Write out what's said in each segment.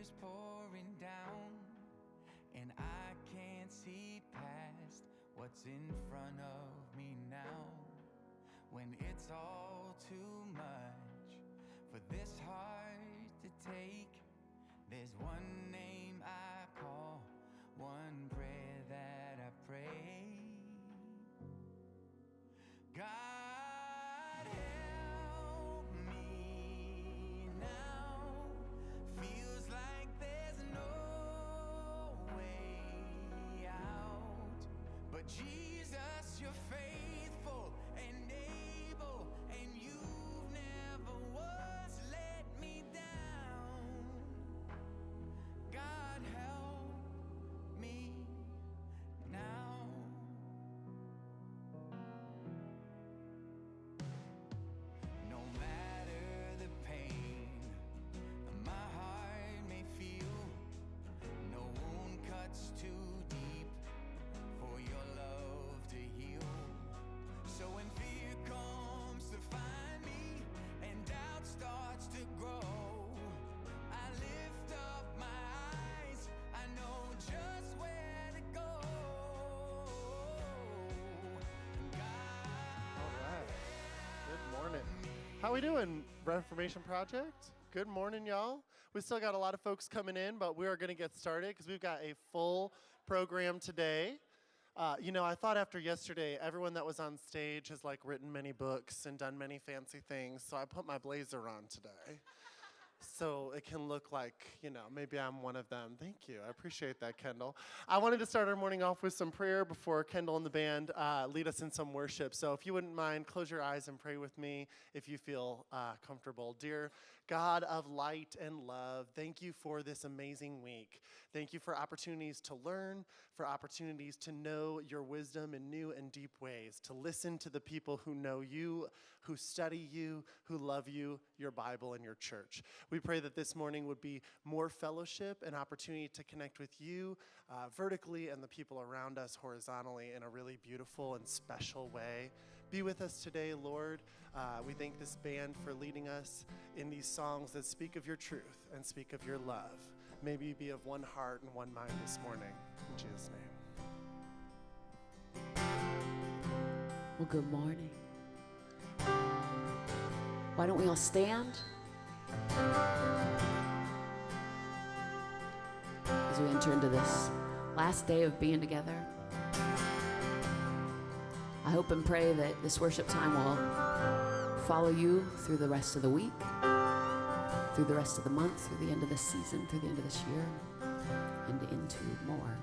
is pouring down, and I can't see past what's in front of me now. When it's all too much for this heart to take, there's one name I call, one prayer that I pray. God help me now. Feels like there's no way out, but Jesus, you're faithful and able, and you've never once let me down. God help me now. No matter the pain my heart may feel, no wound cuts too deep for your love to heal. So when fear comes to find me and doubt starts to grow, I lift up my eyes, I know just where to go. All right. Good morning. How we doing, Reformation Project? Good morning, y'all. We still got a lot of folks coming in, but we are going to get started because we've got a full program today. I thought after yesterday, everyone that was on stage has written many books and done many fancy things, so I put my blazer on today. So it can look like, maybe I'm one of them. Thank you. I appreciate that, Kendall. I wanted to start our morning off with some prayer before Kendall and the band lead us in some worship. So if you wouldn't mind, close your eyes and pray with me if you feel comfortable. Dear God of light and love, thank you for this amazing week. Thank you for opportunities to learn, for opportunities to know your wisdom in new and deep ways, to listen to the people who know you, who study you, who love you, your Bible, and your church. We pray that this morning would be more fellowship and opportunity to connect with you vertically and the people around us horizontally in a really beautiful and special way. Be with us today, Lord. We thank this band for leading us in these songs that speak of your truth and speak of your love. May we be of one heart and one mind this morning. In Jesus' name. Well, good morning. Why don't we all stand as we enter into this last day of being together? I hope and pray that this worship time will follow you through the rest of the week, through the rest of the month, through the end of this season, through the end of this year, and into more.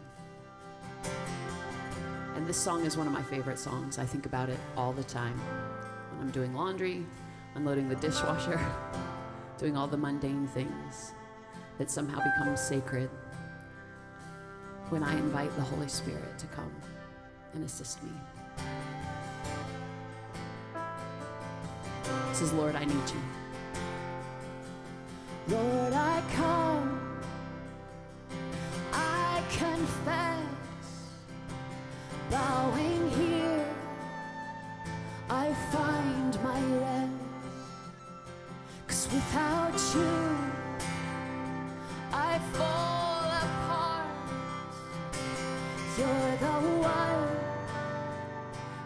And this song is one of my favorite songs. I think about it all the time when I'm doing laundry, unloading the dishwasher, doing all the mundane things that somehow become sacred when I invite the Holy Spirit to come and assist me. It says, Lord, I need you. Lord, I come, I confess, bowing here, I find my rest. 'Cause without you, I fall apart. You're the one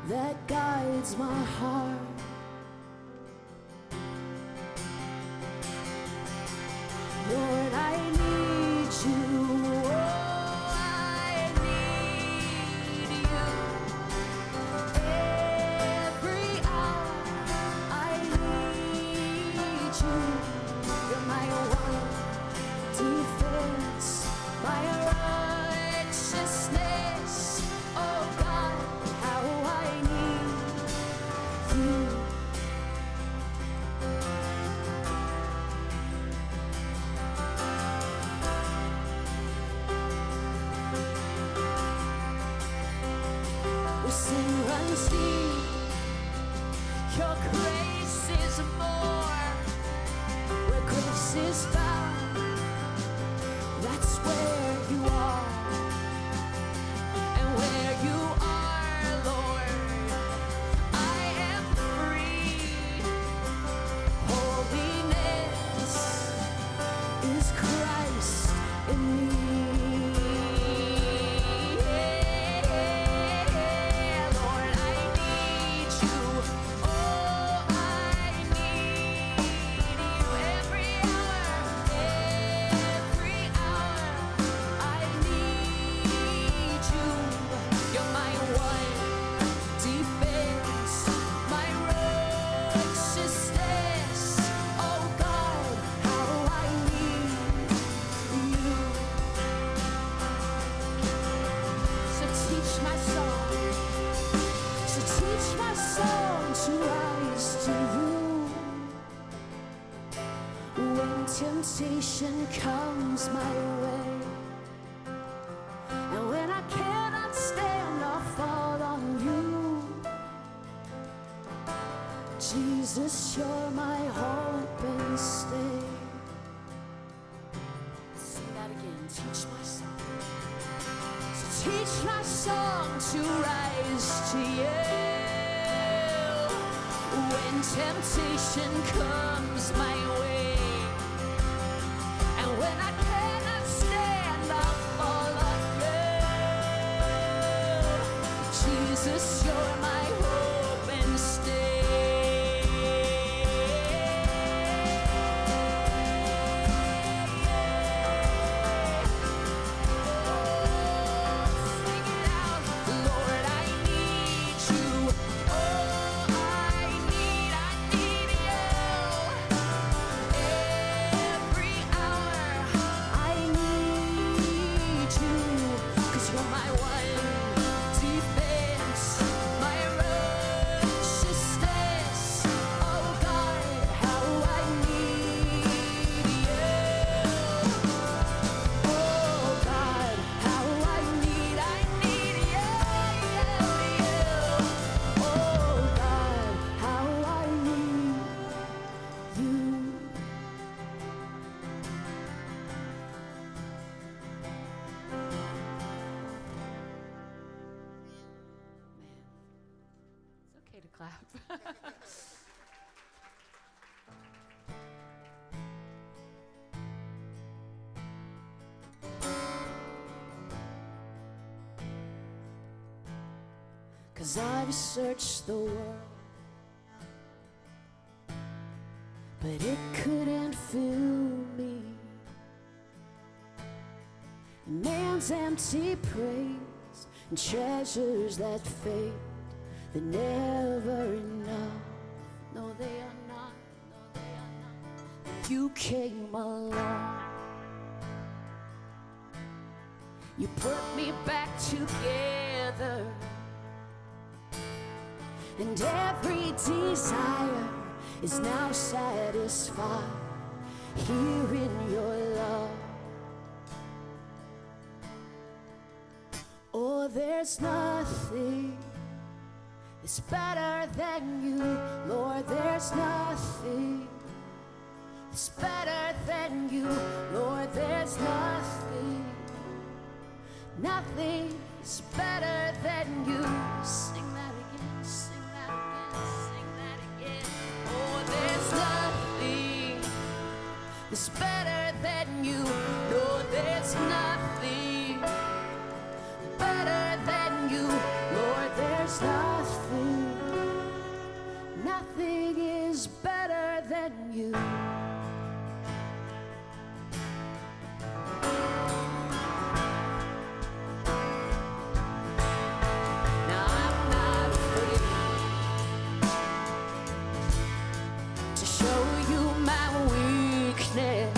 that guides my heart. Lord, I need you. Oh, I need you. Every hour I need you. You're my one defense, my righteousness. Oh God, how I need you. Sing, run, see, your grace is more. Where grace is found, that's where you are. And where you are, Lord, I am free. Holiness is Christ temptation comes my way, and when I cannot stand, I'll fall on you. Jesus, you're my hope and stay. Sing that again. Teach my song. So teach my song to rise to you. When temptation comes my way, and when I cannot stand, I'll fall on you. Jesus, you're my hope and stay. Sing it out, Lord, I need you. Oh, I need you. Every hour I need you, 'cause you're my one defense, my righteousness. Oh God, how I need you. Oh God, how I need you. Oh God, how I need you. It's okay to clap. 'Cause I've searched the world, but it couldn't fill me. Man's empty praise and treasures that fade, they're never enough. No, they are not. No, they are not. You came along. You put me back together, and every desire is now satisfied here in your love. Oh, there's nothing that's better than you, Lord. There's nothing that's better than you, Lord. There's nothing, nothing's better than you. Sing that again, sing that again, sing that again. Oh, there's nothing that's better than you. No, there's nothing better than you, Lord. There's nothing, nothing is better than you. Now I'm not afraid to show you my weakness,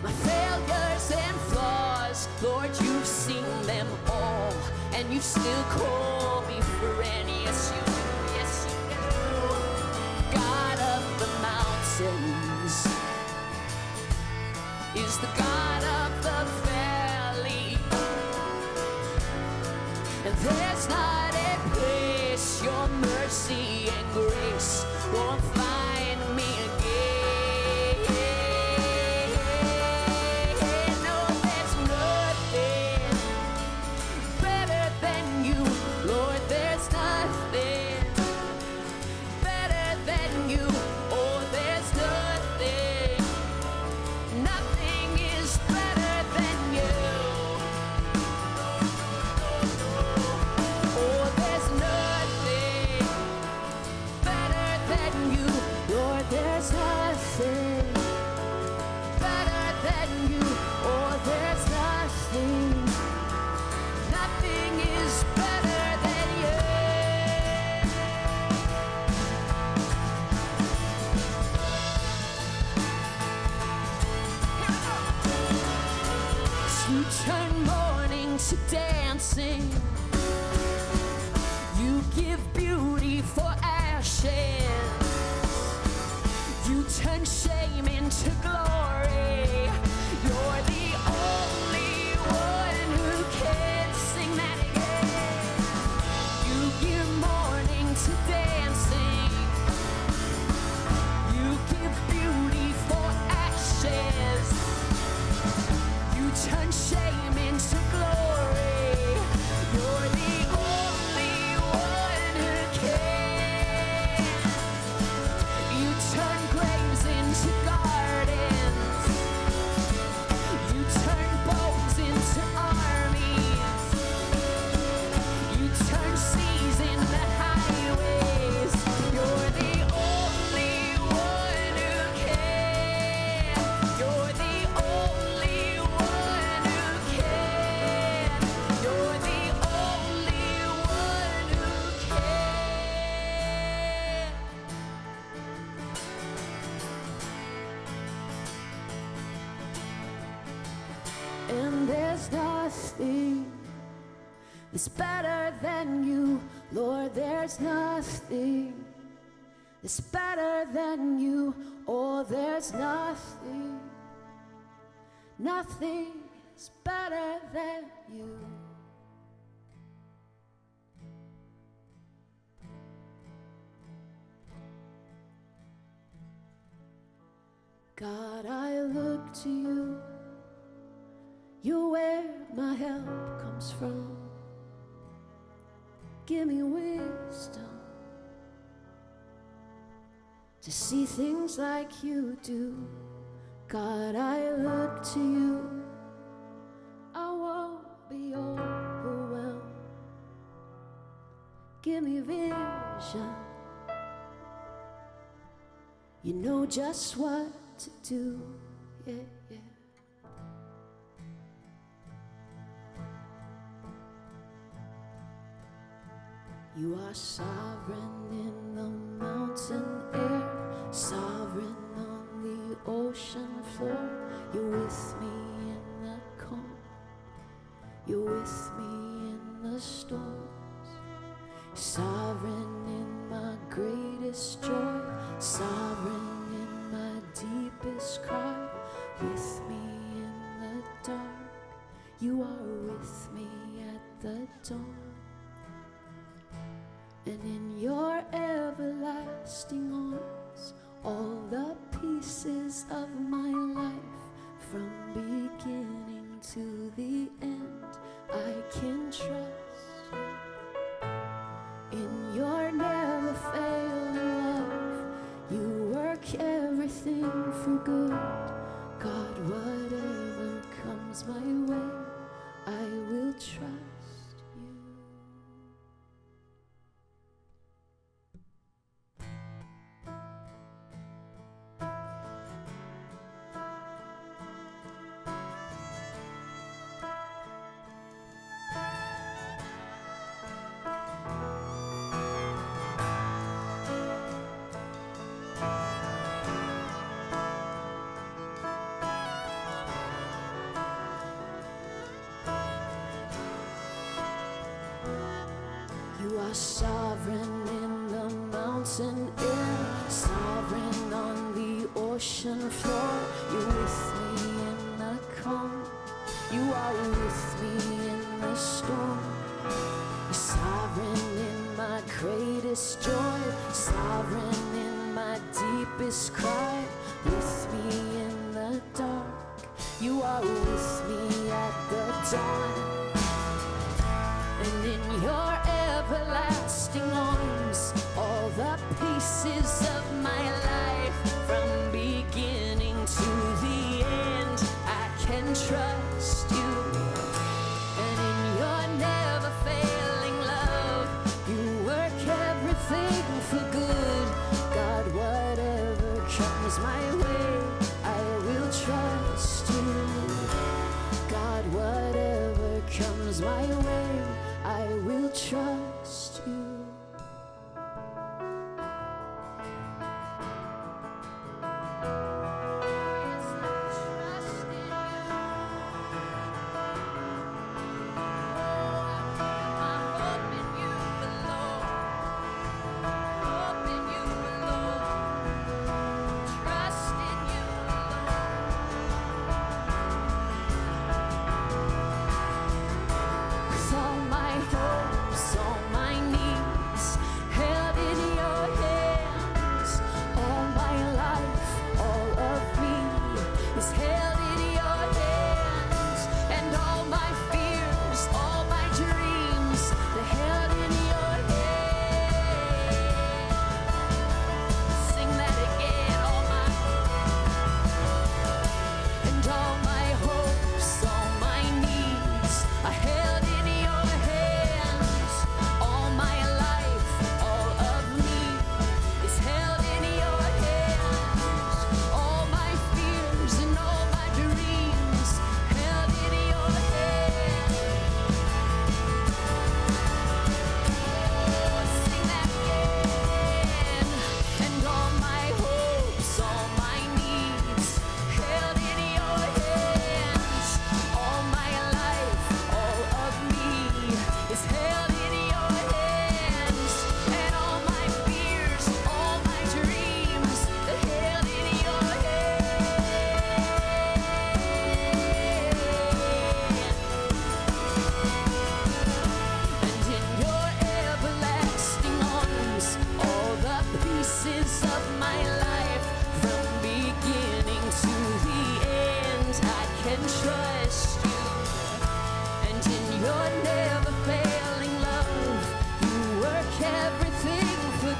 my failures and flaws. Lord, you've seen them all, and you still call me friend. Yes, you do. Yes, you do. God of the mountains is the God of the valley, and there's not a place your mercy and grace won't find me again. No, there's nothing better than you, Lord. There's nothing better than you. Oh, there's nothing, nothing is better than you. Oh, there's nothing better than you, Lord. There's nothing better than you. Oh, there's nothing, nothing is better than you. You turn mourning to dancing. You give beauty for ashes. You turn shame into glory. You're the only one who can sing that again. You give mourning to dancing. You give beauty for ashes. You turn shame into glory. You're the only one who can. You turn graves into gardens. You turn bones into armies. You turn seas into highways. You're the only one who can. You're the only one who can. You're the only one who can. And there's nothing that's better than you, Lord. There's nothing that's better than you. Oh, there's nothing, nothing is better than you. God, I look to you. You're where my help comes from. Give me wisdom to see things like you do. God, I look to you. I won't be overwhelmed. Give me vision. You know just what to do. Yeah, yeah. You are sovereign in the mountain air, sovereign on the ocean floor. You're with me in the calm, you're with me in the storms. Sovereign in my greatest joy, sovereign in my deepest cry. With me in the dark, you are with me at the dawn. And in your everlasting arms, all the pieces of my life, from beginning to the end, I can trust you. In your never failing love, you work everything for good. God, whatever comes my way, I will trust you. You are sovereign in the mountain air, sovereign on the ocean floor. You're with me in the calm, you are with me in the storm. You're sovereign in my greatest joy, sovereign in my deepest cry. With me in the dark, you are with me at the dawn. And in your everlasting arms, all the pieces of my life, from beginning to the end, I can trust you. And in your never failing love, you work everything for good. God, whatever comes my way, I will trust you. God, whatever comes my way, I will trust you.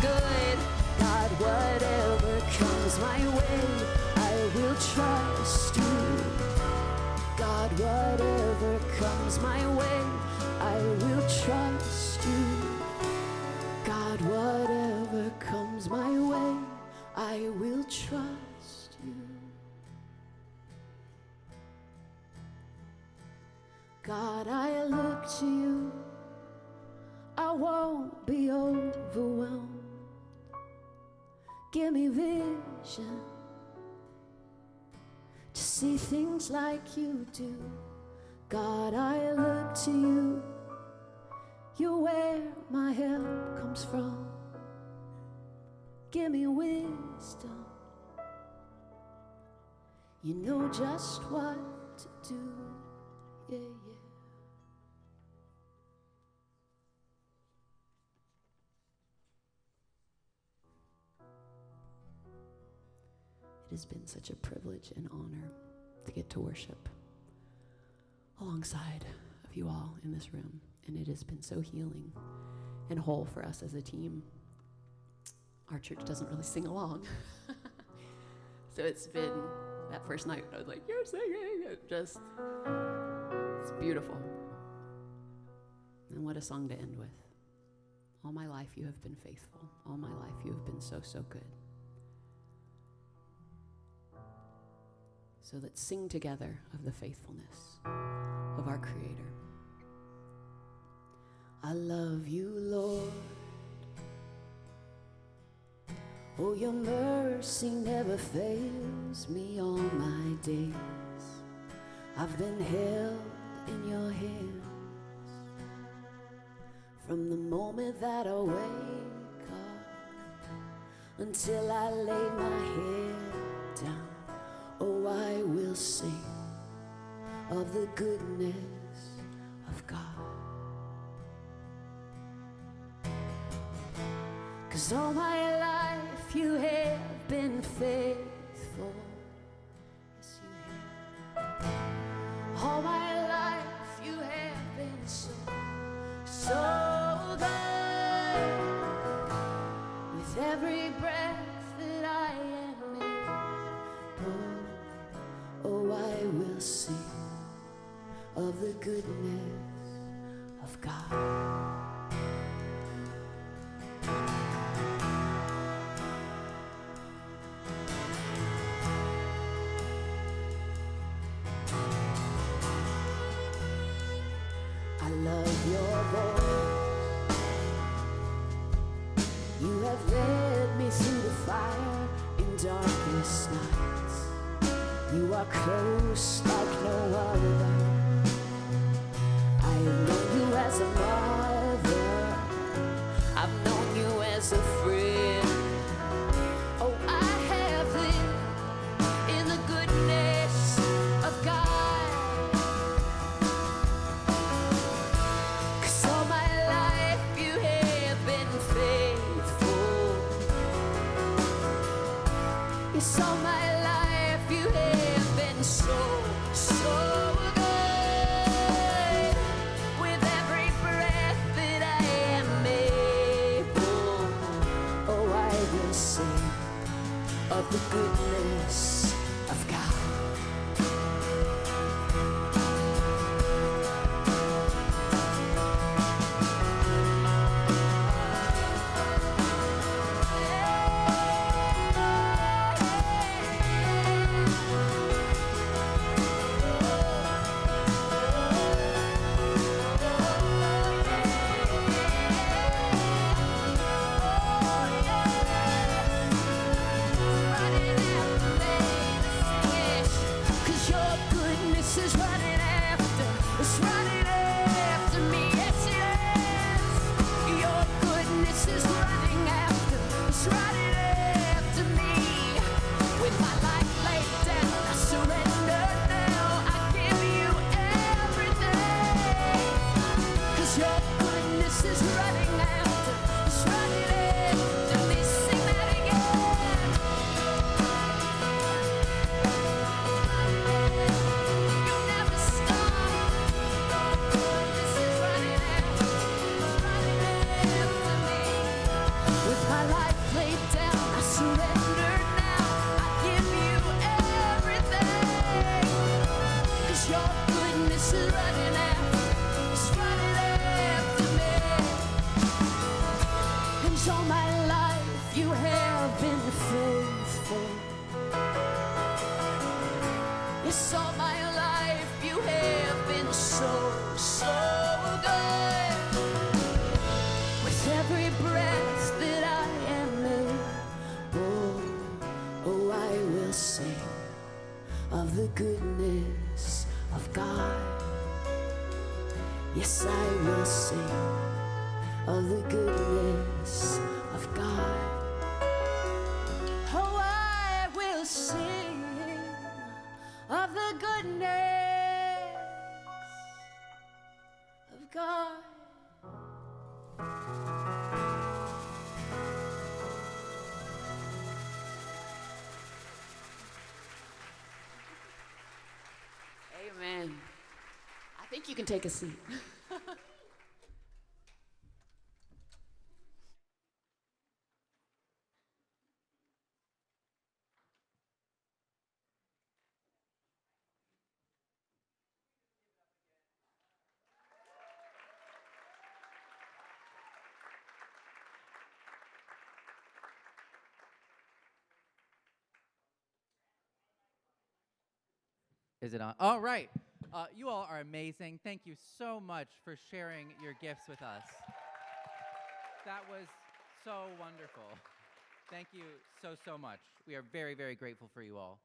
good. God, whatever comes my way, I will trust you. God, whatever comes my way, I will trust you. God, whatever comes my way, I will trust you. God, I look to you. I won't be overwhelmed. Give me vision to see things like you do. God, I look to you. You're where my help comes from. Give me wisdom. You know just what to do. Yeah, yeah. It has been such a privilege and honor to get to worship alongside of you all in this room. And it has been so healing and whole for us as a team. Our church doesn't really sing along. So it's been, that first night, I was like, you're singing. It's beautiful. And what a song to end with. All my life you have been faithful. All my life you have been so, so good. So let's sing together of the faithfulness of our Creator. I love you, Lord. Oh, your mercy never fails me all my days. I've been held in your hands from the moment that I wake up until I lay my head down. Oh, I will sing of the goodness of God. 'Cause all my life you have been faithful. Yes, you have. All my life you have been so, so good. With every breath that I am able, oh, I will sing of the goodness of God. I love your voice. You have led me through the fire in darkest nights. You are close like no other. I have known you as a mother. I've known you as a friend. Oh, I have lived in the goodness of God. 'Cause all my life you have been faithful. Yes, all my life you have been so, so good. Yes, I will sing of the goodness of God. Oh, I will sing of the goodness of God. Amen. I think you can take a seat. Is it on? All right. You all are amazing. Thank you so much for sharing your gifts with us. That was so wonderful. Thank you so much. We are very, very grateful for you all.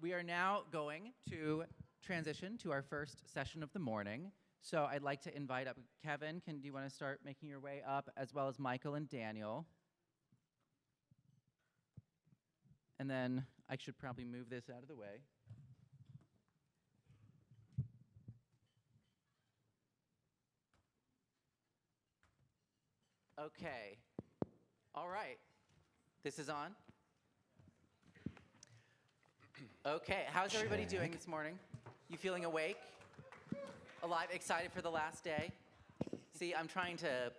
We are now going to transition to our first session of the morning. So I'd like to invite up Kevin. Do you want to start making your way up, as well as Michael and Daniel? And then I should probably move this out of the way. Okay. All right. This is on. Okay. How's everybody doing this morning? You feeling awake? Alive? Excited for the last day? See, I'm trying to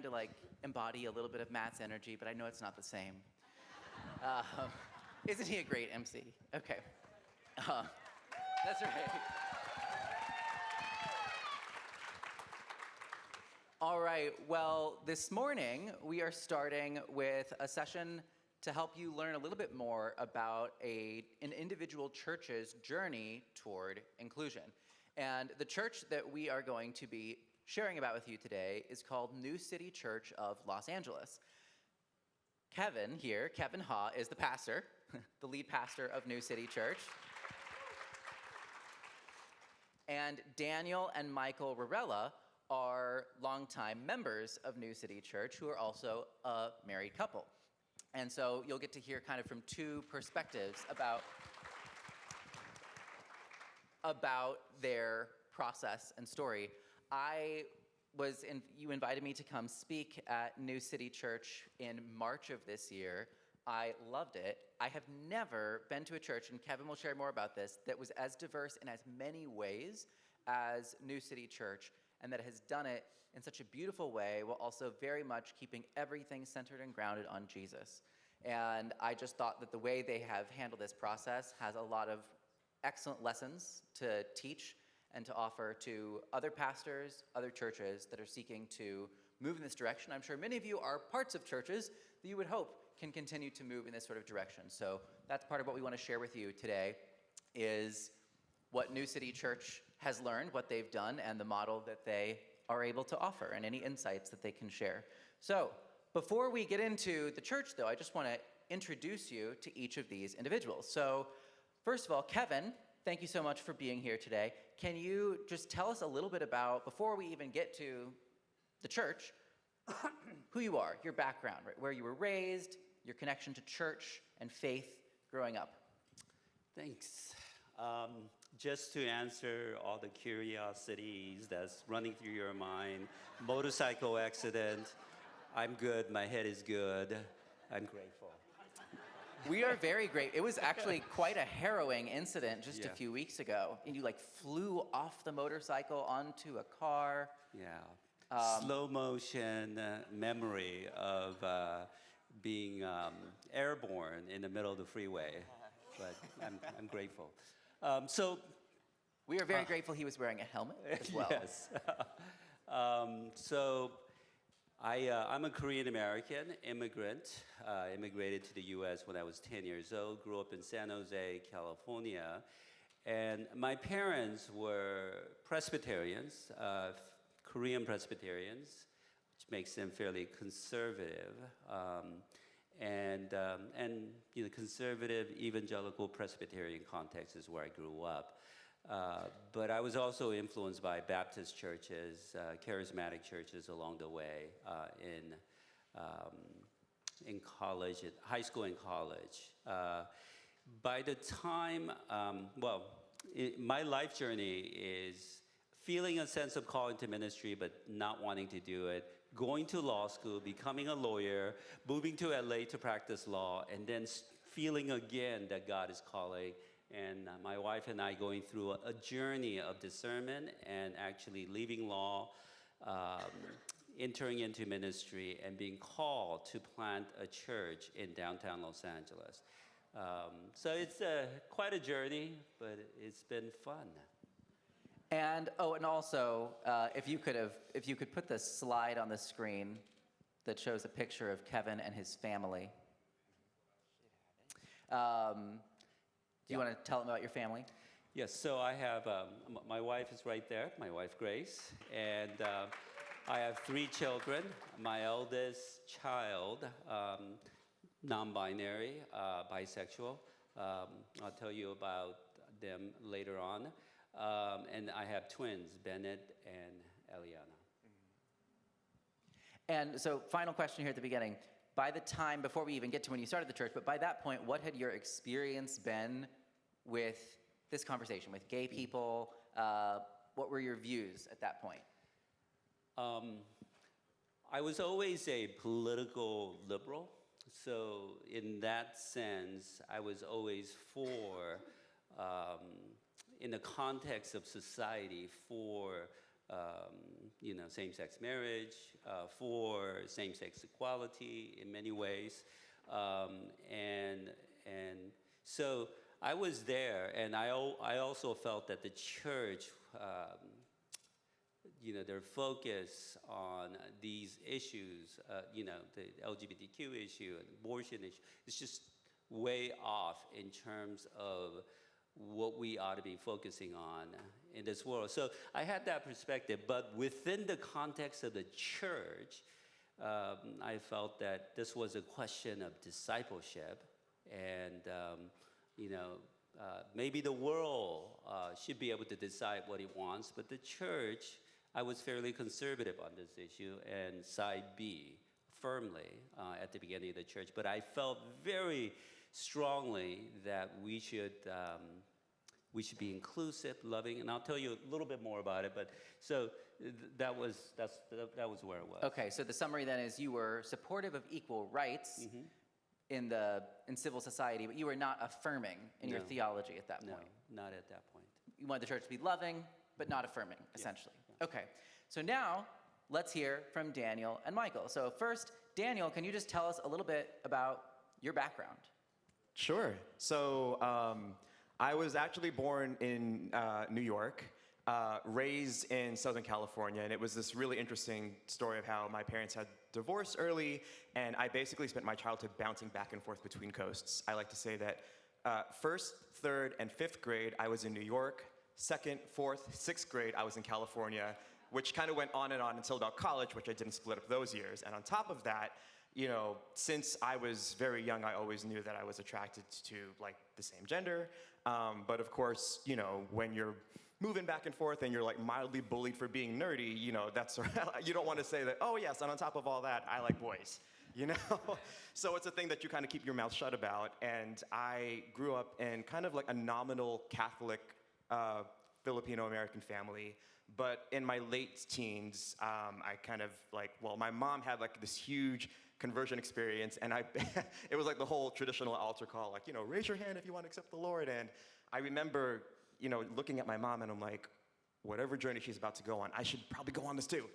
like embody a little bit of Matt's energy, but I know it's not the same. Isn't he a great MC? Okay. That's right. All right, well, this morning we are starting with a session to help you learn a little bit more about an individual church's journey toward inclusion. And the church that we are going to be sharing about with you today is called New City Church of Los Angeles. Kevin Ha, is the pastor, the lead pastor of New City Church. And Daniel and Michael Rarella are longtime members of New City Church who are also a married couple. And so you'll get to hear kind of from two perspectives about their process and story. You invited me to come speak at New City Church in March of this year. I loved it. I have never been to a church, and Kevin will share more about this, that was as diverse in as many ways as New City Church, and that has done it in such a beautiful way while also very much keeping everything centered and grounded on Jesus. And I just thought that the way they have handled this process has a lot of excellent lessons to teach and to offer to other pastors, other churches that are seeking to move in this direction. I'm sure many of you are parts of churches that you would hope can continue to move in this sort of direction. So that's part of what we want to share with you today, is what New City Church has learned, what they've done, and the model that they are able to offer, and any insights that they can share. So before we get into the church, though, I just want to introduce you to each of these individuals. So first of all, Kevin, thank you so much for being here today. Can you just tell us a little bit about, before we even get to the church, who you are, your background, right? Where you were raised, your connection to church and faith growing up? Thanks. Just to answer all the curiosities that's running through your mind, motorcycle accident, I'm good, my head is good, I'm grateful. We are very great. It was actually quite a harrowing incident just a few weeks ago. And you like flew off the motorcycle onto a car. Yeah, slow motion memory of being airborne in the middle of the freeway, but I'm grateful. We are very grateful he was wearing a helmet as well. Yes. I'm a Korean American immigrant. Immigrated to the U.S. when I was 10 years old. Grew up in San Jose, California, and my parents were Presbyterians, Korean Presbyterians, which makes them fairly conservative, and conservative evangelical Presbyterian context is where I grew up. But I was also influenced by Baptist churches, charismatic churches along the way in college, high school and college. By the time, my life journey is feeling a sense of call into ministry, but not wanting to do it, going to law school, becoming a lawyer, moving to LA to practice law, and then feeling again that God is calling. And my wife and I going through a journey of discernment and actually leaving law, entering into ministry, and being called to plant a church in downtown Los Angeles. So it's quite a journey, but it's been fun. And also, if you could put the slide on the screen that shows a picture of Kevin and his family. Do you want to tell them about your family? Yes, so I have, my wife is right there, my wife Grace, and I have 3 children. My eldest child, non-binary, bisexual. I'll tell you about them later on. And I have twins, Bennett and Eliana. And so, final question here at the beginning. By the time, before we even get to when you started the church, but by that point, what had your experience been with this conversation, with gay people? What were your views at that point? I was always a political liberal. So in that sense, I was always for, in the context of society, for same-sex marriage, for same-sex equality in many ways, and so I was there, and I also felt that the church, their focus on these issues, the LGBTQ issue and abortion issue, is just way off in terms of what we ought to be focusing on in this world. So I had that perspective, but within the context of the church, I felt that this was a question of discipleship, and maybe the world should be able to decide what it wants, but the church, I was fairly conservative on this issue, and side B firmly at the beginning of the church. But I felt very strongly that we should be inclusive, loving, and I'll tell you a little bit more about it. But so that was where it was. Okay, so the summary then is you were supportive of equal rights in civil society, but you were not affirming in your theology at that point. No, not at that point. You wanted the church to be loving, but not affirming, essentially. Yeah. Okay, so now let's hear from Daniel and Michael. So first, Daniel, can you just tell us a little bit about your background? Sure. So I was actually born in New York, raised in Southern California, and it was this really interesting story of how my parents had divorced early, and I basically spent my childhood bouncing back and forth between coasts. I like to say that first, third, and fifth grade, I was in New York. Second, fourth, sixth grade, I was in California, which kind of went on and on until about college, which I didn't split up those years. And on top of that, since I was very young, I always knew that I was attracted to the same gender. But of course, when you're moving back and forth and you're mildly bullied for being nerdy, that's you don't want to say that, oh yes, and on top of all that, I like boys. So it's a thing that you kind of keep your mouth shut about. And I grew up in kind of a nominal Catholic Filipino-American family. But in my late teens, I kind of my mom had this huge conversion experience, and it was the whole traditional altar call, raise your hand if you want to accept the Lord. And I remember, looking at my mom, and I'm like, whatever journey she's about to go on, I should probably go on this too.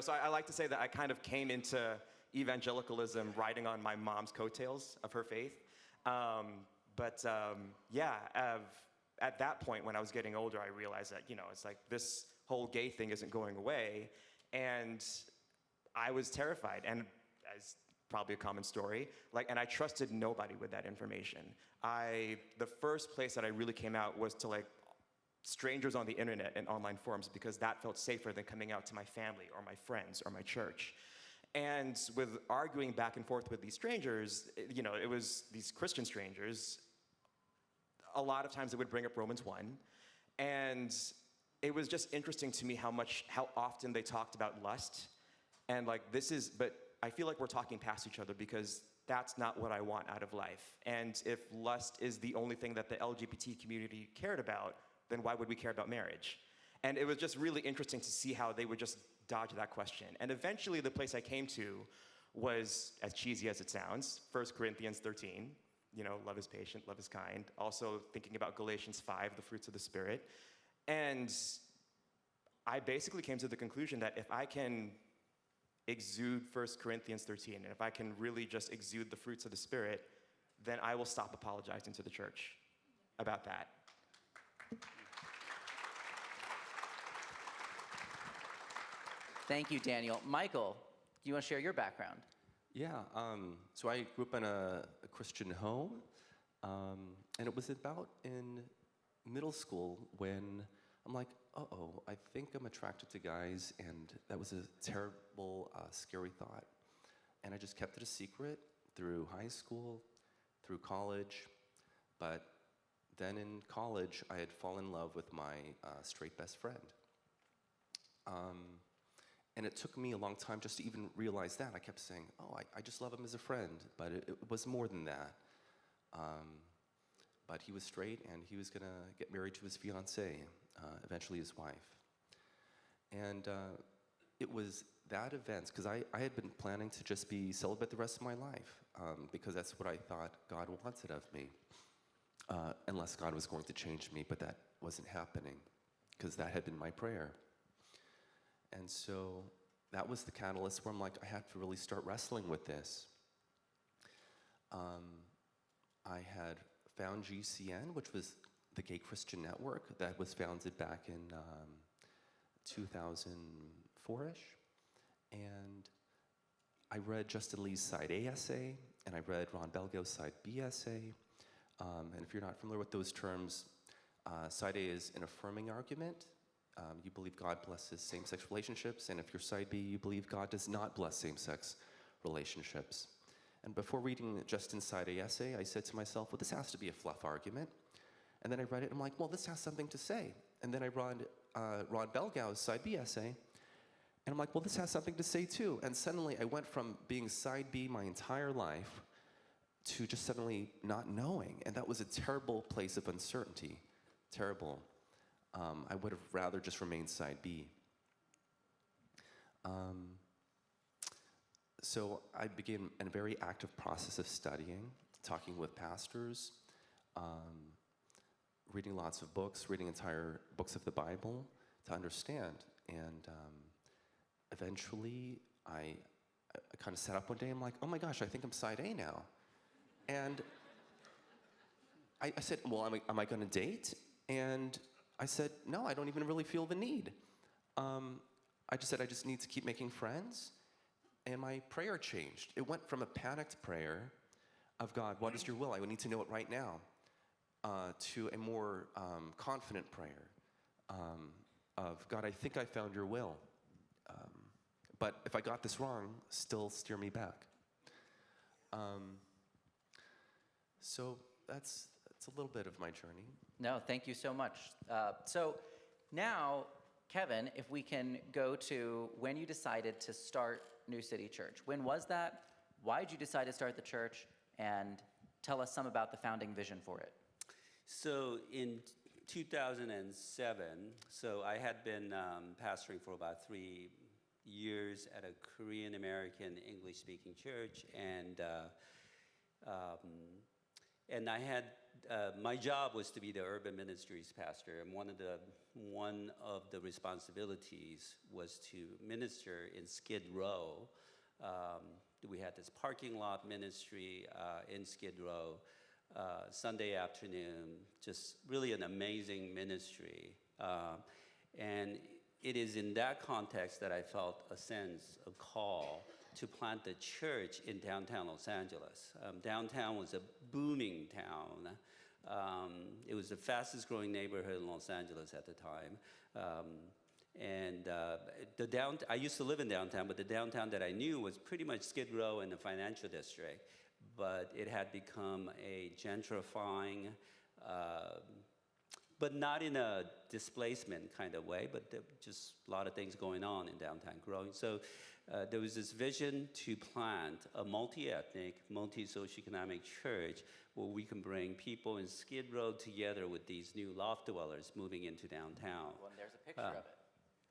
So I like to say that I kind of came into evangelicalism riding on my mom's coattails of her faith. At that point, when I was getting older, I realized that, it's this whole gay thing isn't going away. And I was terrified, and as probably a common story, and I trusted nobody with that information. The first place that I really came out was to strangers on the internet and online forums, because that felt safer than coming out to my family or my friends or my church. And with arguing back and forth with these strangers, it was these Christian strangers. A lot of times they would bring up Romans 1, And it was just interesting to me how often they talked about lust. And like, but I feel like we're talking past each other because that's not what I want out of life. And if lust is the only thing that the LGBT community cared about, then why would we care about marriage? And it was just really interesting to see how they would just dodge that question. And eventually the place I came to was, as cheesy as it sounds, 1 Corinthians 13. Love is patient, love is kind. Also thinking about Galatians 5, the fruits of the Spirit. And I basically came to the conclusion that if I can exude 1 Corinthians 13, and if I can really just exude the fruits of the Spirit, then I will stop apologizing to the church about that. Thank you, Daniel. Michael, do you want to share your background? Yeah, so I grew up in a Christian home, and it was about in middle school when I'm like, uh-oh, I think I'm attracted to guys, and that was a terrible, scary thought. And I just kept it a secret through high school, through college, but then in college, I had fallen in love with my straight best friend. And it took me a long time just to even realize that. I kept saying, oh, I just love him as a friend, but it was more than that. But he was straight, and he was gonna get married to his fiancée, eventually his wife. And it was that event, because I had been planning to just be celibate the rest of my life, because that's what I thought God wanted of me, unless God was going to change me, but that wasn't happening, because that had been my prayer. And so that was the catalyst where I'm like, I have to really start wrestling with this. I had found GCN, which was the Gay Christian Network that was founded back in 2004-ish. And I read Justin Lee's Side A essay, and I read Ron Belgow's Side B essay. And if you're not familiar with those terms, Side A is an affirming argument. You believe God blesses same-sex relationships, and if you're Side B, you believe God does not bless same-sex relationships. And before reading Justin's Side A essay, I said to myself, well, this has to be a fluff argument. And then I read it, and I'm like, well, this has something to say. And then I read Ron Belgow's Side B essay, and I'm like, well, this has something to say too. And suddenly I went from being Side B my entire life to just suddenly not knowing. And that was a terrible place of uncertainty, terrible. I would have rather just remained Side B. So I began a very active process of studying, talking with pastors, reading lots of books, reading entire books of the Bible to understand. And eventually, I kind of sat up one day, I'm like, oh my gosh, I think I'm Side A now. And I said, well, am I gonna date? And I said, no, I don't even really feel the need. I just said, I just need to keep making friends. And my prayer changed. It went from a panicked prayer of, God, what is your will? I need to know it right now, to a more confident prayer of, God, I think I found your will. But if I got this wrong, still steer me back. So that's a little bit of my journey. No, thank you so much. So now, Kevin, if we can go to when you decided to start New City Church. When was that? Why did you decide to start the church? And tell us some about the founding vision for it. So in 2007, so I had been pastoring for about 3 years at a Korean American English speaking church, and I had my job was to be the urban ministries pastor, and one of the responsibilities was to minister in Skid Row. We had this parking lot ministry in Skid Row, Sunday afternoon, just really an amazing ministry. And it is in that context that I felt a sense, a call to plant a church in downtown Los Angeles. Downtown was a booming town. It was the fastest growing neighborhood in Los Angeles at the time. I used to live in downtown, but the downtown that I knew was pretty much Skid Row and the financial district. But it had become a gentrifying, but not in a displacement kind of way, but just a lot of things going on in downtown growing. So there was this vision to plant a multi-ethnic, multi-socioeconomic church where we can bring people in Skid Row together with these new loft dwellers moving into downtown. Well, and there's a picture of it.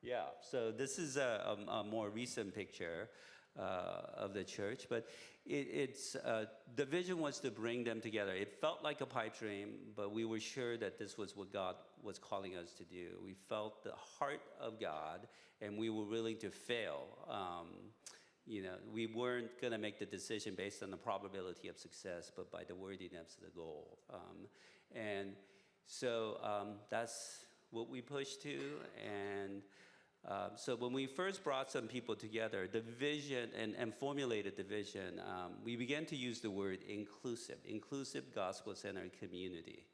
Yeah, so this is a more recent picture of the church, but the vision was to bring them together. It felt like a pipe dream, but we were sure that this was what God was calling us to do. We felt the heart of God, and we were willing to fail. We weren't going to make the decision based on the probability of success, but by the worthiness of the goal. And so that's what we pushed to, and so when we first brought some people together, the vision and formulated the vision, we began to use the word inclusive gospel-centered community.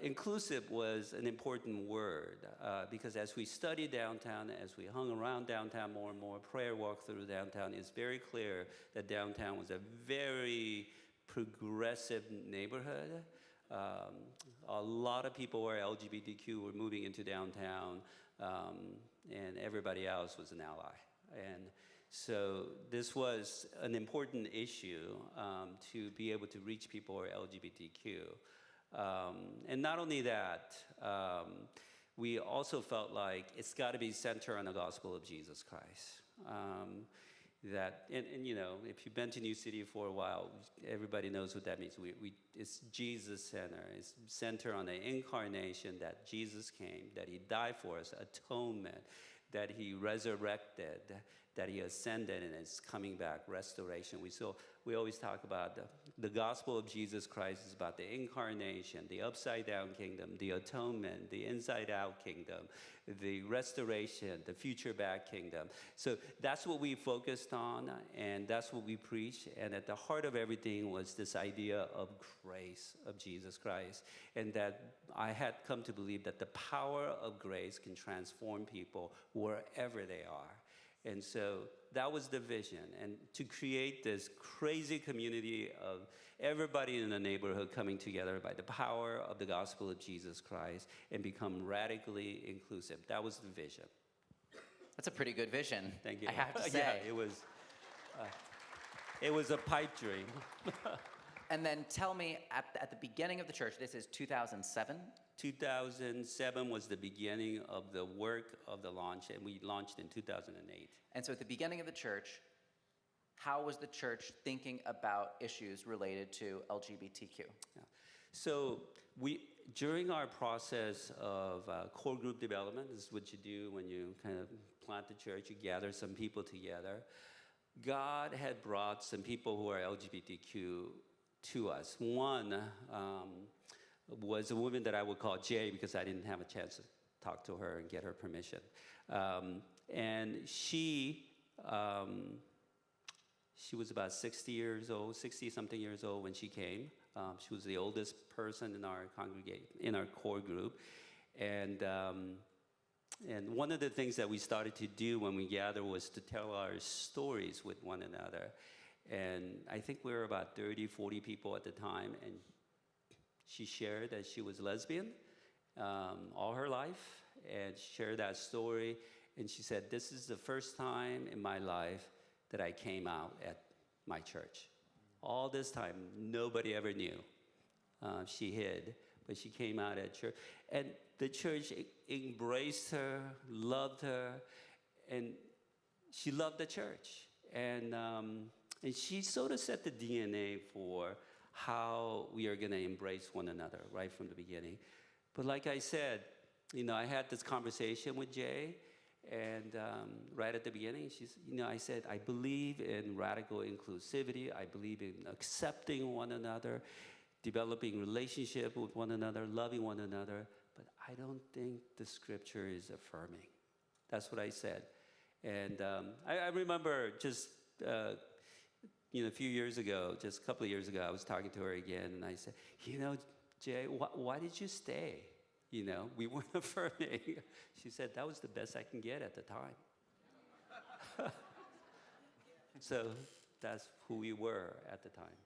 Inclusive was an important word because as we studied downtown, as we hung around downtown more and more, prayer walked through downtown, it's very clear that downtown was a very progressive neighborhood. A lot of people who are LGBTQ were moving into downtown, and everybody else was an ally. And so this was an important issue to be able to reach people who are LGBTQ. And not only that, we also felt like it's got to be centered on the gospel of Jesus Christ. If you've been to New City for a while, everybody knows what that means. It's Jesus-centered. It's centered on the incarnation, that Jesus came, that he died for us, atonement, that he resurrected, that he ascended and is coming back, restoration. We always talk about the gospel of Jesus Christ is about the incarnation, the upside-down kingdom, the atonement, the inside-out kingdom, the restoration, the future-back kingdom. So that's what we focused on, and that's what we preached. And at the heart of everything was this idea of grace of Jesus Christ, and that I had come to believe that the power of grace can transform people wherever they are. And so that was the vision, and to create this crazy community of everybody in the neighborhood coming together by the power of the gospel of Jesus Christ and become radically inclusive. That was the vision. That's a pretty good vision. Thank you. I have to say. Yeah, it was a pipe dream. And then tell me, at the beginning of the church, this is 2007? 2007 was the beginning of the work of the launch, and we launched in 2008. And so at the beginning of the church, how was the church thinking about issues related to LGBTQ? Yeah. So during our process of core group development, this is what you do when you kind of plant the church, you gather some people together. God had brought some people who are LGBTQ to us. One was a woman that I would call Jay because I didn't have a chance to talk to her and get her permission. And she was about 60-something years old when she came. She was the oldest person in our in our core group. And one of the things that we started to do when we gathered was to tell our stories with one another. And I think we were about 30, 40 people at the time, and she shared that she was lesbian all her life, and shared that story. And she said, "This is the first time in my life that I came out at my church. All this time, nobody ever knew. She hid, but she came out at church. And the church embraced her, loved her, and she loved the church. And she sort of set the DNA for how we are going to embrace one another right from the beginning. But like I said, I had this conversation with Jay, and right at the beginning, I said, I believe in radical inclusivity. I believe in accepting one another, developing relationship with one another, loving one another. But I don't think the scripture is affirming. That's what I said. And I remember just a few years ago, just a couple of years ago, I was talking to her again, and I said, Jay, why did you stay? We weren't affirming. She said, that was the best I can get at the time. So that's who we were at the time.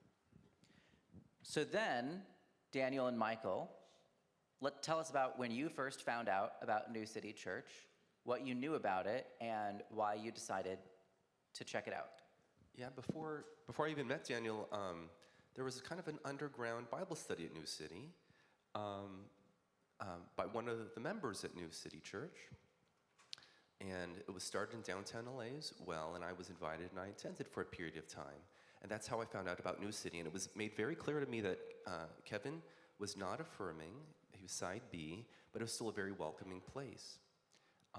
So then, Daniel and Michael, tell us about when you first found out about New City Church, what you knew about it, and why you decided to check it out. Yeah, before I even met Daniel, there was kind of an underground Bible study at New City by one of the members at New City Church. And it was started in downtown LA as well, and I was invited and I attended for a period of time. And that's how I found out about New City. And it was made very clear to me that Kevin was not affirming, he was side B, but it was still a very welcoming place.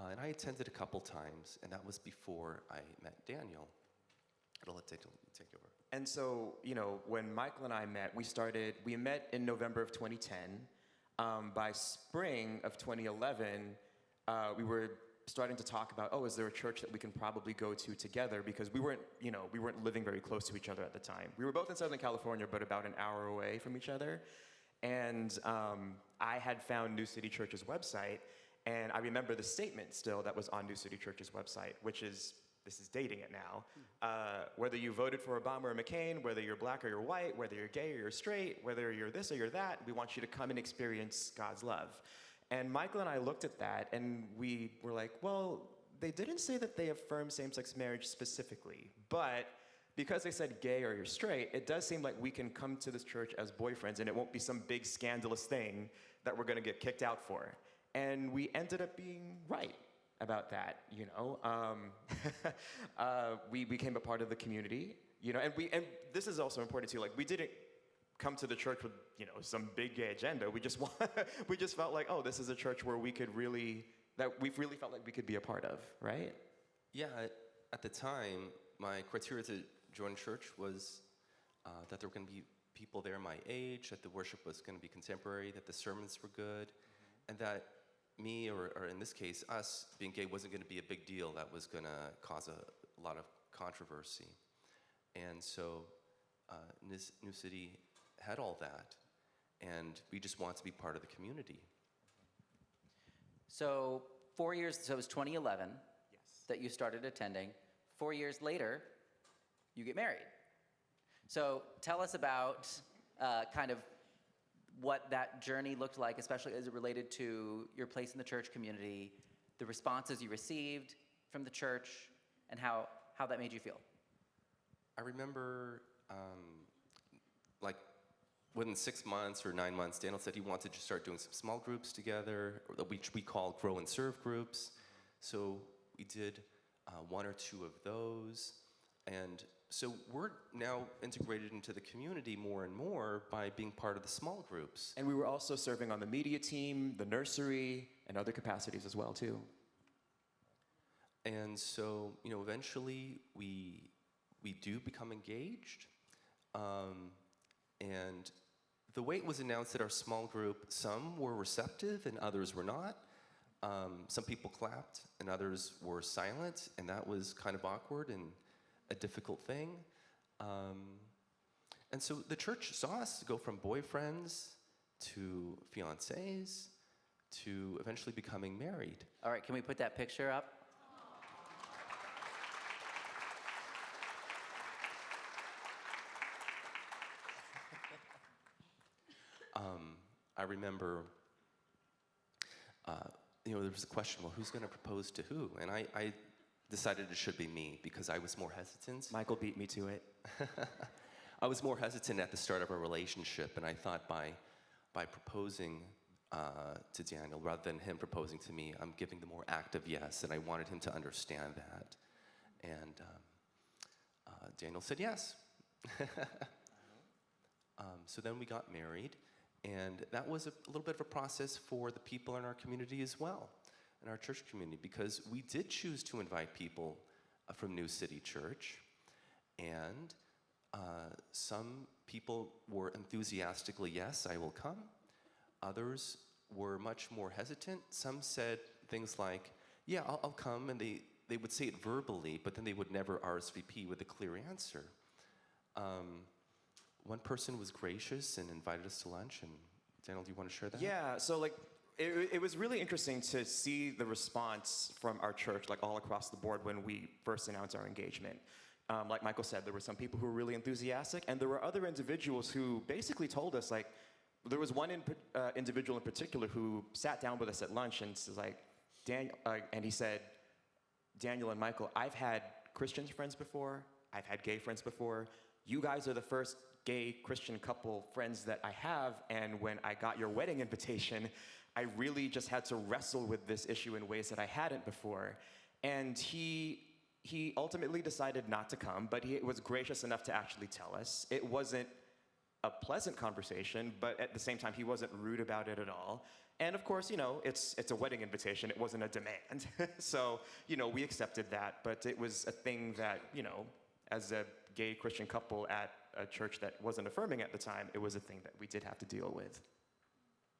And I attended a couple times, and that was before I met Daniel. I'll let Daniel take over. And so, when Michael and I met, we met in November of 2010. By spring of 2011, we were starting to talk about, is there a church that we can probably go to together? Because we weren't living very close to each other at the time. We were both in Southern California, but about an hour away from each other. And I had found New City Church's website, and I remember the statement still that was on New City Church's website, which is, this is dating it now, whether you voted for Obama or McCain, whether you're black or you're white, whether you're gay or you're straight, whether you're this or you're that, we want you to come and experience God's love. And Michael and I looked at that, and we were like, well, they didn't say that they affirm same-sex marriage specifically, but because they said gay or you're straight, it does seem like we can come to this church as boyfriends, and it won't be some big scandalous thing that we're going to get kicked out for. And we ended up being right about that, we became a part of the community, and this is also important too. Like, we didn't come to the church with some big gay agenda. We just felt like, this is a church where we really felt like we could be a part of, right? Yeah, at the time, my criteria to join church was that there were going to be people there my age, that the worship was going to be contemporary, that the sermons were good, and that me, or in this case, us, being gay wasn't going to be a big deal that was going to cause a lot of controversy. And so New City had all that, and we just wanted to be part of the community. So 4 years, so it was 2011 Yes. that you started attending. 4 years later, you get married. So tell us about kind of what that journey looked like, especially as it related to your place in the church community, the responses you received from the church, and how that made you feel. I remember, within 6 months or 9 months, Daniel said he wanted to start doing some small groups together, which we call Grow and Serve groups. So we did 1 or 2 of those. And so we're now integrated into the community more and more by being part of the small groups. And we were also serving on the media team, the nursery, and other capacities as well, too. And so, eventually we do become engaged. And the way it was announced at our small group, some were receptive and others were not. Some people clapped and others were silent, and that was kind of awkward and a difficult thing. And so the church saw us go from boyfriends to fiancés to eventually becoming married. All right, can we put that picture up? I remember, there was a question, well, who's going to propose to who? And I decided it should be me because I was more hesitant. Michael beat me to it. I was more hesitant at the start of our relationship, and I thought by proposing to Daniel, rather than him proposing to me, I'm giving the more active yes, and I wanted him to understand that. And Daniel said yes. So then we got married, and that was a little bit of a process for the people in our community as well, in our church community, because we did choose to invite people from New City Church, and some people were enthusiastically, yes, I will come. Others were much more hesitant. Some said things like, yeah, I'll come, and they would say it verbally, but then they would never RSVP with a clear answer. One person was gracious and invited us to lunch, and Daniel, do you want to share that? Yeah, so it was really interesting to see the response from our church, all across the board when we first announced our engagement. Like Michael said, there were some people who were really enthusiastic, and there were other individuals who basically told us, there was one individual in particular who sat down with us at lunch and was like, Daniel, and he said, Daniel and Michael, I've had Christian friends before, I've had gay friends before. You guys are the first gay Christian couple friends that I have, and when I got your wedding invitation, I really just had to wrestle with this issue in ways that I hadn't before. And he ultimately decided not to come, but he was gracious enough to actually tell us. It wasn't a pleasant conversation, but at the same time, he wasn't rude about it at all. And of course, it's a wedding invitation. It wasn't a demand. So, we accepted that, but it was a thing that, as a gay Christian couple at a church that wasn't affirming at the time, it was a thing that we did have to deal with.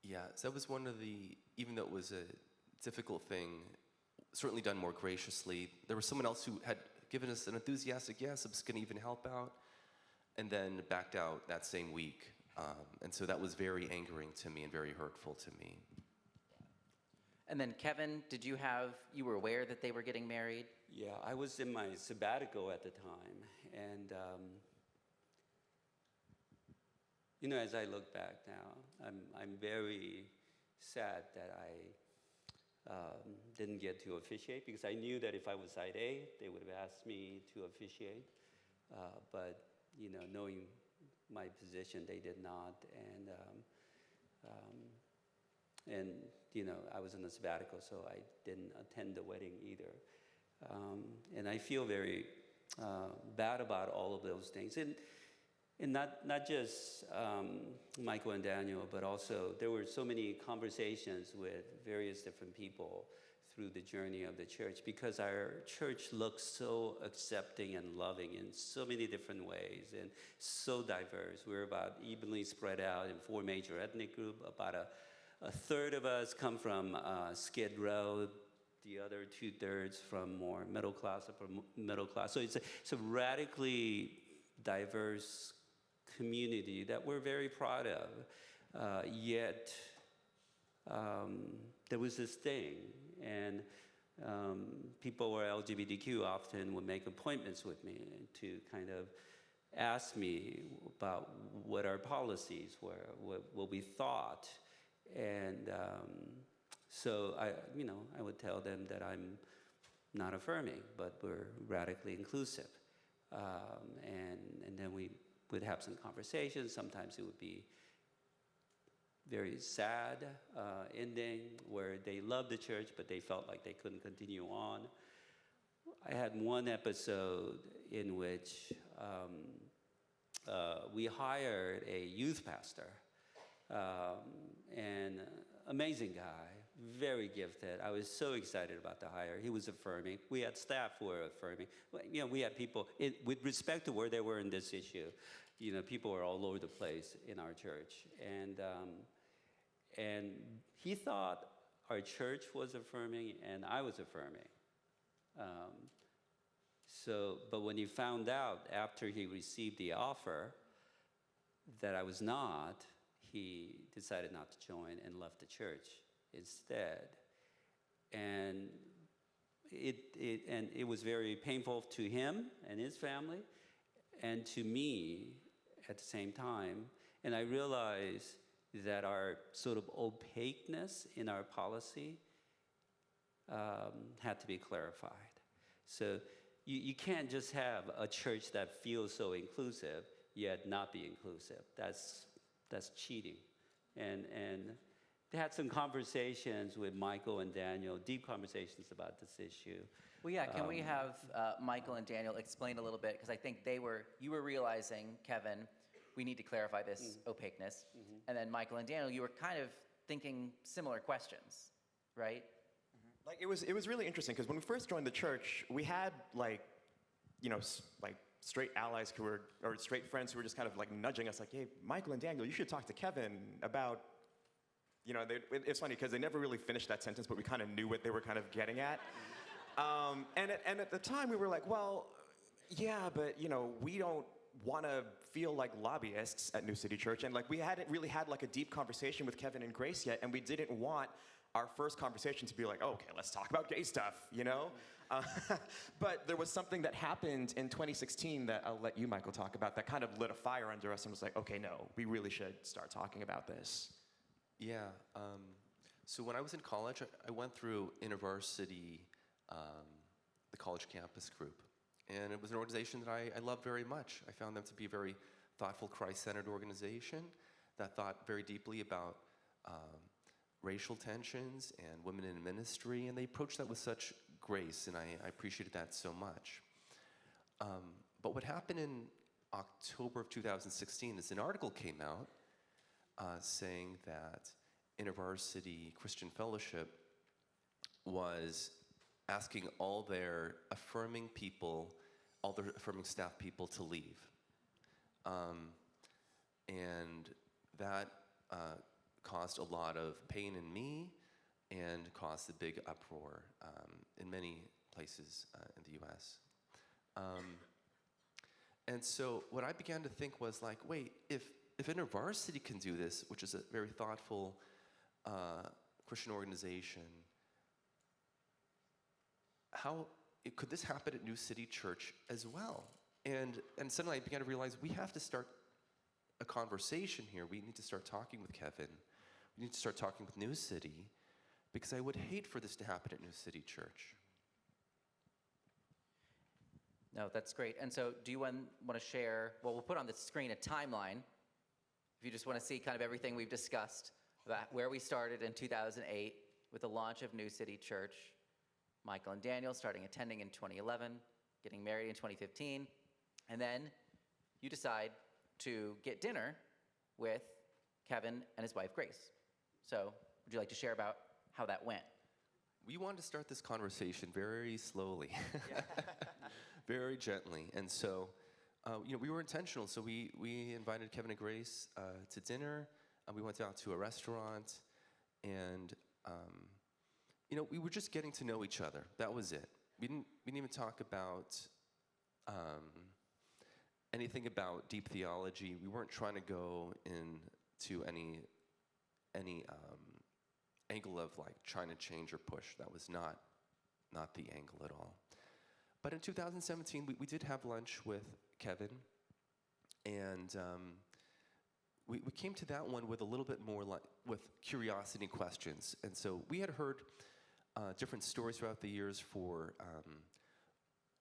Yeah, so that was one of the, even though it was a difficult thing, certainly done more graciously. There was someone else who had given us an enthusiastic yes, I was going to even help out, and then backed out that same week. And so that was very angering to me and very hurtful to me. And then Kevin, you were aware that they were getting married? Yeah, I was in my sabbatical at the time, and as I look back now, I'm very sad that I didn't get to officiate, because I knew that if I was side A, they would have asked me to officiate. But knowing my position, they did not, and I was on a sabbatical, so I didn't attend the wedding either. And I feel very bad about all of those things. And not just Michael and Daniel, but also there were so many conversations with various different people through the journey of the church, because our church looks so accepting and loving in so many different ways and so diverse. We're about evenly spread out in 4 major ethnic groups. About a third of us come from Skid Row, the other 2/3 from more middle class, upper middle class. So it's a radically diverse community that we're very proud of. Yet there was this thing, and people who are LGBTQ often would make appointments with me to kind of ask me about what our policies were, what we thought. And so I would tell them that I'm not affirming, but we're radically inclusive. And then we would have some conversations. Sometimes it would be very sad ending, where they loved the church, but they felt like they couldn't continue on. I had one episode in which we hired a youth pastor, and amazing guy, very gifted. I was so excited about the hire. He was affirming. We had staff who were affirming. We had people, with respect to where they were in this issue, people were all over the place in our church. And he thought our church was affirming and I was affirming. But when he found out after he received the offer that I was not, he decided not to join and left the church instead. And it was very painful to him and his family, and to me at the same time. And I realized that our sort of opaqueness in our policy had to be clarified. So you can't just have a church that feels so inclusive yet not be inclusive. That's cheating. And they had some conversations with Michael and Daniel, deep conversations about this issue. Well, yeah, can we have Michael and Daniel explain a little bit? Because I think you were realizing, Kevin, we need to clarify this opaqueness. Mm-hmm. And then Michael and Daniel, you were kind of thinking similar questions, right? Mm-hmm. Like it was really interesting, because when we first joined the church, we had straight allies or straight friends who were just kind of nudging us, hey, Michael and Daniel, you should talk to Kevin about, it's funny because they never really finished that sentence, but we kind of knew what they were kind of getting at. And at the time we were like, well, yeah, but we don't want to feel like lobbyists at New City Church, and we hadn't really had a deep conversation with Kevin and Grace yet, and we didn't want our first conversation to be like, okay, let's talk about gay stuff, you know? But there was something that happened in 2016 that I'll let you, Michael, talk about that kind of lit a fire under us and was like, okay, no, we really should start talking about this. Yeah. So when I was in college, I went through InterVarsity, the college campus group. And it was an organization that I loved very much. I found them to be a very thoughtful, Christ-centered organization that thought very deeply about racial tensions and women in ministry, and they approached that with such grace, and I appreciated that so much. But what happened in October of 2016 is an article came out saying that InterVarsity Christian Fellowship was asking all their affirming people, all their affirming staff people to leave. And that caused a lot of pain in me and caused a big uproar in many places in the US. And so what I began to think was like, wait, if InterVarsity can do this, which is a very thoughtful Christian organization, how could this happen at New City Church as well? And suddenly I began to realize we have to start a conversation here. We need to start talking with Kevin. We need to start talking with New City, because I would hate for this to happen at New City Church. No, that's great. And so do you want to share, well, we'll put on the screen a timeline, if you just want to see kind of everything we've discussed, about where we started in 2008 with the launch of New City Church, Michael and Daniel starting attending in 2011, getting married in 2015, and then you decide to get dinner with Kevin and his wife, Grace. So would you like to share about how that went? We wanted to start this conversation very slowly, very gently. And so, we were intentional. So we invited Kevin and Grace to dinner. We went out to a restaurant, and we were just getting to know each other. That was it. We didn't even talk about anything about deep theology. We weren't trying to go into any angle of like trying to change or push. That was not the angle at all. But in 2017, we did have lunch with Kevin, and we came to that one with a little bit more with curiosity and questions. And so we had heard different stories throughout the years for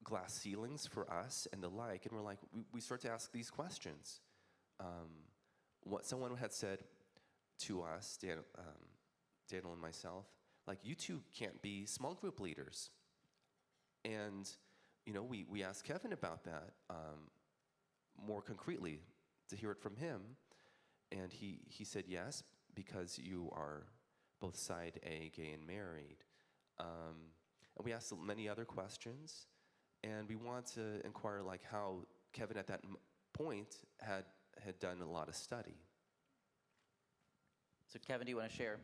glass ceilings for us and the like, and we're like, we start to ask these questions. What someone had said to us, Daniel and myself, like, you two can't be small group leaders. And we asked Kevin about that more concretely to hear it from him, and he said yes, because you are both side A, gay and married. And we asked many other questions, and we want to inquire like how Kevin at that point had done a lot of study. So Kevin, do you want to share?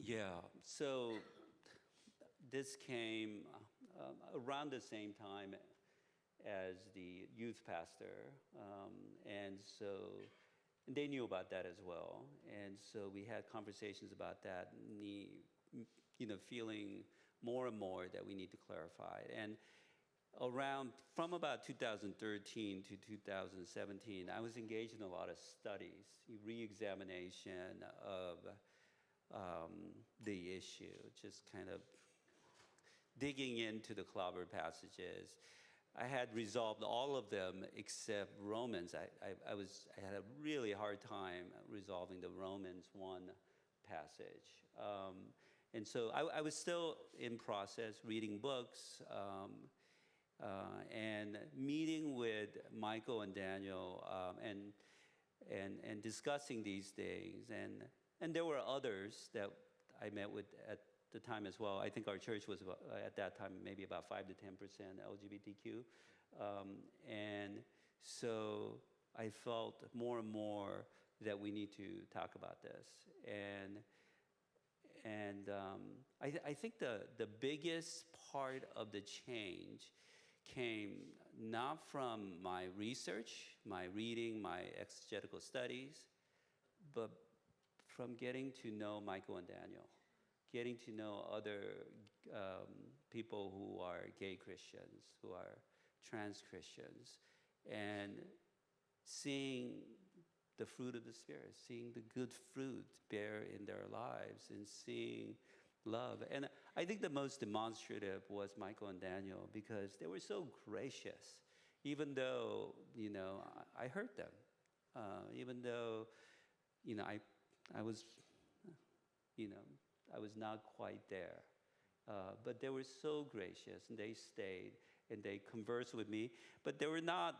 Yeah, so this came around the same time as the youth pastor, and so they knew about that as well, and so we had conversations about that, feeling more and more that we need to clarify. And from about 2013 to 2017, I was engaged in a lot of studies, re-examination of the issue, just kind of digging into the clobber passages. I had resolved all of them except Romans. I had a really hard time resolving the Romans 1 passage. And so I was still in process, reading books, and meeting with Michael and Daniel, and discussing these things. And there were others that I met with at the time as well. I think our church was at that time maybe about 5 to 10% LGBTQ. And so I felt more and more that we need to talk about this. And I think the biggest part of the change came not from my research, my reading, my exegetical studies, but from getting to know Michael and Daniel. getting to know other people who are gay Christians, who are trans Christians, and seeing the fruit of the Spirit, seeing the good fruit bear in their lives, and seeing love. And I think the most demonstrative was Michael and Daniel, because they were so gracious, even though, I hurt them, even though, I was, I was not quite there. But they were so gracious, and they stayed, and they conversed with me, but they were not,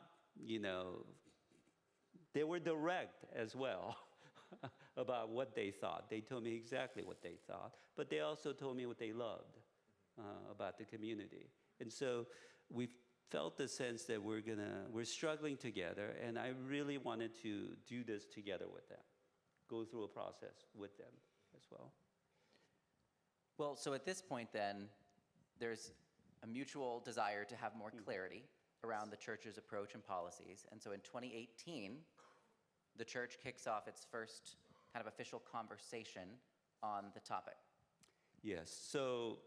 they were direct as well about what they thought. They told me exactly what they thought, but they also told me what they loved about the community. And so we felt the sense that we're struggling together, and I really wanted to do this together with them, go through a process with them as well. Well, so at this point then, there's a mutual desire to have more clarity around the church's approach and policies. And so in 2018, the church kicks off its first kind of official conversation on the topic. Yes, so,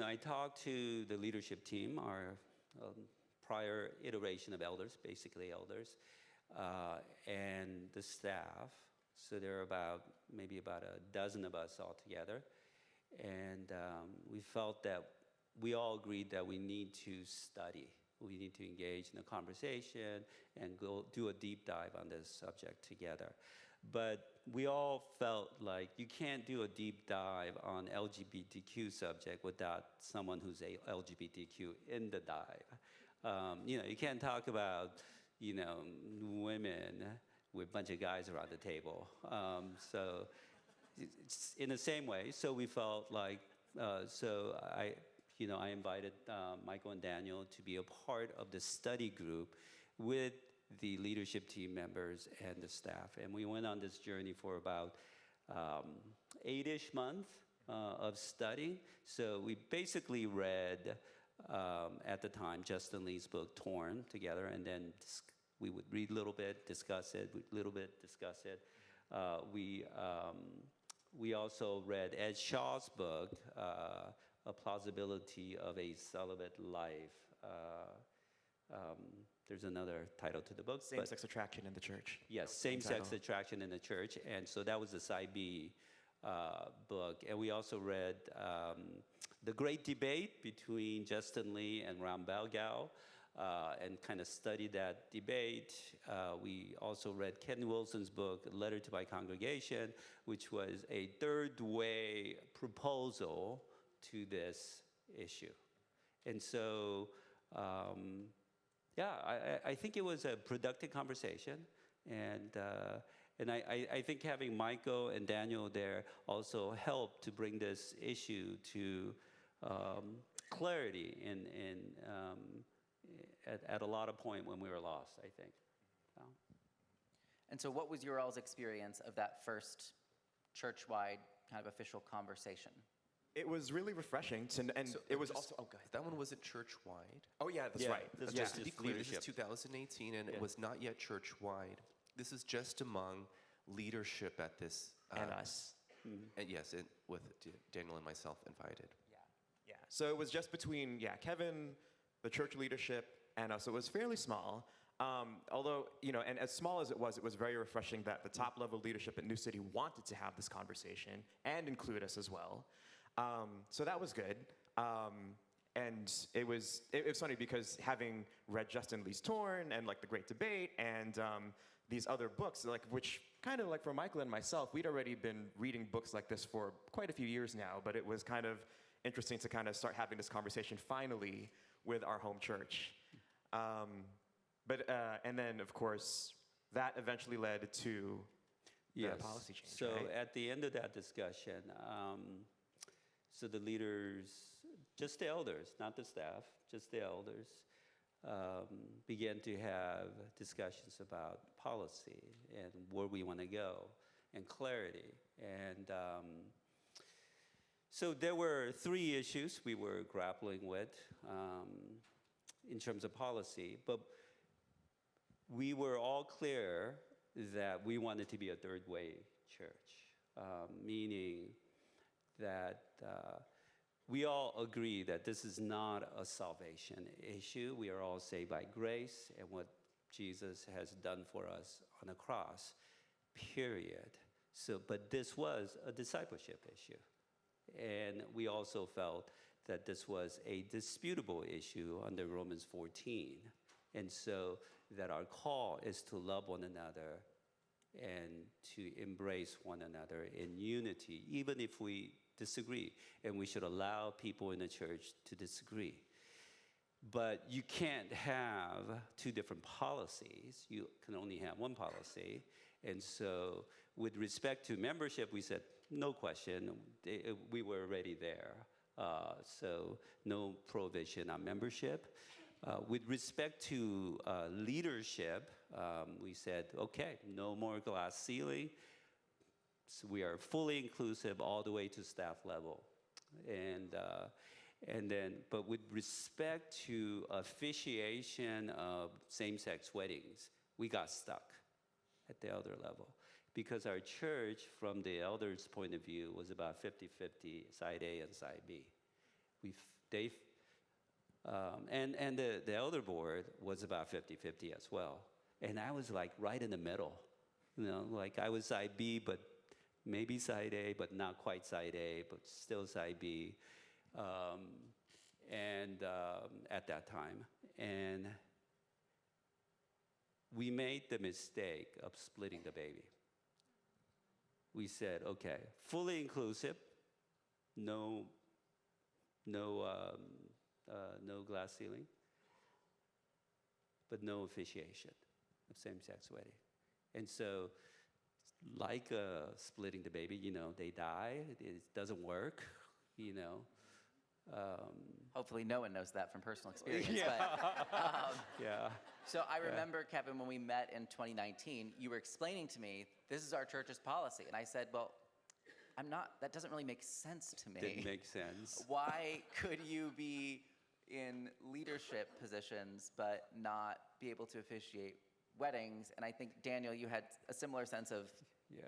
I talked to the leadership team, our prior iteration of elders, basically elders, and the staff. So there are maybe about a dozen of us all together. And we felt that we all agreed that we need to study. We need to engage in a conversation and go do a deep dive on this subject together. But we all felt like you can't do a deep dive on LGBTQ subject without someone who's a LGBTQ in the dive. You can't talk about, women with a bunch of guys around the table. So it's in the same way, so we felt like, I invited Michael and Daniel to be a part of the study group with the leadership team members and the staff. And we went on this journey for about 8-ish months of study. So we basically read, at the time, Justin Lee's book, Torn, together, and then we would read a little bit, discuss it, discuss it. We also read Ed Shaw's book, A Plausibility of a Celibate Life. There's another title to the book. Same-sex attraction in the church. Yes, same-sex attraction in the church. And so that was the Sci B book. And we also read The Great Debate between Justin Lee and Ram Balgao, and kind of studied that debate. We also read Ken Wilson's book, Letter to My Congregation, which was a third-way proposal to this issue. And so, I think it was a productive conversation. And I think having Michael and Daniel there also helped to bring this issue to clarity at a lot of point when we were lost, I think. So. And so what was your all's experience of that first church-wide kind of official conversation? It was really refreshing and it was also, oh guys, that one wasn't church-wide. Oh yeah, that's right. This Just was to be just clear, this leadership. is 2018 and it was not yet church-wide. This is just among leadership at this. And us. And yes, with Daniel and myself invited. Yeah. So it was just between, Kevin, the church leadership, and us. So it was fairly small. Although, and as small as it was very refreshing that the top level leadership at New City wanted to have this conversation and include us as well. So that was good. And it was funny because having read Justin Lee's Torn and like The Great Debate and these other books, which kind of like for Michael and myself, we'd already been reading books like this for quite a few years now, but it was kind of interesting to kind of start having this conversation finally with our home church. And then of course, that eventually led to the policy change. So right? at the end of that discussion, so the leaders, just the elders, not the staff, just the elders, began to have discussions about policy and where we want to go and clarity. And so there were 3 issues we were grappling with in terms of policy, but we were all clear that we wanted to be a third-way church. meaning that we all agree that this is not a salvation issue. We are all saved by grace and what Jesus has done for us on the cross, period. So, but this was a discipleship issue. And we also felt that this was a disputable issue under Romans 14. And so that our call is to love one another and to embrace one another in unity, even if we disagree. And we should allow people in the church to disagree. But you can't have two different policies. You can only have one policy. And so with respect to membership, we said, no question, we were already there. So no prohibition on membership. With respect to leadership, we said, okay, no more glass ceiling. So we are fully inclusive all the way to staff level. And then, but with respect to officiation of same-sex weddings, we got stuck at the elder level because our church, from the elders' point of view, was about 50-50, side A and side B. And the elder board was about 50-50 as well. And I was like right in the middle. You know, like I was side B, but maybe side A, but not quite side A, but still side B. At that time. And we made the mistake of splitting the baby. We said, okay, fully inclusive, no glass ceiling, but no officiation of same-sex wedding. And so, like splitting the baby, you know, they die, it doesn't work, you know. Hopefully no one knows that from personal experience. Yeah. But, Yeah. So I remember, Kevin, when we met in 2019, you were explaining to me, this is our church's policy. And I said, well, that doesn't really make sense to me. Didn't make sense. Why could you be in leadership positions but not be able to officiate weddings? And I think, Daniel, you had a similar sense of,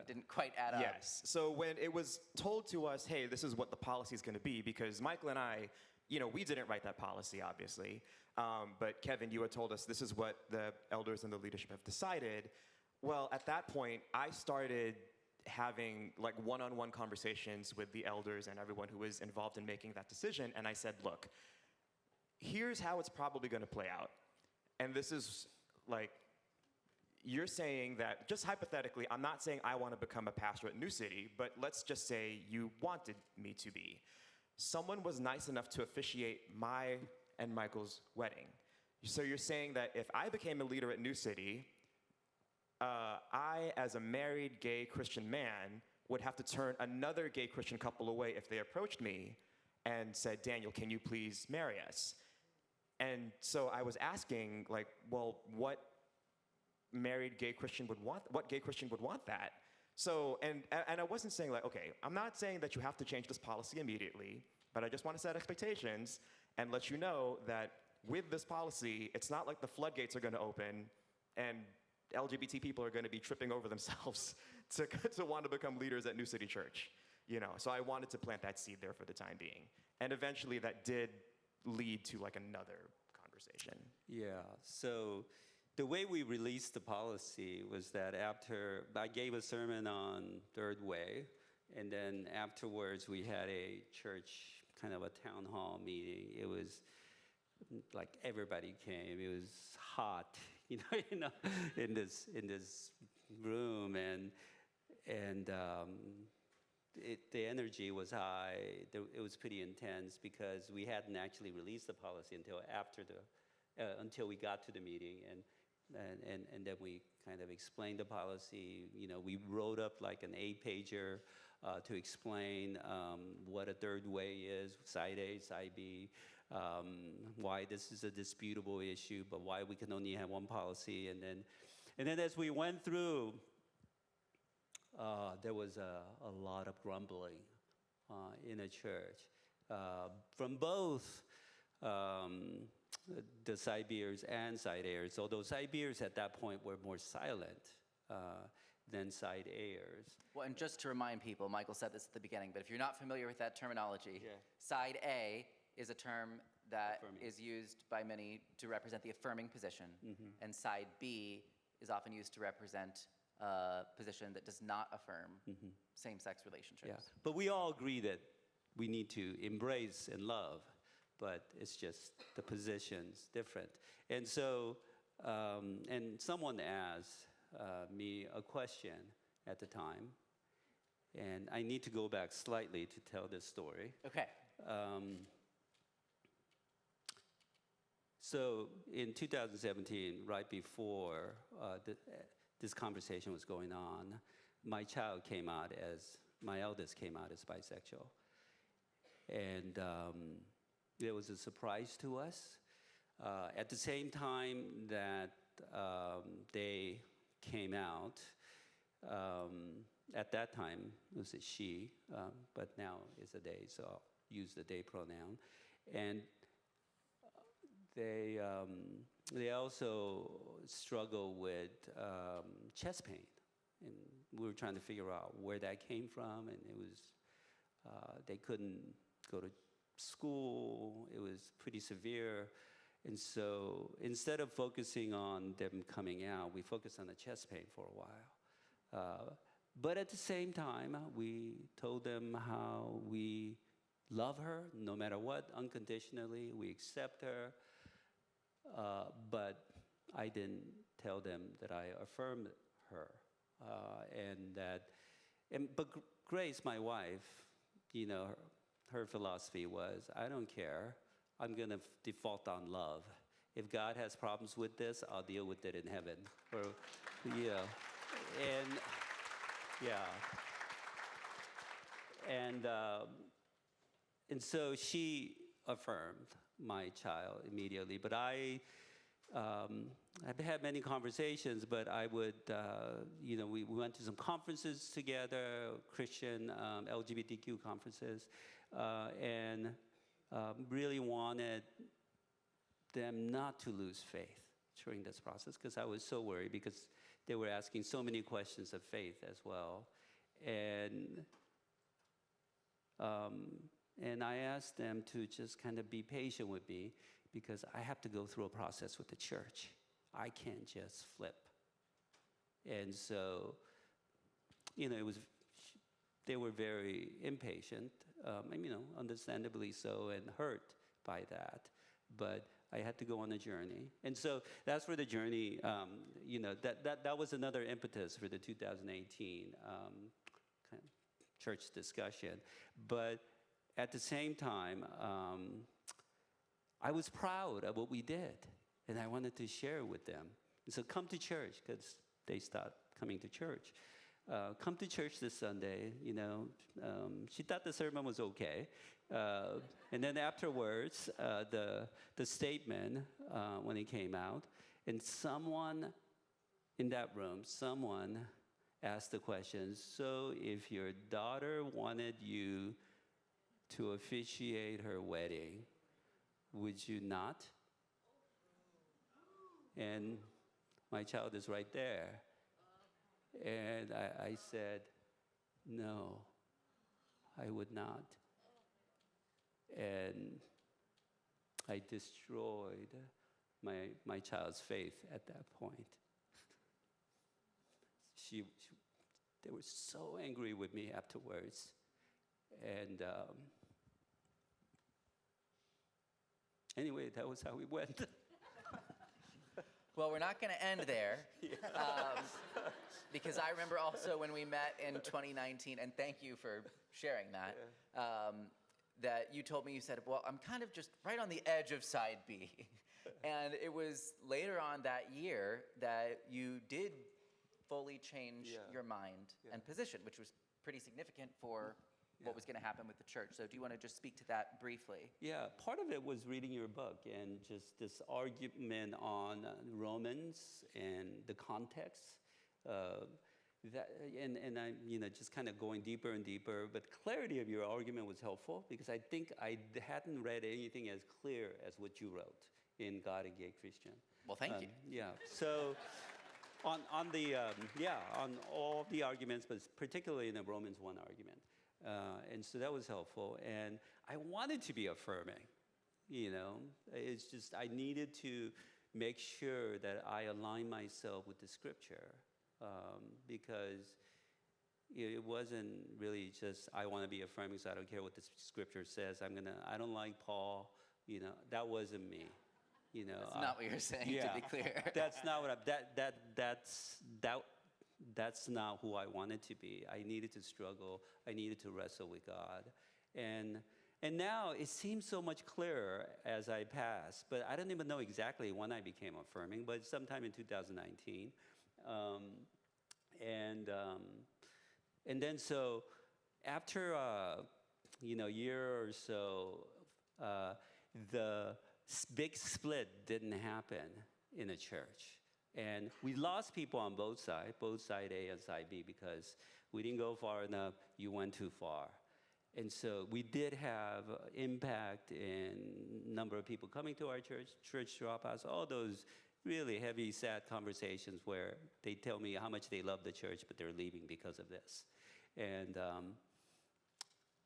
didn't quite add up. Yes. So when it was told to us, hey, this is what the policy is going to be, because Michael and I, you know, we didn't write that policy, obviously. But Kevin, you had told us this is what the elders and the leadership have decided. Well, at that point, I started having like one-on-one conversations with the elders and everyone who was involved in making that decision. And I said, look, here's how it's probably going to play out. And this is like, you're saying that, just hypothetically, I'm not saying I want to become a pastor at New City, but let's just say you wanted me to be. Someone was nice enough to officiate my and Michael's wedding. So you're saying that if I became a leader at New City, I, as a married gay Christian man, would have to turn another gay Christian couple away if they approached me and said, Daniel, can you please marry us? And so I was asking, like, well, what married gay Christian would want, what gay Christian would want that? So, and I wasn't saying like, okay, I'm not saying that you have to change this policy immediately, but I just want to set expectations and let you know that with this policy, it's not like the floodgates are going to open and LGBT people are going to be tripping over themselves to want to become leaders at New City Church. You know, so I wanted to plant that seed there for the time being. And eventually that did lead to like another conversation. Yeah, so the way we released the policy was that after I gave a sermon on Third Way, and then afterwards we had a church, kind of a town hall meeting. It was like everybody came. It was hot, you know, in this room, and the energy was high. It was pretty intense because we hadn't actually released the policy until after until we got to the meeting, and then we kind of explained the policy. You know, we wrote up like an 8-pager to explain what a third way is, side A, side B, why this is a disputable issue, but why we can only have one policy, and then as we went through, there was a lot of grumbling in the church from both the side Bers and side As, although side Bers at that point were more silent. than side A'ers. Well, and just to remind people, Michael said this at the beginning, but if you're not familiar with that terminology, side A is a term that Affirming. is used by many to represent the affirming position, and side B is often used to represent a position that does not affirm same-sex relationships. Yeah, but we all agree that we need to embrace and love, but it's just the position's different. And so, and someone asked me a question at the time, and I need to go back slightly to tell this story. Okay. So in 2017, right before this conversation was going on, my eldest came out as bisexual. And it was a surprise to us. At the same time that they came out, at that time it was a she, but now it's a they, so I'll use the they pronoun. And they also struggle with chest pain, and we were trying to figure out where that came from. And it was they couldn't go to school. It was pretty severe, and so instead of focusing on them coming out, we focused on the chest pain for a while. But at the same time, we told them how we love her no matter what, unconditionally. We accept her. But I didn't tell them that I affirmed her, but Grace, my wife, her philosophy was, I don't care. I'm gonna default on love. If God has problems with this, I'll deal with it in heaven. And so she affirmed my child immediately. But I've had many conversations, but I would, we went to some conferences together, Christian LGBTQ conferences, and really wanted them not to lose faith during this process, because I was so worried, because they were asking so many questions of faith as well. And I asked them to just kind of be patient with me, because I have to go through a process with the church. I can't just flip. And so, they were very impatient, understandably so, and hurt by that. But I had to go on a journey. And so that's where the journey, that was another impetus for the 2018 kind of church discussion. But at the same time, I was proud of what we did, and I wanted to share with them. And so come to church, because they stopped coming to church. Come to church this Sunday, She thought the sermon was okay. And then afterwards, the statement, when it came out, and someone in that room, someone asked the question, so if your daughter wanted you to officiate her wedding, would you not? And my child is right there. And I said, no, I would not. And I destroyed my child's faith at that point. They were so angry with me afterwards. And anyway, that was how we went. Well, we're not going to end there, because I remember also when we met in 2019, and thank you for sharing that, that you told me, you said, well, I'm kind of just right on the edge of side B. And it was later on that year that you did fully change your mind and position, which was pretty significant for what was going to happen with the church. So do you want to just speak to that briefly? Yeah, part of it was reading your book and just this argument on Romans and the context. And I, just kind of going deeper and deeper. But clarity of your argument was helpful, because I think I hadn't read anything as clear as what you wrote in God and Gay Christian. Well, thank you. Yeah. So, on the on all the arguments, but particularly in the Romans 1 argument. And so that was helpful. And I wanted to be affirming, you know. It's just I needed to make sure that I align myself with the scripture, because it wasn't really just I want to be affirming, so I don't care what the scripture says. I don't like Paul, you know. That wasn't me. You know, That's not what you're saying, to be clear. That's not what that's not who I wanted to be. I needed to struggle. I needed to wrestle with God. And now it seems so much clearer as I pass, but I don't even know exactly when I became affirming, but sometime in 2019. And then so after year or so, the big split didn't happen in the church. And we lost people on both side A and side B, because we didn't go far enough, you went too far. And so we did have impact in number of people coming to our church dropouts, all those really heavy, sad conversations where they tell me how much they love the church, but they're leaving because of this. And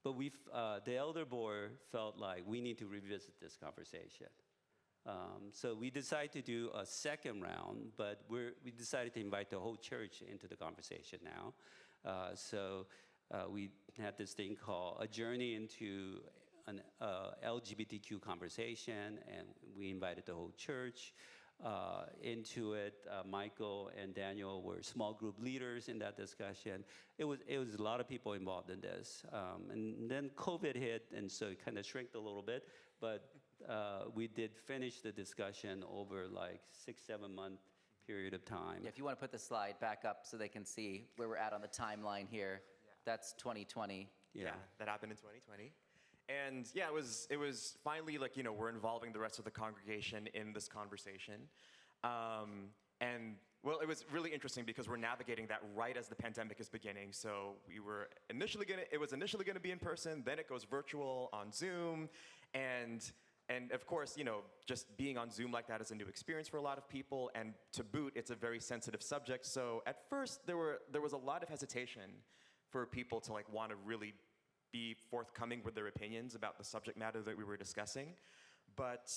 but the elder board felt like we need to revisit this conversation. So we decided to do a second round, but we decided to invite the whole church into the conversation now. So we had this thing called A Journey into an LGBTQ Conversation, and we invited the whole church into it. Michael and Daniel were small group leaders in that discussion. It was a lot of people involved in this. And then COVID hit, and so it kind of shrinked a little bit, but we did finish the discussion over like 6-7 month period of time. Yeah, if you want to put the slide back up so they can see where we're at on the timeline here, that's 2020. Yeah, that happened in 2020. And yeah, it was finally like, you know, we're involving the rest of the congregation in this conversation. And well, it was really interesting because we're navigating that right as the pandemic is beginning. So it was initially gonna be in person, then it goes virtual on Zoom. And of course, you know, just being on Zoom like that is a new experience for a lot of people, and to boot, it's a very sensitive subject. So at first, there was a lot of hesitation for people to like want to really be forthcoming with their opinions about the subject matter that we were discussing. But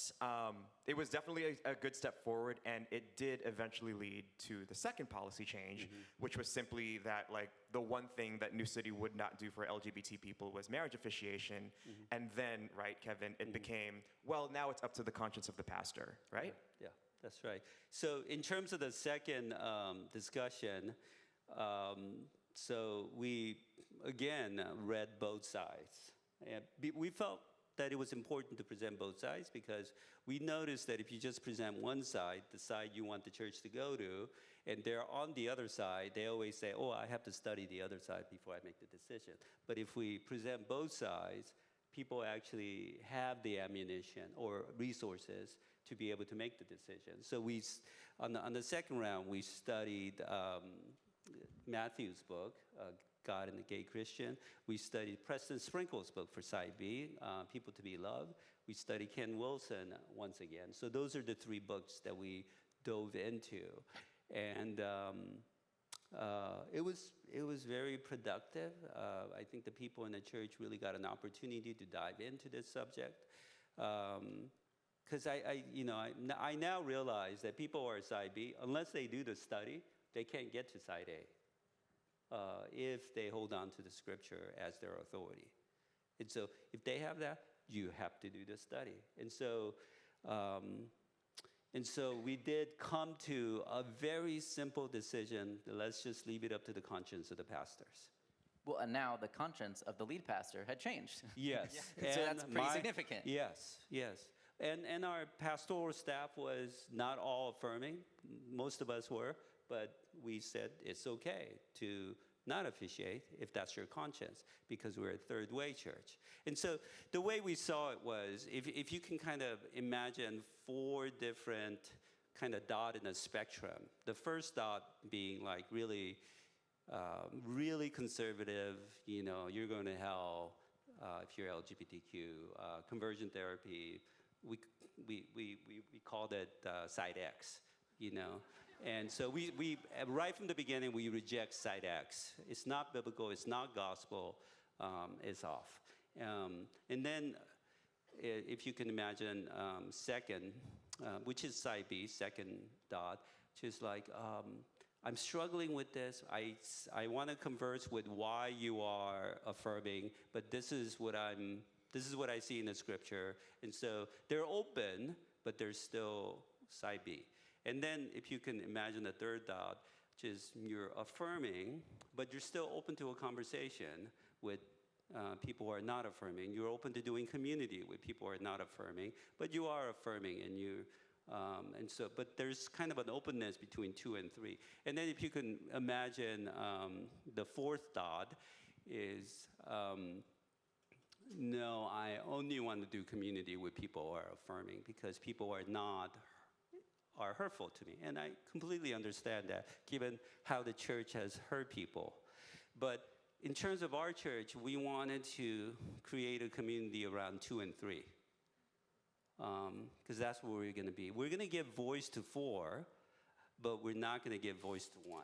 it was definitely a good step forward, and it did eventually lead to the second policy change, which was simply that like the one thing that New City would not do for LGBT people was marriage officiation. And then, right, Kevin, it became, well, now it's up to the conscience of the pastor, right? Yeah, that's right. So in terms of the second discussion, so we, again, read both sides. And we felt that it was important to present both sides, because we noticed that if you just present one side, the side you want the church to go to, and they're on the other side, they always say, oh, I have to study the other side before I make the decision. But if we present both sides, people actually have the ammunition or resources to be able to make the decision. So on the second round, we studied Matthew's book, God and the Gay Christian. We studied Preston Sprinkle's book for side B, People to Be Loved. We studied Ken Wilson once again. So those are the three books that we dove into. And it was very productive. I think the people in the church really got an opportunity to dive into this subject. Because I now realize that people who are side B, unless they do the study, they can't get to side A. If they hold on to the scripture as their authority. And so if they have that, you have to do the study. And so we did come to a very simple decision. Let's just leave it up to the conscience of the pastors. Well, and now the conscience of the lead pastor had changed. Yes. So that's pretty significant. Yes. And our pastoral staff was not all affirming. Most of us were. But we said it's okay to not officiate if that's your conscience, because we're a third way church. And so the way we saw it was, if you can kind of imagine 4 different kind of dot in a spectrum. The first dot being like really conservative, you know, you're going to hell if you're LGBTQ, conversion therapy. We called it side X, you know. And so we right from the beginning, we reject side X. It's not biblical, it's not gospel, it's off. And then, if you can imagine, second, which is side B, second dot, which is like, I'm struggling with this. I want to converse with why you are affirming, but this is what I see in the scripture. And so they're open, but there's still side B. And then if you can imagine the third dot, which is you're affirming, but you're still open to a conversation with people who are not affirming. You're open to doing community with people who are not affirming, but you are affirming, and so, but there's kind of an openness between 2 and 3. And then if you can imagine, the fourth dot is, no, I only want to do community with people who are affirming because people are hurtful to me. And I completely understand that, given how the church has hurt people. But in terms of our church, we wanted to create a community around 2 and 3. Because that's where we're going to be. We're going to give voice to 4, but we're not going to give voice to 1.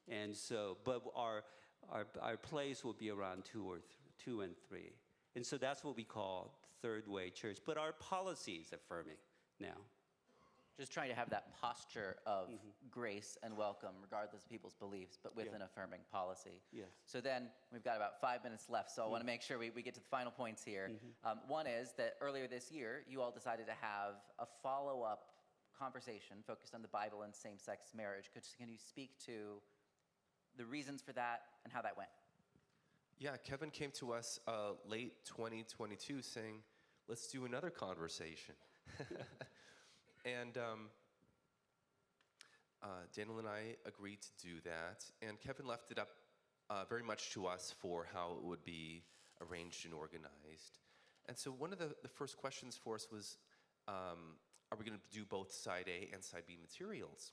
And so, but our place will be around 2 and 3. And so that's what we call third way church. But our policy is affirming now. Just trying to have that posture of grace and welcome, regardless of people's beliefs, but with an affirming policy. Yes. So then we've got about 5 minutes left, so I want to make sure we get to the final points here. One is that earlier this year, you all decided to have a follow-up conversation focused on the Bible and same-sex marriage. Can you speak to the reasons for that and how that went? Yeah, Kevin came to us late 2022 saying, let's do another conversation. And Daniel and I agreed to do that, and Kevin left it up very much to us for how it would be arranged and organized. And so one of the first questions for us was, are we going to do both side A and side B materials?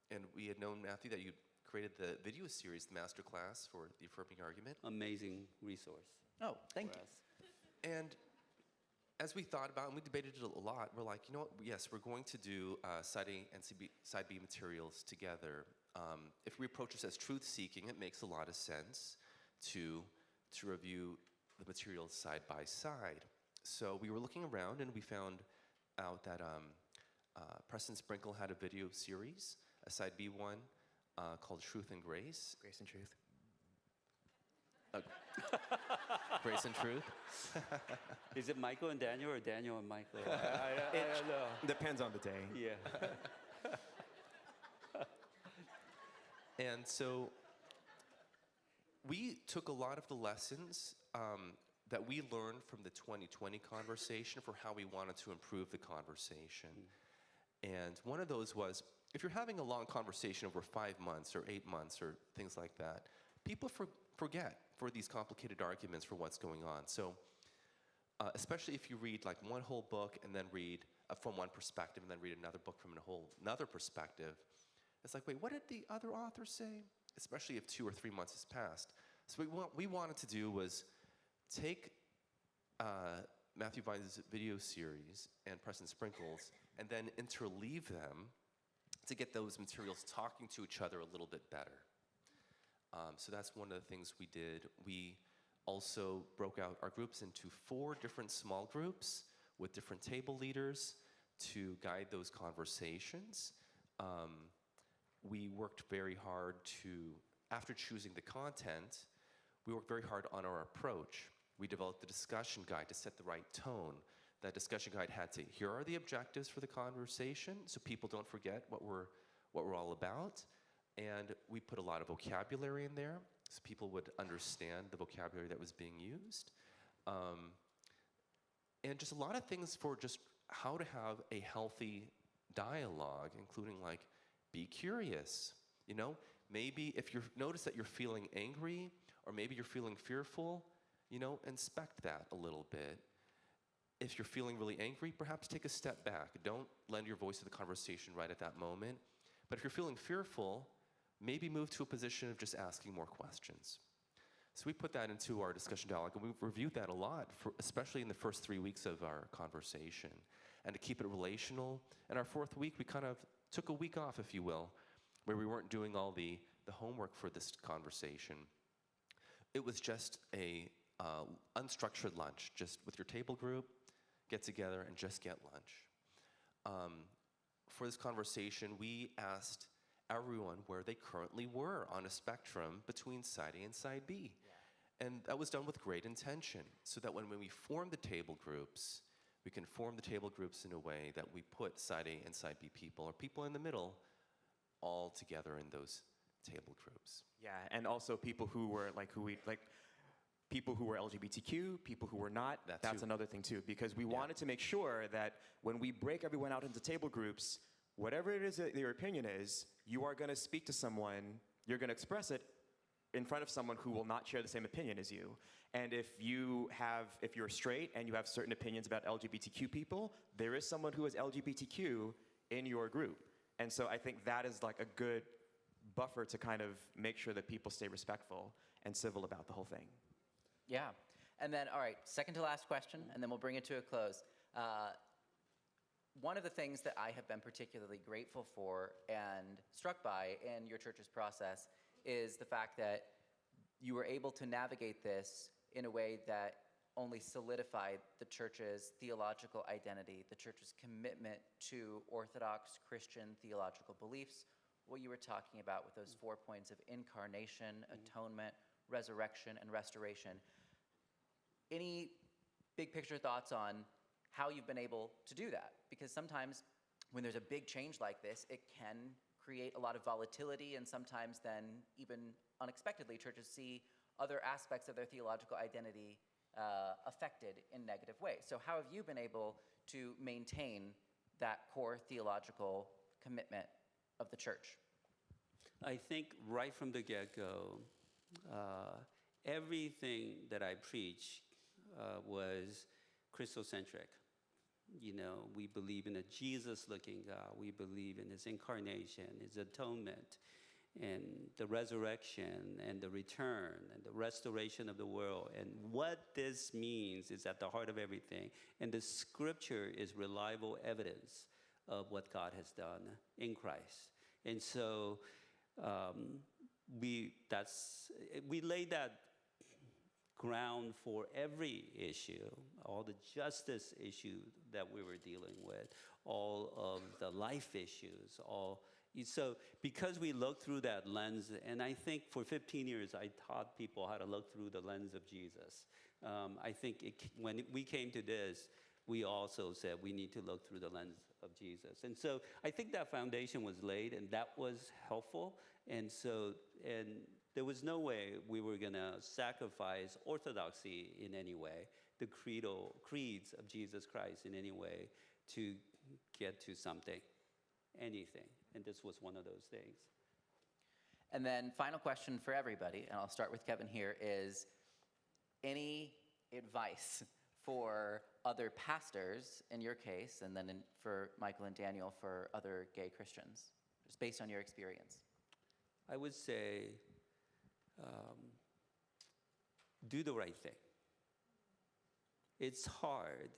And we had known, Matthew, that you created the video series, the masterclass for the affirming argument. Amazing resource. Oh, thank you. And as we thought about it, and we debated it a lot, we're like, you know what, yes, we're going to do side A and side B materials together. If we approach this as truth-seeking, it makes a lot of sense to review the materials side by side. So we were looking around, and we found out that Preston Sprinkle had a video series, a side B one, called Truth and Grace. Grace and truth. Grace and Truth. Is it Michael and Daniel or Daniel and Michael? I don't know. Depends on the day. Yeah. And so we took a lot of the lessons that we learned from the 2020 conversation for how we wanted to improve the conversation. And one of those was, if you're having a long conversation over 5 months or 8 months or things like that, people forget for these complicated arguments for what's going on. So especially if you read like one whole book and then read from one perspective and then read another book from a whole another perspective, it's like, wait, what did the other author say? Especially if 2 or 3 months has passed. So what we wanted to do was take Matthew Vine's video series and Preston Sprinkles and then interleave them to get those materials talking to each other a little bit better. So that's one of the things we did. We also broke out our groups into 4 different small groups with different table leaders to guide those conversations. We worked very hard after choosing the content, we worked very hard on our approach. We developed the discussion guide to set the right tone. That discussion guide had to, here are the objectives for the conversation, so people don't forget what we're all about. And we put a lot of vocabulary in there, so people would understand the vocabulary that was being used. And just a lot of things for just how to have a healthy dialogue, including like, be curious. You know, maybe if you notice that you're feeling angry, or maybe you're feeling fearful, you know, inspect that a little bit. If you're feeling really angry, perhaps take a step back. Don't lend your voice to the conversation right at that moment. But if you're feeling fearful, maybe move to a position of just asking more questions. So we put that into our discussion dialogue, and we've reviewed that a lot, especially in the first 3 weeks of our conversation. And to keep it relational, in our 4th week, we kind of took a week off, if you will, where we weren't doing all the homework for this conversation. It was just a unstructured lunch, just with your table group, get together and just get lunch. For this conversation, we asked everyone where they currently were on a spectrum between side A and side B. And that was done with great intention, so that when we form the table groups, we can form the table groups in a way that we put side A and side B people, or people in the middle, all together in those table groups. Yeah, and also people who were people who were LGBTQ, people who were not. That's another thing too, because we wanted to make sure that when we break everyone out into table groups, whatever it is that your opinion is, you are going to speak to someone, you're going to express it in front of someone who will not share the same opinion as you. And if you're straight and you have certain opinions about LGBTQ people, there is someone who is LGBTQ in your group. And so I think that is like a good buffer to kind of make sure that people stay respectful and civil about the whole thing. Yeah. And then, all right, second to last question, and then we'll bring it to a close. One of the things that I have been particularly grateful for and struck by in your church's process is the fact that you were able to navigate this in a way that only solidified the church's theological identity, the church's commitment to Orthodox Christian theological beliefs, what you were talking about with those 4 points of incarnation, atonement, resurrection, and restoration. Any big picture thoughts on how you've been able to do that? Because sometimes when there's a big change like this, it can create a lot of volatility, and sometimes then even unexpectedly churches see other aspects of their theological identity affected in negative ways. So how have you been able to maintain that core theological commitment of the church? I think right from the get-go, everything that I preach was Christocentric. You know, we believe in a Jesus-looking God. We believe in his incarnation, his atonement, and the resurrection, and the return, and the restoration of the world. And what this means is at the heart of everything. And the scripture is reliable evidence of what God has done in Christ. And so we laid that ground for every issue, all the justice issue that we were dealing with, all of the life issues, so because we looked through that lens, and I think for 15 years I taught people how to look through the lens of Jesus. I think when we came to this, we also said we need to look through the lens of Jesus. And so I think that foundation was laid, and that was helpful. And there was no way we were going to sacrifice orthodoxy in any way, the creeds of Jesus Christ in any way, to get to something, anything. And this was one of those things. And then final question for everybody, and I'll start with Kevin here, is any advice for other pastors, in your case, and then for Michael and Daniel, for other gay Christians, just based on your experience? I would say, do the right thing. It's hard.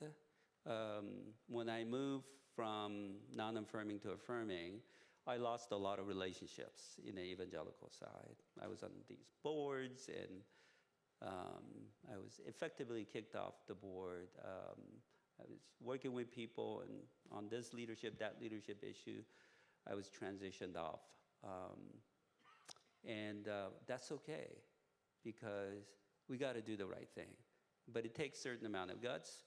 When I moved from non-affirming to affirming, I lost a lot of relationships in the evangelical side. I was on these boards, and I was effectively kicked off the board. I was working with people, and on this leadership, that leadership issue, I was transitioned off. And that's okay, because we got to do the right thing. But it takes a certain amount of guts.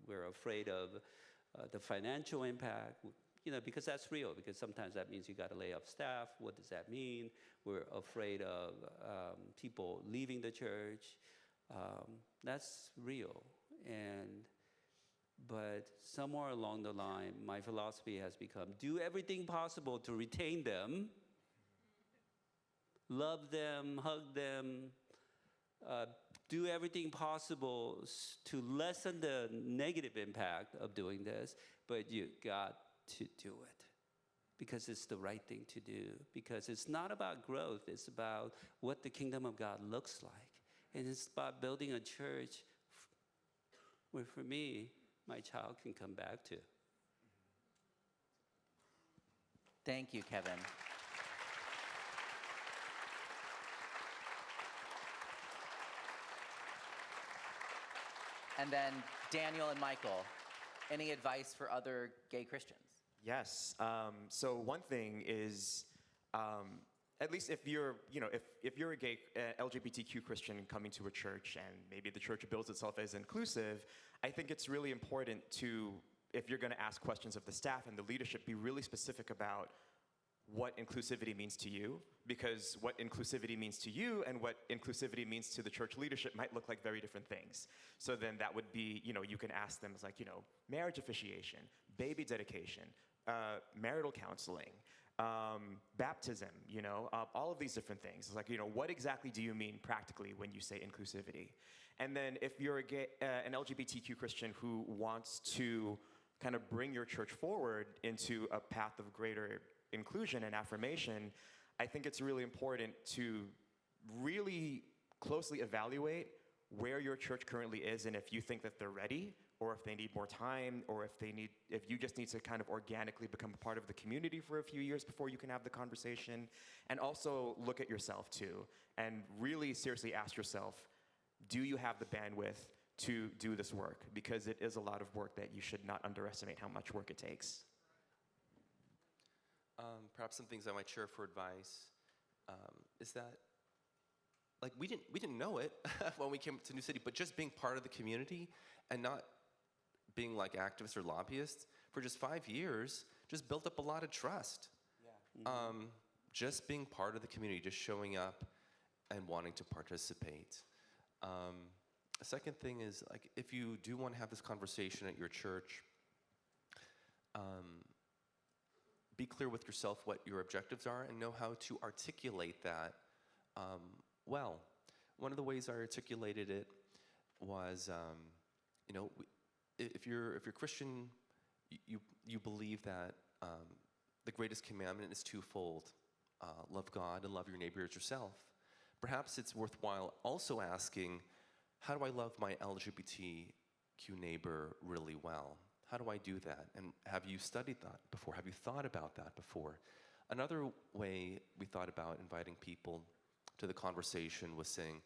We're afraid of the financial impact, because that's real, because sometimes that means you got to lay off staff. What does that mean? We're afraid of people leaving the church. That's real. But somewhere along the line, my philosophy has become, do everything possible to retain them, love them, hug them, do everything possible to lessen the negative impact of doing this, but you got to do it because it's the right thing to do, because it's not about growth, it's about what the kingdom of God looks like. And it's about building a church where, for me, my child can come back to. Thank you, Kevin. And then Daniel and Michael, any advice for other gay Christians? Yes. So one thing is, at least if you're, if you're a gay LGBTQ Christian coming to a church, and maybe the church bills itself as inclusive, I think it's really important to, if you're going to ask questions of the staff and the leadership, be really specific about what inclusivity means to you, because what inclusivity means to you and what inclusivity means to the church leadership might look like very different things. So then that would be, you can ask them, like, marriage officiation, baby dedication, marital counseling, baptism, all of these different things. It's like, what exactly do you mean practically when you say inclusivity? And then if you're an LGBTQ Christian who wants to kind of bring your church forward into a path of greater inclusion and affirmation, I think it's really important to really closely evaluate where your church currently is, and if you think that they're ready, or if they need more time, or if you just need to kind of organically become a part of the community for a few years before you can have the conversation. And also look at yourself too, and really seriously ask yourself, do you have the bandwidth to do this work? Because it is a lot of work that you should not underestimate how much work it takes. Perhaps some things I might share for advice is that, like, we didn't know it when we came to New City, but just being part of the community and not being like activists or lobbyists for just 5 years just built up a lot of trust. Yeah. Just being part of the community, just showing up and wanting to participate. A second thing is, like, if you do want to have this conversation at your church, be clear with yourself what your objectives are and know how to articulate that well. One of the ways I articulated it was, if you're Christian, you believe that the greatest commandment is twofold: love God and love your neighbor as yourself. Perhaps it's worthwhile also asking, how do I love my LGBTQ neighbor really well? How do I do that? And have you studied that before? Have you thought about that before? Another way we thought about inviting people to the conversation was saying,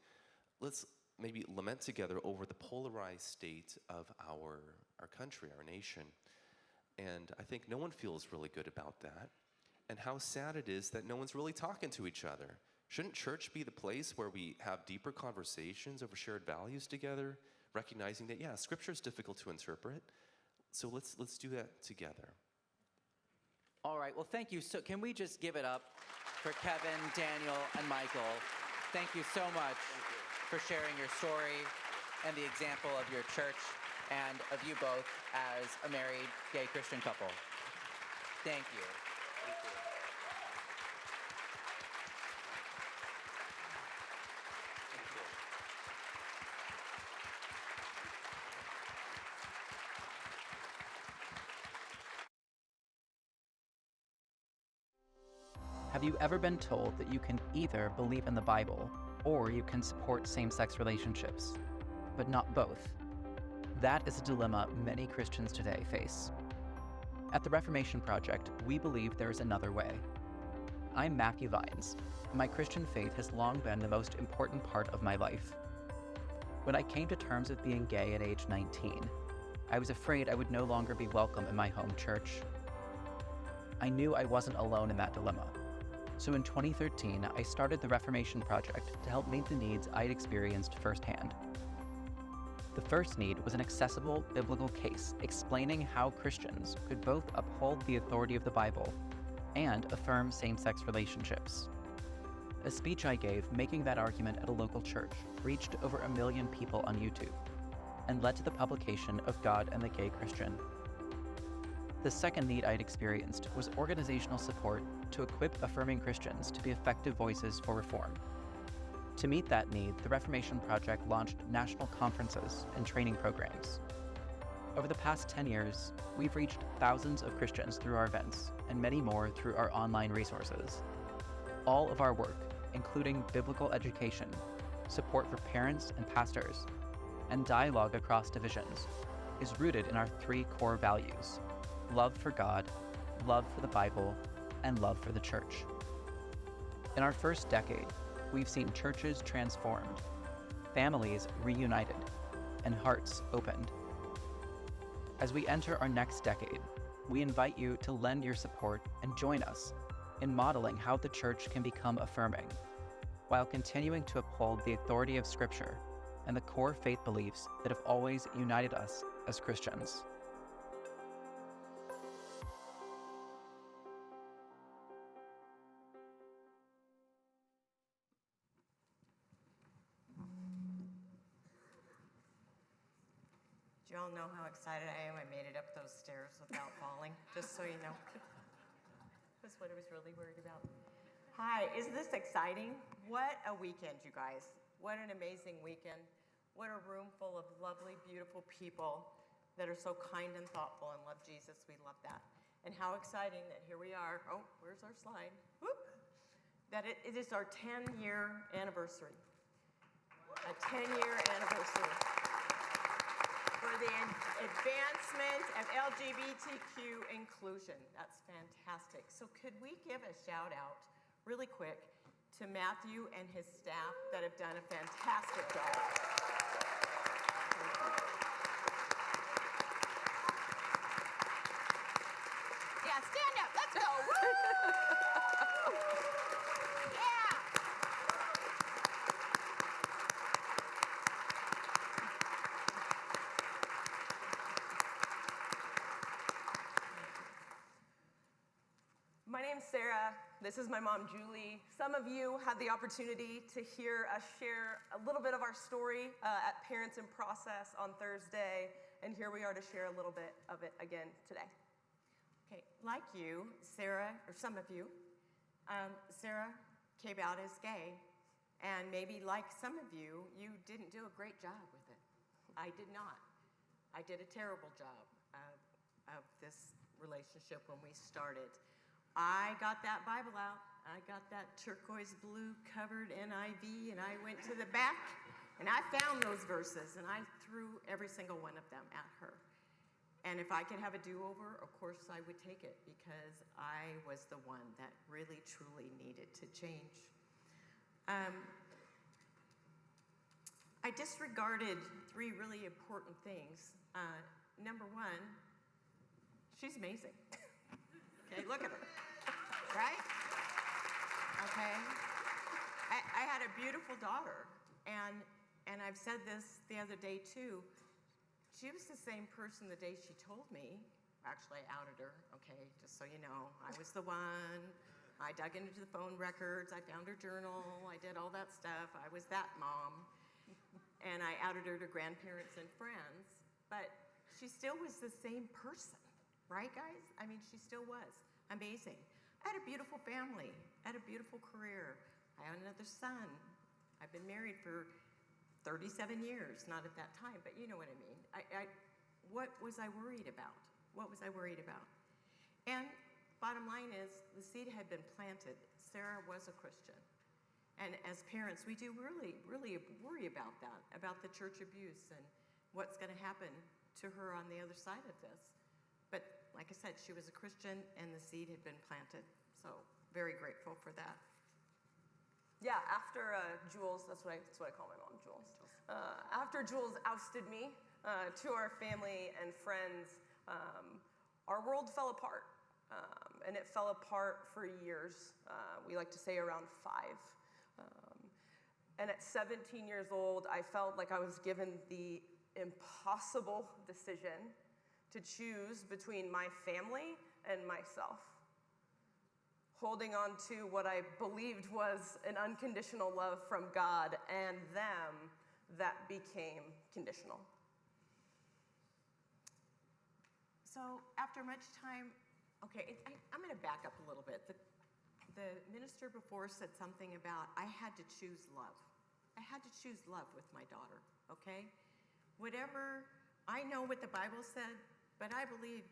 let's maybe lament together over the polarized state of our country, our nation. And I think no one feels really good about that. And how sad it is that no one's really talking to each other. Shouldn't church be the place where we have deeper conversations over shared values together, recognizing that, yeah, Scripture is difficult to interpret, so let's do that together. All right, well, thank you. So can we just give it up for Kevin, Daniel, and Michael? Thank you so much for sharing your story and the example of your church and of you both as a married gay Christian couple. Thank you. Thank you. Have you ever been told that you can either believe in the Bible or you can support same-sex relationships, but not both? That is a dilemma many Christians today face. At the Reformation Project, we believe there is another way. I'm Matthew Vines, and my Christian faith has long been the most important part of my life. When I came to terms with being gay at age 19, I was afraid I would no longer be welcome in my home church. I knew I wasn't alone in that dilemma. So in 2013, I started the Reformation Project to help meet the needs I'd experienced firsthand. The first need was an accessible biblical case explaining how Christians could both uphold the authority of the Bible and affirm same-sex relationships. A speech I gave making that argument at a local church reached over 1 million people on YouTube and led to the publication of God and the Gay Christian. The second need I'd experienced was organizational support to equip affirming Christians to be effective voices for reform. To meet that need, the Reformation Project launched national conferences and training programs. Over the past 10 years, we've reached thousands of Christians through our events and many more through our online resources. All of our work, including biblical education, support for parents and pastors, and dialogue across divisions, is rooted in our 3 core values: love for God, love for the Bible, and love for the church. In our first decade, we've seen churches transformed, families reunited, and hearts opened. As we enter our next decade, we invite you to lend your support and join us in modeling how the church can become affirming, while continuing to uphold the authority of Scripture and the core faith beliefs that have always united us as Christians. Do you all know how excited I am? I made it up those stairs without falling, just so you know. That's what I was really worried about. Hi, is this exciting? What a weekend, you guys. What an amazing weekend. What a room full of lovely, beautiful people that are so kind and thoughtful and love Jesus. We love that. And how exciting that here we are. Oh, where's our slide? Whoop. That it is our 10-year anniversary. A 10-year anniversary for the advancement of LGBTQ inclusion. That's fantastic. So could we give a shout out really quick to Matthew and his staff that have done a fantastic job. Yeah, stand up. Let's go. Woo! Yeah. My name's Sarah. This is my mom, Julie. Some of you had the opportunity to hear us share a little bit of our story at Parents in Process on Thursday, and here we are to share a little bit of it again today. Okay, like you, Sarah, or some of you, Sarah came out as gay, and maybe like some of you, you didn't do a great job with it. I did not. I did a terrible job of this relationship when we started. I got that Bible out. I got that turquoise blue covered NIV, and I went to the back, and I found those verses, and I threw every single one of them at her. And if I could have a do-over, of course I would take it, because I was the one that really, truly needed to change. I disregarded 3 really important things. Number 1, she's amazing. Okay, look at her. Right? Okay. I had a beautiful daughter, and I've said this the other day too. She was the same person the day she told me. Actually, I outed her, okay, just so you know. I was the one. I dug into the phone records. I found her journal. I did all that stuff. I was that mom. And I outed her to grandparents and friends. But she still was the same person, right, guys? I mean, she still was. Amazing. I had a beautiful family. I had a beautiful career. I had another son. I've been married for 37 years, not at that time, but you know what I mean. What was I worried about? What was I worried about? And bottom line is, the seed had been planted. Sarah was a Christian. And as parents, we do really, really worry about that, about the church abuse and what's going to happen to her on the other side of this. But like I said, she was a Christian and the seed had been planted. So very grateful for that. Yeah, after Jules, that's what I call my mom, Jules. After Jules ousted me to our family and friends, our world fell apart. And it fell apart for years. We like to say around 5. And at 17 years old, I felt like I was given the impossible decision to choose between my family and myself. Holding on to what I believed was an unconditional love from God and them that became conditional. So after much time, okay, I'm going to back up a little bit. The minister before said something about I had to choose love. I had to choose love with my daughter, okay? Whatever, I know what the Bible said, but I believe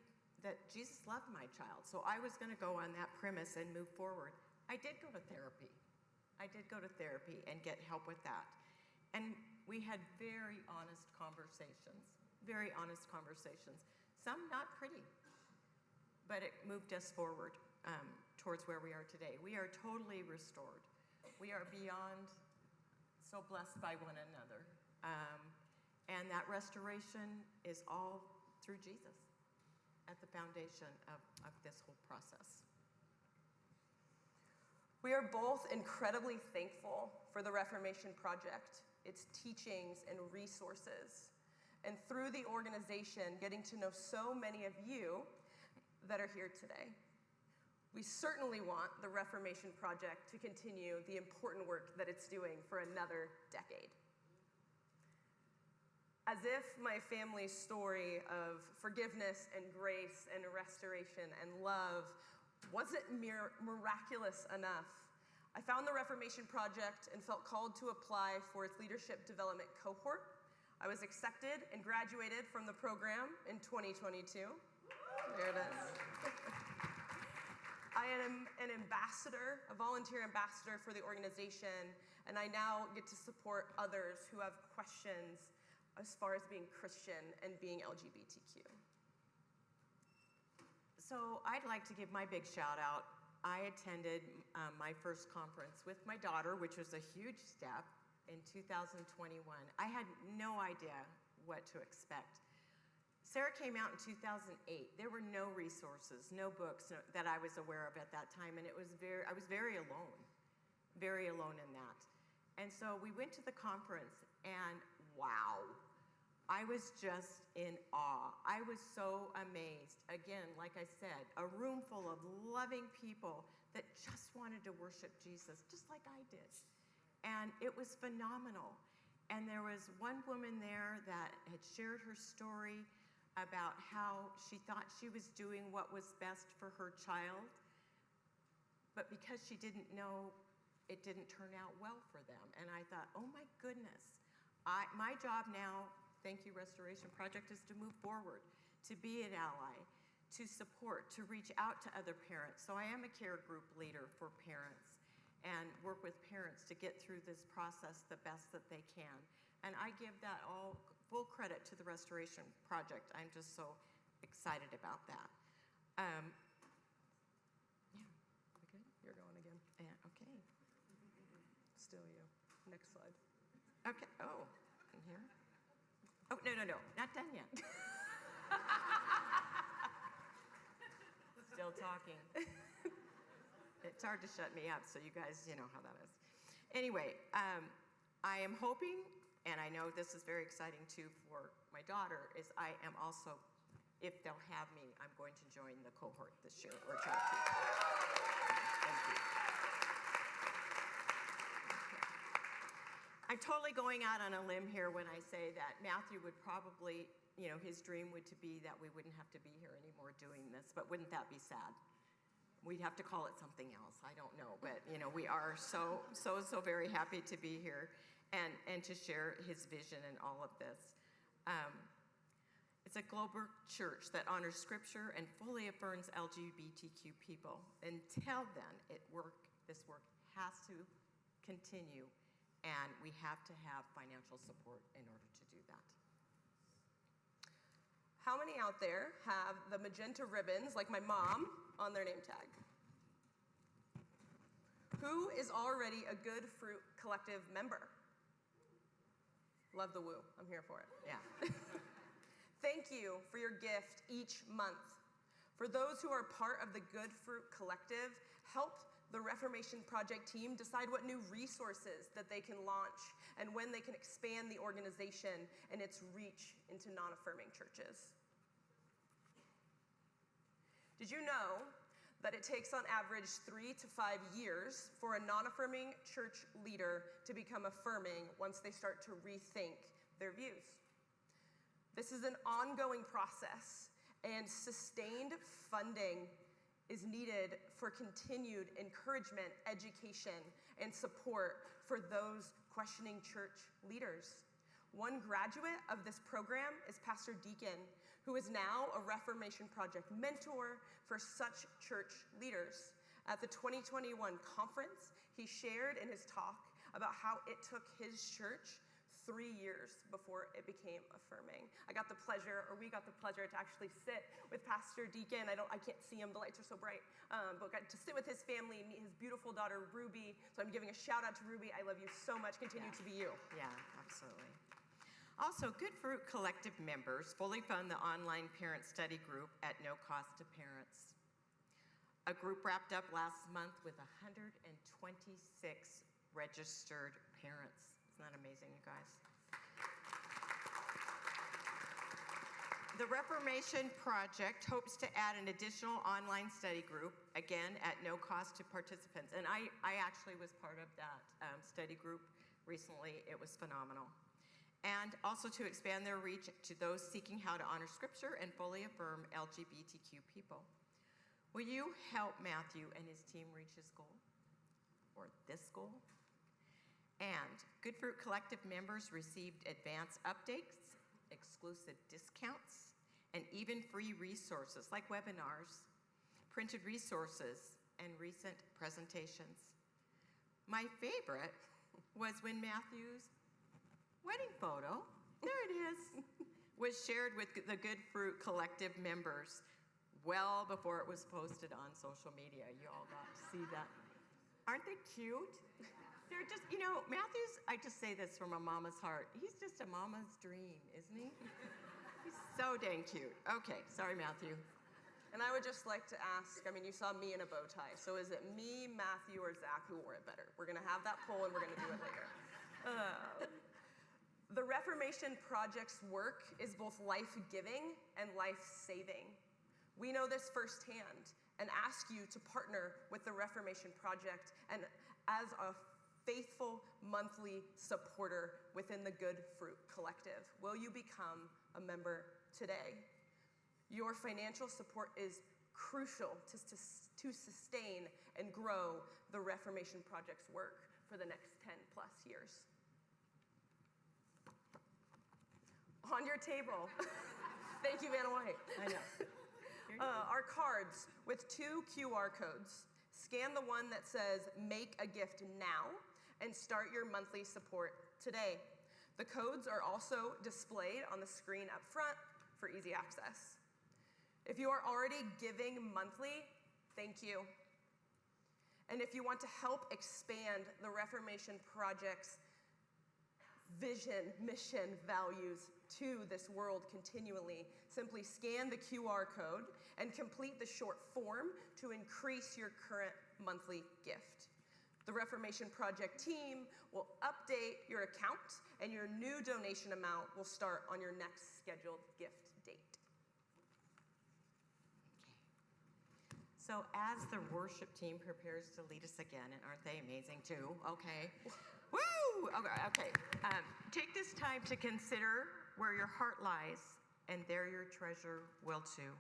that Jesus loved my child. So I was going to go on that premise and move forward. I did go to therapy. I did go to therapy and get help with that. And we had very honest conversations, Some not pretty, but it moved us forward. towards where we are today. We are totally restored. We are beyond so blessed by one another. And that restoration is all through Jesus at the foundation of this whole process. We are both incredibly thankful for the Reformation Project, its teachings and resources, and through the organization, getting to know so many of you that are here today. We certainly want the Reformation Project to continue the important work that it's doing for another decade. As if my family's story of forgiveness and grace and restoration and love wasn't miraculous enough, I found the Reformation Project and felt called to apply for its leadership development cohort. I was accepted and graduated from the program in 2022. There it is. I am an ambassador, a volunteer ambassador for the organization, and I now get to support others who have questions as far as being Christian and being LGBTQ. So I'd like to give my big shout out. I attended my first conference with my daughter, which was a huge step, in 2021. I had no idea what to expect. Sarah came out in 2008. There were no resources, no books that I was aware of at that time, and I was very alone in that. And so we went to the conference, and wow, I was just in awe. I was so amazed. Again, like I said, a room full of loving people that just wanted to worship Jesus, just like I did. And it was phenomenal. And there was one woman there that had shared her story about how she thought she was doing what was best for her child, but because she didn't know, it didn't turn out well for them. And I thought, oh my goodness, my job now, thank you Restoration Project, is to move forward, to be an ally, to support, to reach out to other parents. So I am a care group leader for parents and work with parents to get through this process the best that they can. And I give that all full credit to the Restoration Project. I'm just so excited about that. Yeah, we good? You're going again? Yeah, okay. Still you. Next slide. Okay, oh, in here? Oh, no, not done yet. Still talking. It's hard to shut me up, so you guys, you know how that is. Anyway, I am hoping, and I know this is very exciting too for my daughter, is I am also, if they'll have me, I'm going to join the cohort this year, or try to. Thank you. I'm totally going out on a limb here when I say that Matthew would probably, his dream would to be that we wouldn't have to be here anymore doing this, but wouldn't that be sad? We'd have to call it something else, I don't know, but we are so very happy to be here and to share his vision in all of this. It's a global church that honors scripture and fully affirms LGBTQ people. Until then, this work has to continue, and we have to have financial support in order to do that. How many out there have the magenta ribbons, like my mom, on their name tag? Who is already a Good Fruit Collective member? Love the woo. I'm here for it. Yeah. Thank you for your gift each month. For those who are part of the Good Fruit Collective, help the Reformation Project team decide what new resources that they can launch and when they can expand the organization and its reach into non-affirming churches. Did you know that it takes on average 3 to 5 years for a non-affirming church leader to become affirming once they start to rethink their views? This is an ongoing process, and sustained funding is needed for continued encouragement, education, and support for those questioning church leaders. One graduate of this program is Pastor Deacon, who is now a Reformation Project mentor for such church leaders. At the 2021 conference, he shared in his talk about how it took his church 3 years before it became affirming. We got the pleasure to actually sit with Pastor Deacon. I can't see him, the lights are so bright, but got to sit with his family and meet his beautiful daughter, Ruby. So I'm giving a shout out to Ruby. I love you so much. Continue to be you. Yeah, absolutely. Also, Good Fruit Collective members fully fund the online parent study group at no cost to parents. A group wrapped up last month with 126 registered parents. Isn't that amazing, you guys? The Reformation Project hopes to add an additional online study group, again, at no cost to participants. And I actually was part of that study group recently. It was phenomenal. And also to expand their reach to those seeking how to honor Scripture and fully affirm LGBTQ people. Will you help Matthew and his team reach his goal? Or this goal? And Good Fruit Collective members received advanced updates, exclusive discounts, and even free resources like webinars, printed resources, and recent presentations. My favorite was when Matthew's wedding photo, there it is, was shared with the Good Fruit Collective members well before it was posted on social media. You all got to see that. Aren't they cute? They're just, Matthew's, I just say this from a mama's heart. He's just a mama's dream, isn't he? He's so dang cute. Okay, sorry, Matthew. And I would just like to ask, you saw me in a bow tie, so is it me, Matthew, or Zach who wore it better? We're gonna have that poll and we're gonna do it later. The Reformation Project's work is both life-giving and life-saving. We know this firsthand and ask you to partner with the Reformation Project and as a faithful monthly supporter within the Good Fruit Collective. Will you become a member today? Your financial support is crucial to sustain and grow the Reformation Project's work for the next 10 plus years. On your table, thank you, Vanna White. I know. Are cards with 2 QR codes. Scan the one that says, "Make a gift now," and start your monthly support today. The codes are also displayed on the screen up front for easy access. If you are already giving monthly, thank you. And if you want to help expand the Reformation Project's vision, mission, values to this world continually, simply scan the QR code and complete the short form to increase your current monthly gift. The Reformation Project team will update your account and your new donation amount will start on your next scheduled gift date. So as the worship team prepares to lead us again, and aren't they amazing too? Okay. Woo! Okay. Take this time to consider where your heart lies, and there your treasure will too.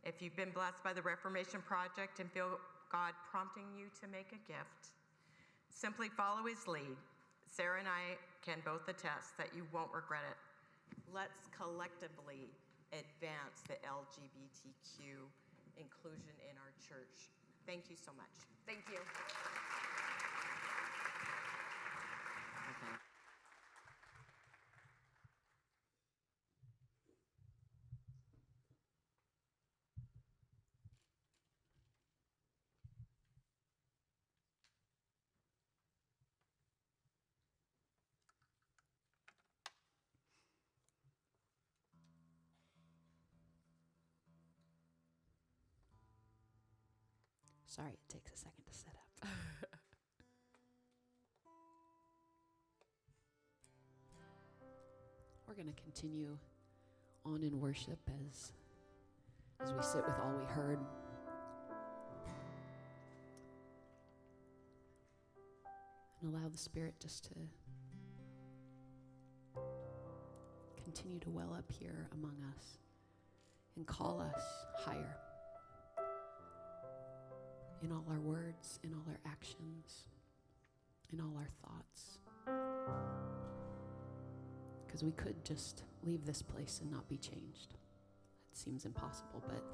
If you've been blessed by the Reformation Project and feel God prompting you to make a gift, simply follow his lead. Sarah and I can both attest that you won't regret it. Let's collectively advance the LGBTQ inclusion in our church. Thank you so much. Thank you. Sorry, it takes a second to set up. We're going to continue on in worship as we sit with all we heard. And allow the Spirit just to continue to well up here among us and call us higher. In all our words, in all our actions, in all our thoughts. Because we could just leave this place and not be changed. It seems impossible, but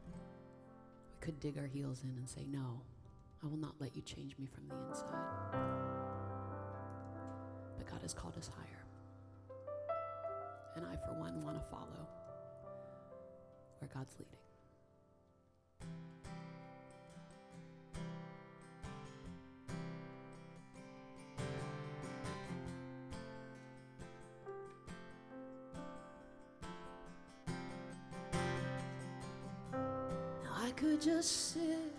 we could dig our heels in and say, no, I will not let you change me from the inside. But God, has called us higher. And I, for one, want to follow where God's leading. Now I could just sit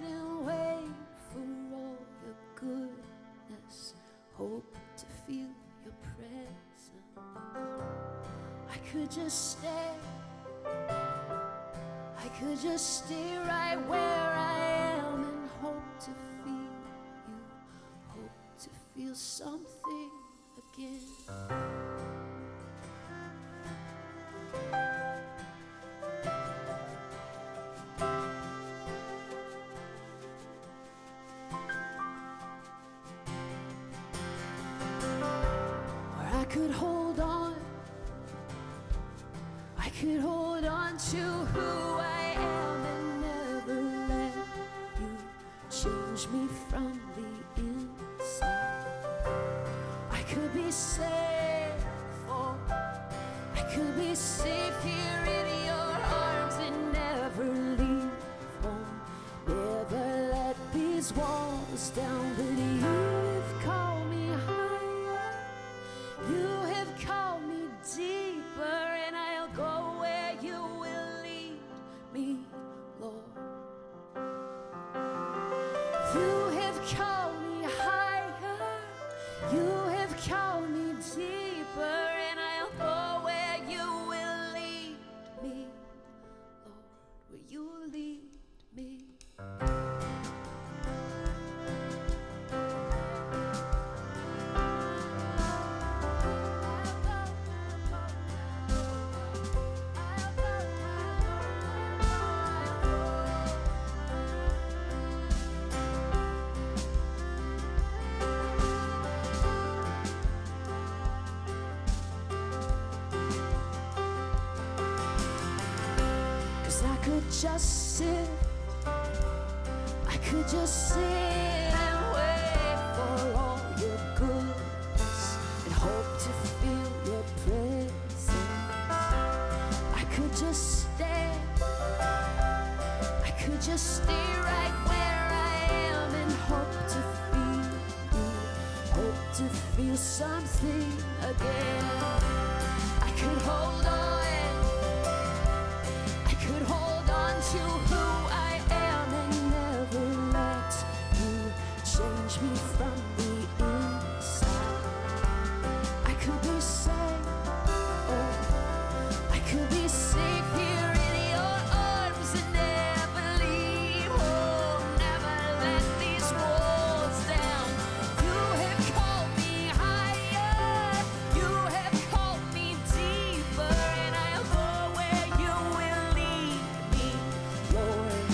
and wait for all your goodness, hope to feel your presence. I could just stay right where I am and hope to feel you, hope to feel something again. I could hold on to who I am and never let you change me from the inside. I could be safe here in your arms and never leave home, never let these walls down, but you've called me higher. You have called me deeper, and I'll go where you will lead me, Lord. You have called me higher. You have called me deeper, and I'll go where you will lead me, Lord, where you lead me. I could just sit and wait for all your goodness and hope to feel your presence. I could just stay right where I am and hope to feel you, hope to feel something again. I could hold on to who I am and never let you change me from the inside. I could be safe, I could be safe here in your arms and never leave home, never let these walls down. You have called me higher, you have called me deeper, and I'll go where you will lead me, Lord.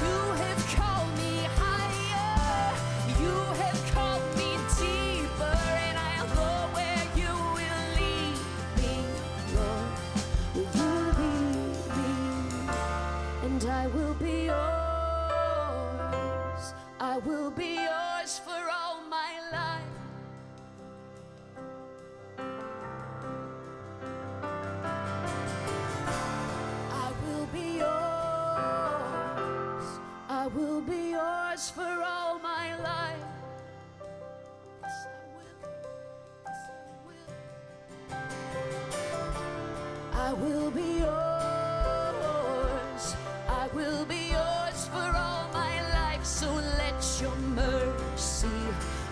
You have called me higher, you have called me deeper, and I'll go where you will lead me, Lord. Will you lead me? And I will be yours. I will be yours for all my life. I will be yours. I will be yours for all my life. Yes, I will. Yes, I will. I will be yours. I will be yours for all my life. So let your mercy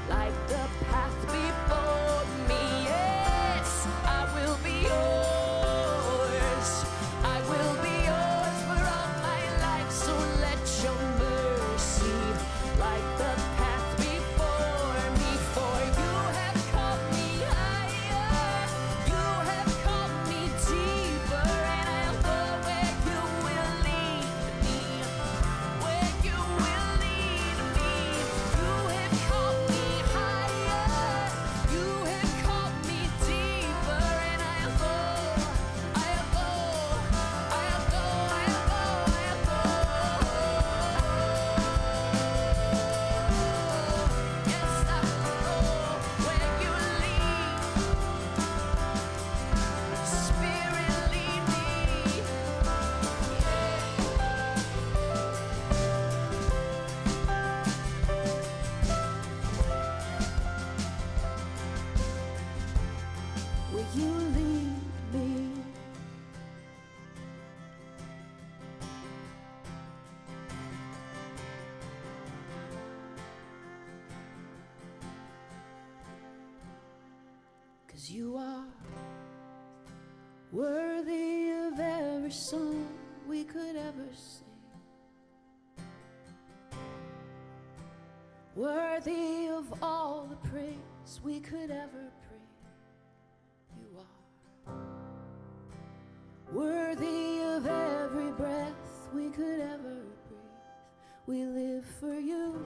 light the path before me. Yes, I will be yours. I will be yours for all my life. So let your mercy light the path before me. For you have called me higher. You have called me deeper, and I'll go where you will lead me. Where you lead me. Cause you are worthy of every song we could ever sing. Worthy of all the praise we could ever bring. You are worthy of every breath we could ever breathe. We live for you.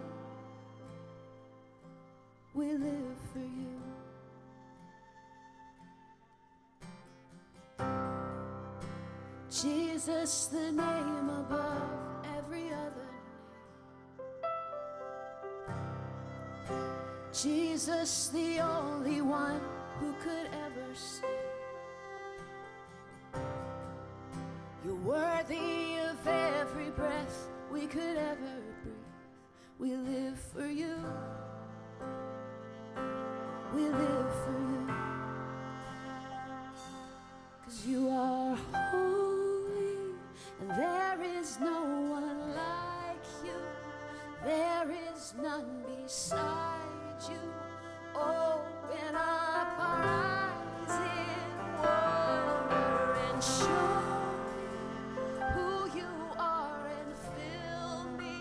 We live for you. Jesus, the name above every other name. Jesus, the only one who could ever sing. You're worthy of every breath we could ever breathe. We live for you. We live for you. 'Cause you are holy, and there is no one like you. There is none beside you. Open up our eyes in wonder and show me who you are, and fill me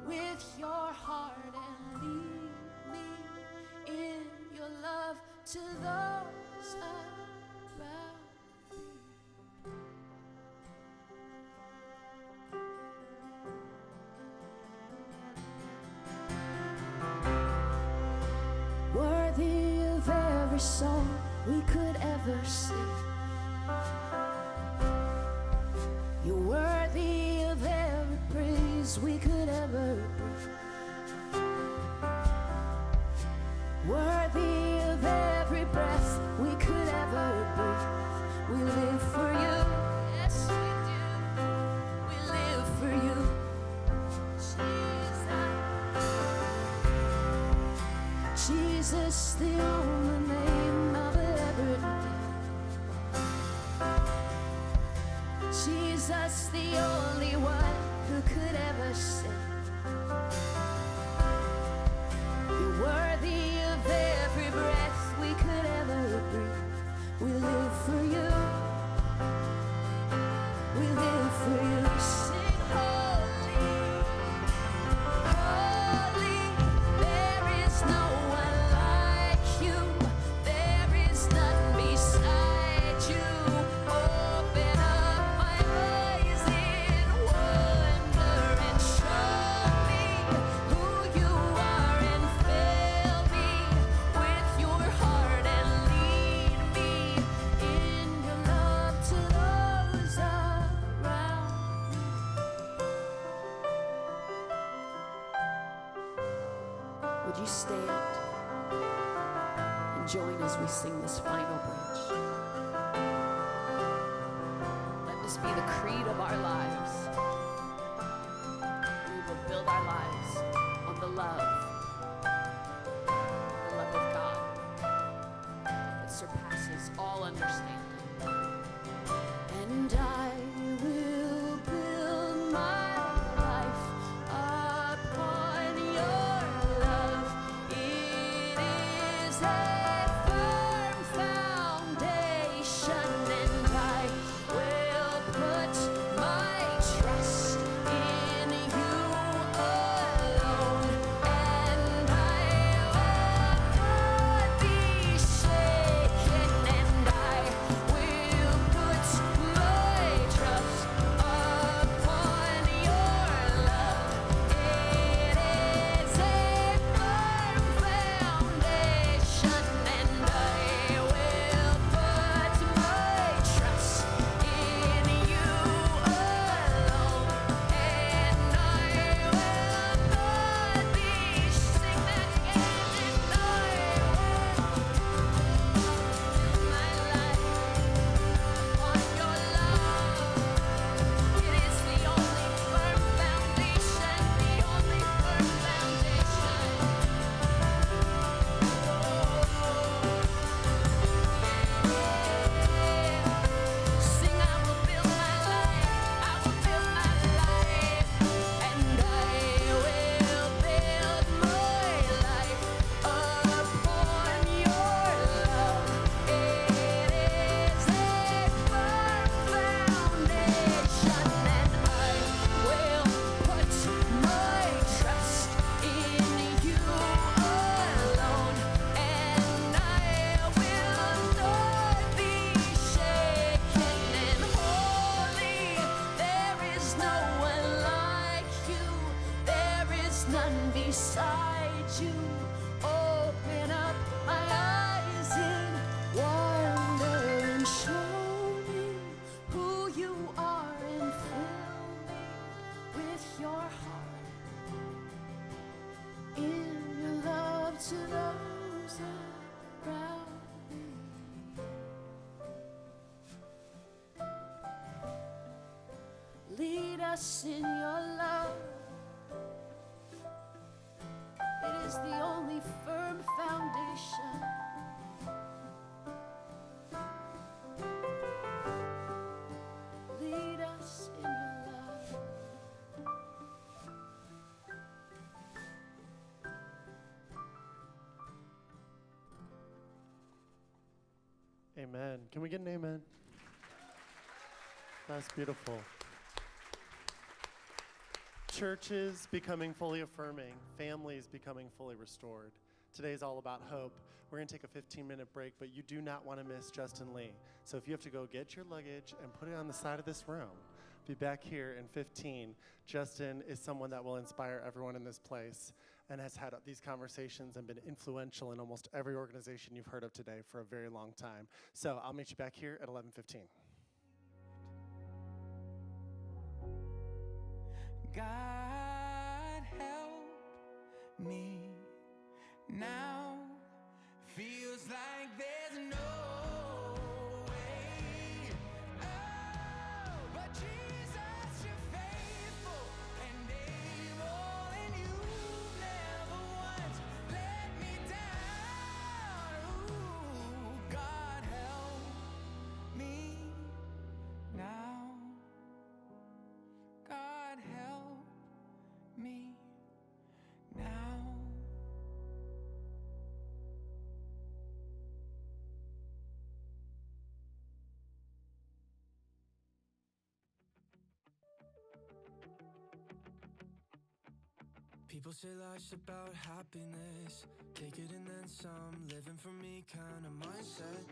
with your heart, and lead me in your love to those around. Worthy of every song we could ever sing. You're worthy of every praise we could ever bring. Worthy of every breath we could ever breathe. We live for you. Yes, we do. We live for you. Jesus, the only name I've ever known. Jesus, the only one who could ever sing. You're worthy of every breath we could ever breathe. We live for you. We live for you. Sing holy, holy. There is no one like you. There is none beside you. Open up my eyes in wonder and show me who you are, and fill me with your heart, and lead me in your love to those around. Would you stand and join as we sing this final bridge? Let this be the creed of our lives. We will build our lives on the love of God that surpasses all understanding. And I will build my life upon your love. It is a firm foundation, and I will put my trust in you alone. And I will not be shaken, and I will put my us in your love. It is the only firm foundation. Lead us in your love. Amen. Can we get an amen? That's beautiful. Churches becoming fully affirming, families becoming fully restored. Today is all about hope. We're going to take a 15-minute break, but you do not want to miss Justin Lee. So if you have to go get your luggage and put it on the side of this room, be back here in 15. Justin is someone that will inspire everyone in this place and has had these conversations and been influential in almost every organization you've heard of today for a very long time. So I'll meet you back here at 11:15. God help me now. Feels like there's no way out. But Jesus, you're faithful and able, and you never once let me down. Ooh, God help me now. God help me now. People say life's about happiness, take it and then some, living for me kind of mindset.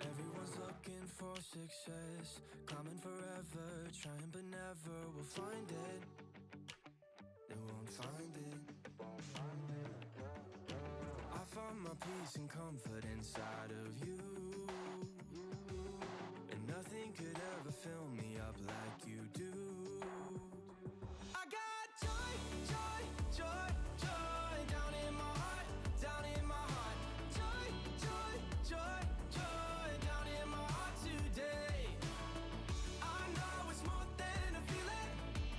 Everyone's looking for success, climbing forever, trying but never will find it. They won't find it. I found my peace and comfort inside of you, and nothing could ever fill me up like you do. I got joy, joy, joy, joy down in my heart, down in my heart. Joy, joy, joy, joy down in my heart today. I know it's more than a feeling,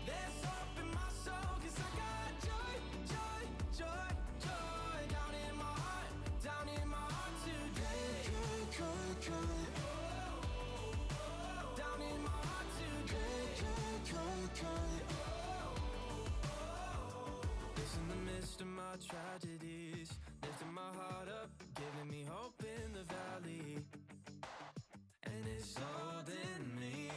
there's hope in my soul, 'cause I got joy, joy, joy, joy down in my heart, down in my heart today. Joy, joy, joy. Down in my heart today. Joy, joy, joy. It's in the midst of my tragedies, lifting my heart up, giving me hope in the valley, and it's all in me.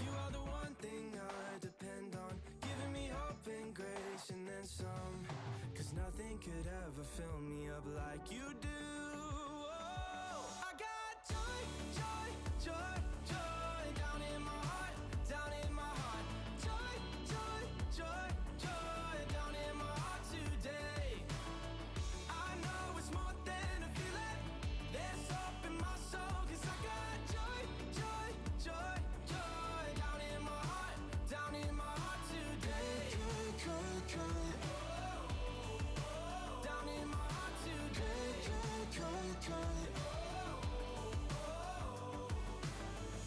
You are the one thing I depend on, giving me hope and grace and then some, 'cause nothing could ever fill me up like you do. Oh, I got joy, joy, joy, joy down in my heart, down in my heart. Joy, joy, joy, joy down in my heart today. I know it's more than a feeling, there's hope in my soul, 'cause I got joy, joy, joy, joy down in my heart, down in my heart today. Joy, joy, joy. Down in my heart today. Joy, joy, joy.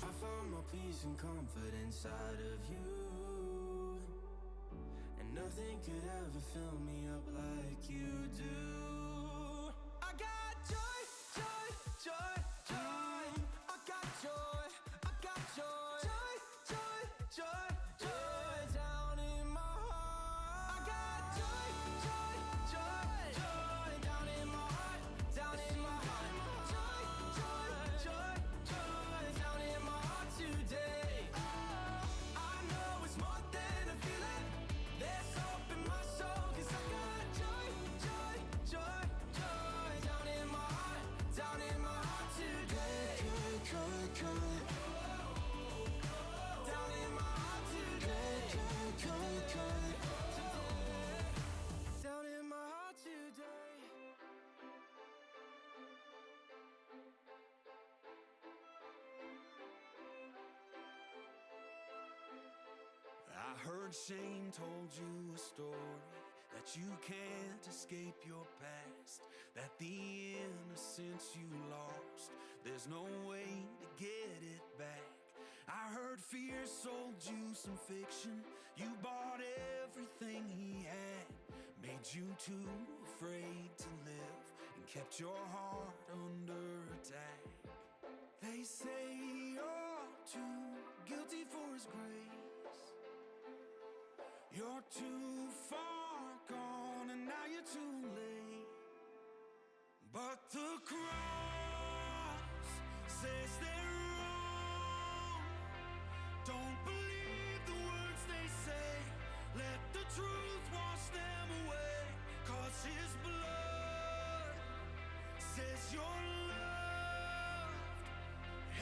I found my peace and comfort inside of you, and nothing could ever fill me up like you do. I got joy, joy, joy, joy. I got joy, I got joy. Joy, joy, joy, joy down in my heart. I got joy, joy, joy, joy down in my heart, down in my heart. Joy, joy, joy, joy down in my heart today. I know it's more than a feeling, there's hope in my soul, 'cause I got joy, joy, joy, joy down in my heart, down in my heart today. Joy, joy, joy. Down in my heart today. Joy, joy, joy. Down in my heart today. I heard Shane told you a story that that you can't escape your past, that the innocence you lost, there's no way to get it back. I heard fear sold you some fiction. You bought everything he had, made you too afraid to live, and kept your heart under attack. They say you're too guilty for his grace. You're too far gone and now you're too late. But the cross says they're wrong. Don't believe the words they say. Let the truth wash them away. 'Cause his blood says you're loved.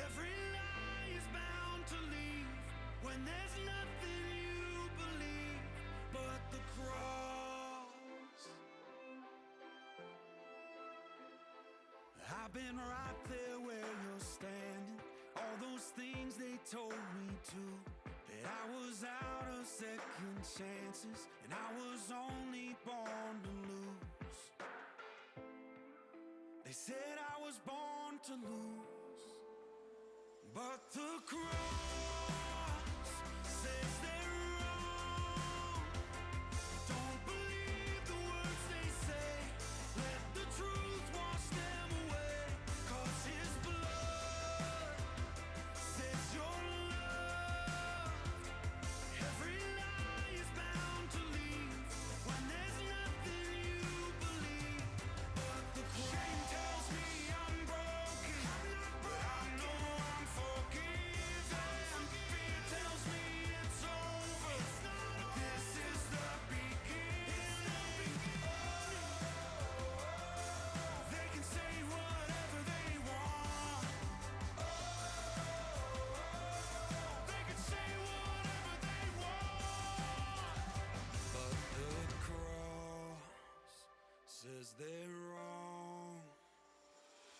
Every lie is bound to leave when there's nothing you believe but the cross. I've been right there where you're standing. All those things they told me to, that I was out of second chances and I was only born to lose. They said I was born to lose. But the cross says they're wrong. Don't believe the words they say. Let the truth wash them away. 'Cause his blood says you're loved. Every lie is bound to leave when there's nothing you believe but the cross. Shame tells me I'm broken. I'm not broken. I know I'm forgiven. Fear tells me it's over. It's not over. This is the beginning. They can say whatever they want. They can say whatever they want. But the cross says they're wrong.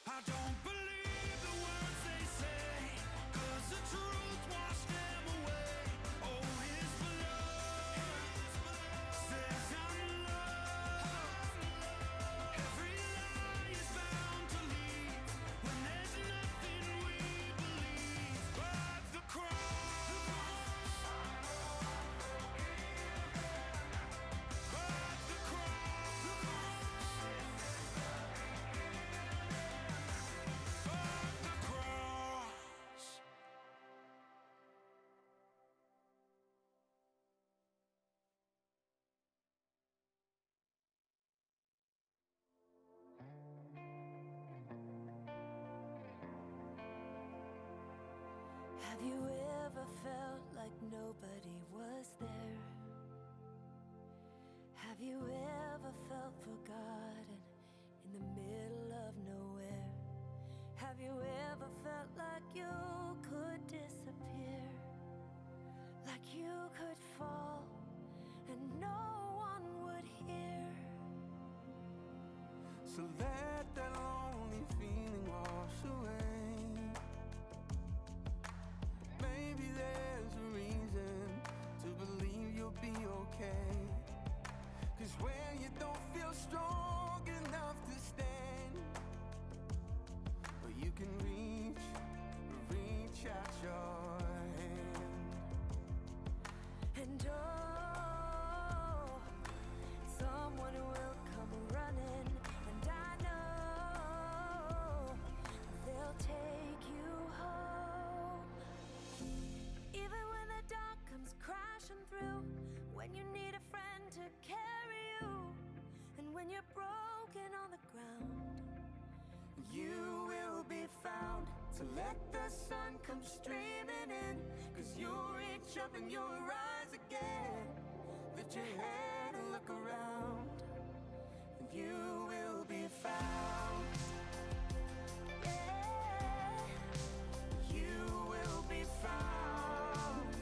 I don't believe the words they say, 'cause the truth washed them away. Oh, his blood says I'm loved. Every lie is bound to leave when there's nothing we believe but the cross. But the cross. But the cross. Have you ever felt like nobody was there? Have you ever felt forgotten in the middle of nowhere? Have you ever felt like you could disappear? Like you could fall and no one would hear? So let that lonely feeling wash away. Maybe there's a reason to believe you'll be okay. 'Cause when you don't feel strong enough to stand, well, you can reach out your hand. And oh, someone will come running, and I know they'll take you home. Even when the dark comes crashing through, when you need a friend to carry you, and when you're broken on the ground, You will be found. So let the sun come streaming in, 'cause you'll reach up and you'll rise again. Lift your head and look around, and you will be found. yeah. You will be found.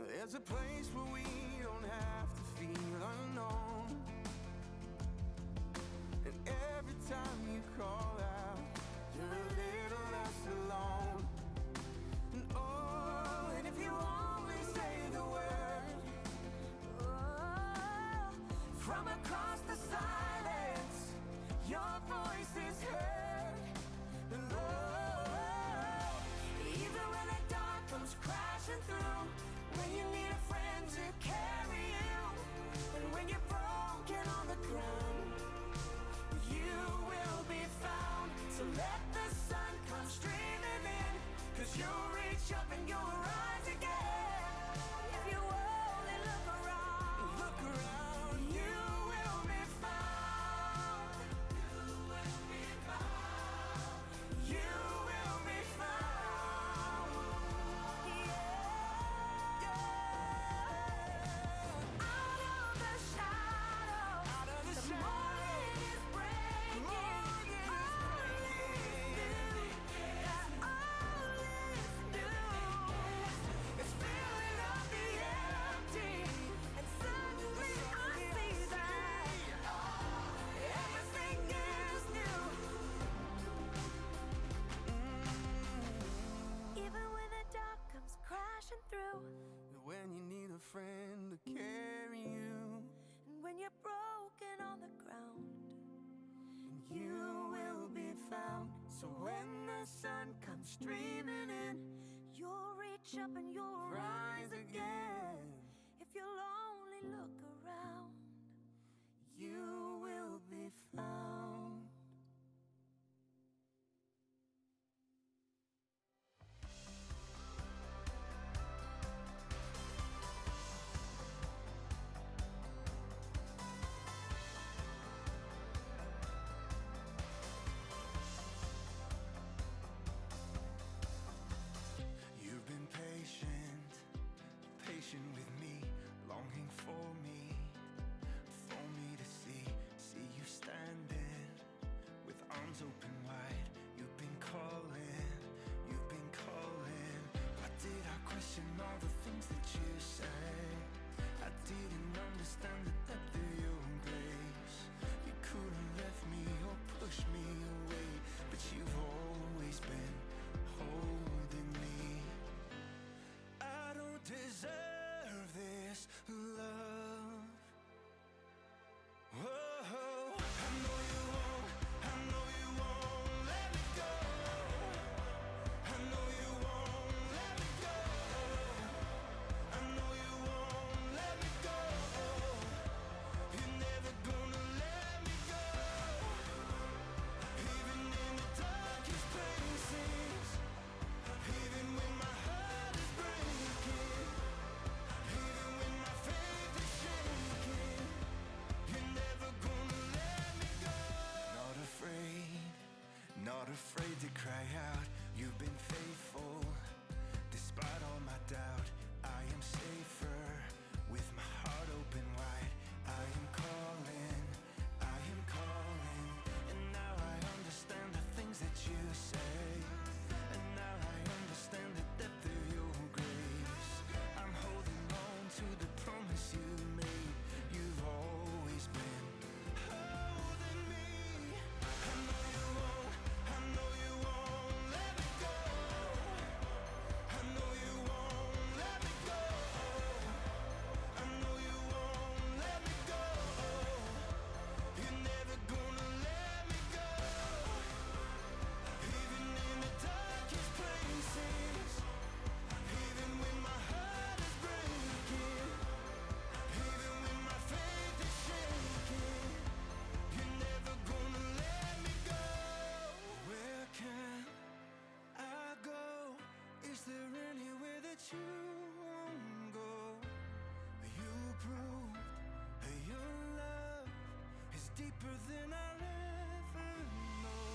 There's a place where we don't have to feel unknown. And every time you call out, you're a little less alone. And oh, and if you only say the word, crashing through. When you need a friend to carry you, and when you're broken on the ground, you will be found. So let the sun come streaming in, 'cause you'll reach up and you'll rise again. If you only look around, you will be found. You will be found. You will be found. Yeah. Out of the shadows, the morning is breaking. All is new. It's filling up the empty, and suddenly I see that everything is new. Even when the dark comes crashing through, When you need a friend to carry you, and when you're broken on the ground, you will be found. So when the sun comes streaming in, you'll reach up and you'll rise again. If you'll only look around, you will be found. you've been patient, patient with me, longing for me to see you standing with arms open wide. You've been calling. Why did I question all the things that you say? I didn't understand the depth of your grace. You could have left me or pushed me away, but you've always been holding me. I don't deserve this love. Whoa, I know you won't let me go. I know you won't let me go. I know you won't let me go. You're never gonna let me go. Even in the darkest places, even when my heart is breaking, even when my faith is shaking, you're never gonna let me go. Not afraid to cry out. You've been faithful, despite all my doubt. I am safer with my heart open wide. I am calling, and now I understand the things that you say, and now I understand the depth of your grace. I'm holding on to the promise you made. You've always been holding me. I know you won't let me go. I know you won't let me go. I know you won't let me go. You're never gonna let me go. Even in the darkest places, even when my heart is breaking, even when my faith is shaking, you're never gonna let me go. Where can I go? Is there anywhere that you won't go? You proved your love is deeper than I'll ever know.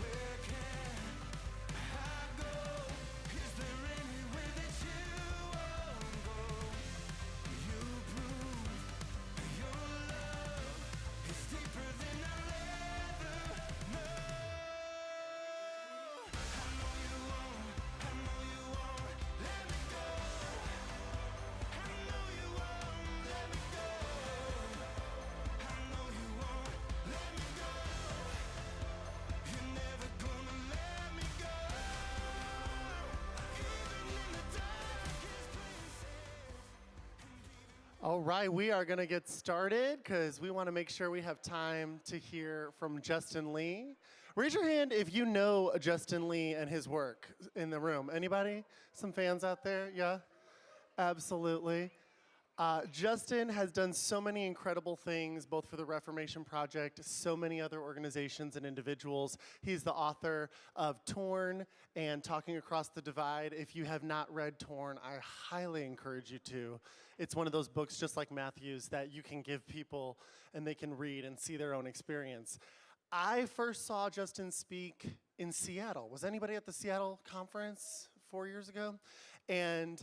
Where can I go? Is there anywhere that you won't go? You proved your love is deeper than I'll ever know. I know you won't let me go. I know you won't let me go. I know you won't let me go. You're never gonna let me go. Even in the darkest places. All right, we are going to get started because we want to make sure we have time to hear from Justin Lee. Raise your hand if you know Justin Lee and his work in the room. Anybody? Some fans out there? Yeah? Absolutely. Justin has done so many incredible things, both for the Reformation Project, so many other organizations and individuals. He's the author of Torn and Talking Across the Divide. If you have not read Torn, I highly encourage you to. It's one of those books, just like Matthew's, that you can give people and they can read and see their own experience. I first saw Justin speak in Seattle. Was anybody at the Seattle conference 4 years ago? And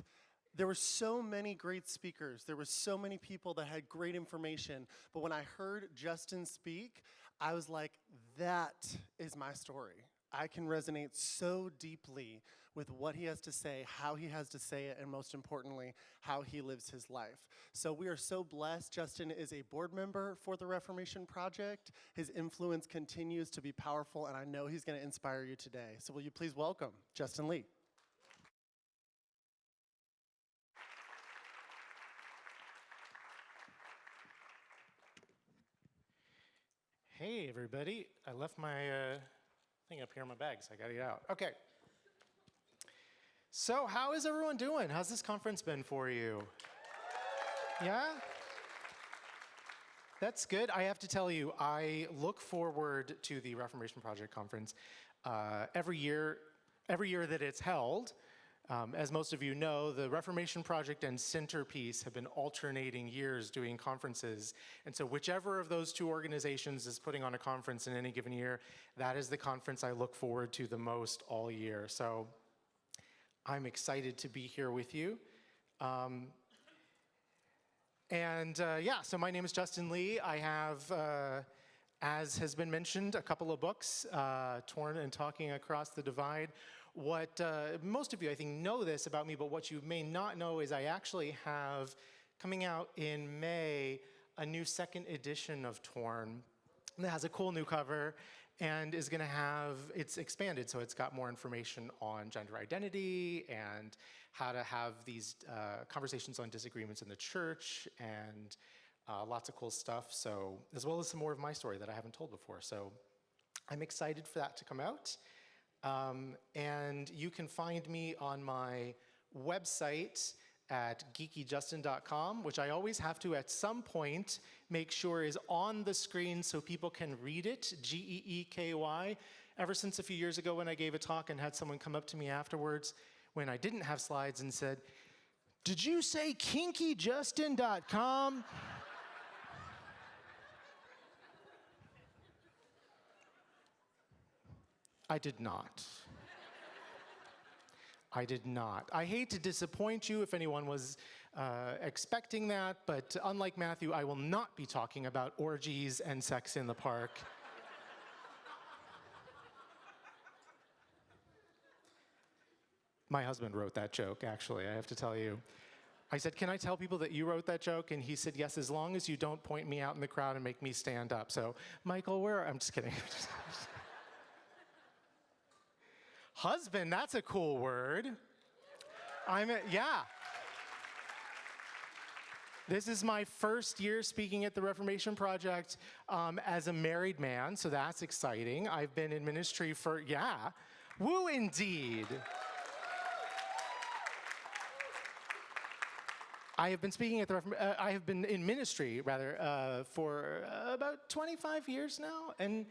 there were so many great speakers. There were so many people that had great information. But when I heard Justin speak, I was like, that is my story. I can resonate so deeply with what he has to say, how he has to say it, and most importantly, how he lives his life. So we are so blessed. Justin is a board member for the Reformation Project. His influence continues to be powerful, and I know he's going to inspire you today. So will you please welcome Justin Lee. Hey, everybody. I left my thing up here in my bag, so I got to get out. Okay. So how is everyone doing? How's this conference been for you? Yeah? That's good. I have to tell you, I look forward to the Reformation Project Conference every year that it's held. As most of you know, the Reformation Project and Centerpiece have been alternating years doing conferences. And so whichever of those two organizations is putting on a conference in any given year, that is the conference I look forward to the most all year. So I'm excited to be here with you. So my name is Justin Lee. I have, as has been mentioned, a couple of books, Torn and Talking Across the Divide. What most of you, I think, know this about me, but what you may not know is I actually have, coming out in May, a new second edition of Torn that has a cool new cover and is going to have, it's expanded, so it's got more information on gender identity and how to have these conversations on disagreements in the church and lots of cool stuff, so as well as some more of my story that I haven't told before. So I'm excited for that to come out. And you can find me on my website at geekyjustin.com, which I always have to, at some point, make sure is on the screen so people can read it, Geeky. Ever since a few years ago when I gave a talk and had someone come up to me afterwards when I didn't have slides and said, "Did you say kinkyjustin.com?" I did not. I did not. I hate to disappoint you if anyone was expecting that, but unlike Matthew, I will not be talking about orgies and sex in the park. My husband wrote that joke, actually, I have to tell you. I said, "Can I tell people that you wrote that joke?" And he said, "Yes, as long as you don't point me out in the crowd and make me stand up." So, Michael, I'm just kidding. Husband, that's a cool word. Yeah. This is my first year speaking at the Reformation Project as a married man, so that's exciting. I've been in ministry for, woo indeed. I have been speaking at I have been in ministry, rather, for about 25 years now, and